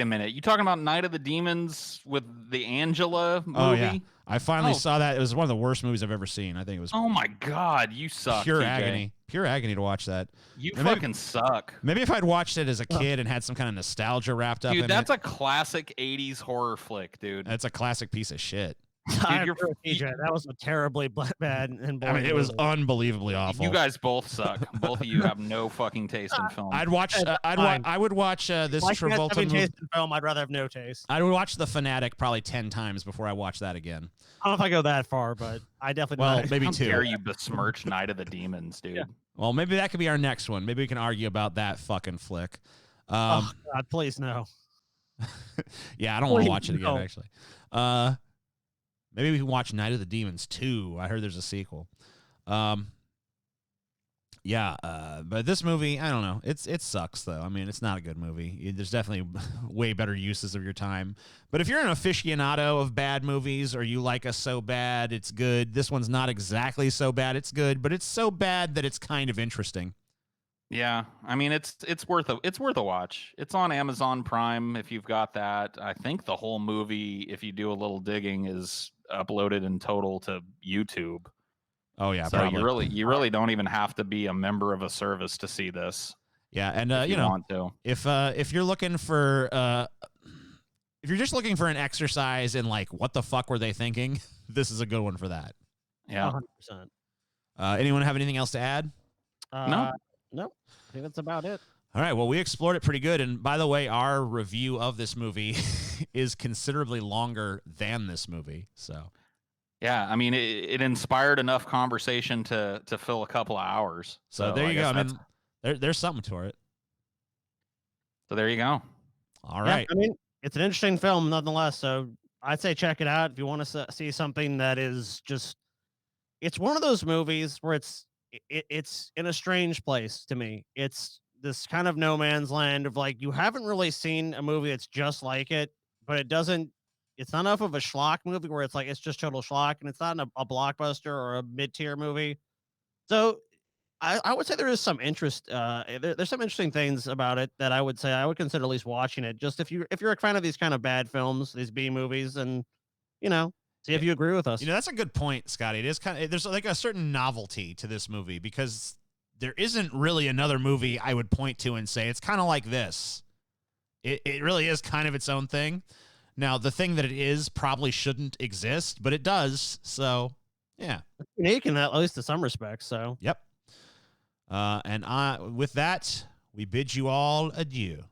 Speaker 2: minute. You talking about Night of the Demons with the Angela movie?
Speaker 1: Oh, yeah. I finally saw that. It was one of the worst movies I've ever seen. I think it was.
Speaker 2: Oh, my God. You suck.
Speaker 1: Pure
Speaker 2: TJ.
Speaker 1: agony. Pure agony to watch that.
Speaker 2: You fucking suck.
Speaker 1: Maybe if I'd watched it as a kid and had some kind of nostalgia wrapped up in it.
Speaker 2: Dude, that's a classic 80s horror flick, dude.
Speaker 1: That's a classic piece of shit.
Speaker 3: Dude, that was a terribly bad and boring.
Speaker 1: I mean, it was unbelievably awful.
Speaker 2: You guys both suck. Both of you have no fucking taste in film.
Speaker 1: I would watch this Travolta movie.
Speaker 3: Taste in film, I'd rather have no taste.
Speaker 1: I would watch The Fanatic probably 10 times before I watch that again.
Speaker 3: I don't know if I go that far, but I definitely.
Speaker 1: Well, maybe
Speaker 2: How
Speaker 1: 2.
Speaker 2: dare you besmirch Night of the Demons, dude?
Speaker 3: Yeah.
Speaker 1: Well, maybe that could be our next one. Maybe we can argue about that fucking flick.
Speaker 3: Oh God, please no.
Speaker 1: Yeah, I don't want to watch it again. Actually, maybe we can watch Night of the Demons 2. I heard there's a sequel. But this movie, I don't know. It sucks though. I mean, it's not a good movie. There's definitely way better uses of your time. But if you're an aficionado of bad movies, or you like us so bad it's good, this one's not exactly so bad it's good, but it's so bad that it's kind of interesting.
Speaker 2: Yeah, I mean it's worth a watch. It's on Amazon Prime if you've got that. I think the whole movie, if you do a little digging, is uploaded in total to YouTube.
Speaker 1: Oh yeah,
Speaker 2: so
Speaker 1: probably.
Speaker 2: you really don't even have to be a member of a service to see this.
Speaker 1: Yeah, and
Speaker 2: if you
Speaker 1: know,
Speaker 2: want to.
Speaker 1: If you're looking for if you're just looking for an exercise in like what the fuck were they thinking, this is a good one for that.
Speaker 2: Yeah,
Speaker 3: 100%.
Speaker 1: Anyone have anything else to add?
Speaker 2: No.
Speaker 3: Nope. I think that's about it.
Speaker 1: All right. Well, we explored it pretty good. And by the way, our review of this movie is considerably longer than this movie. So,
Speaker 2: yeah, I mean, it inspired enough conversation to fill a couple of hours.
Speaker 1: So there you go. I mean, there's something to it.
Speaker 2: So there you go.
Speaker 1: All right.
Speaker 3: I mean, it's an interesting film nonetheless. So I'd say check it out if you want to see something that is just. It's one of those movies where it's in a strange place to me. It's this kind of no man's land of like you haven't really seen a movie that's just like it, but it doesn't. It's not enough of a schlock movie where it's like it's just total schlock, and it's not a blockbuster or a mid-tier movie. So I would say there is some interest. There's some interesting things about it that I would say I would consider at least watching it. Just if you're a fan of these kind of bad films, these B movies, and see if you agree with us.
Speaker 1: That's a good point, Scotty. It is kind of there's like a certain novelty to this movie because there isn't really another movie I would point to and say it's kind of like this. It really is kind of its own thing. Now, the thing that it is probably shouldn't exist, but it does. So, yeah.
Speaker 3: It's unique in that, at least to some respects. So,
Speaker 1: yep. And with that, we bid you all adieu.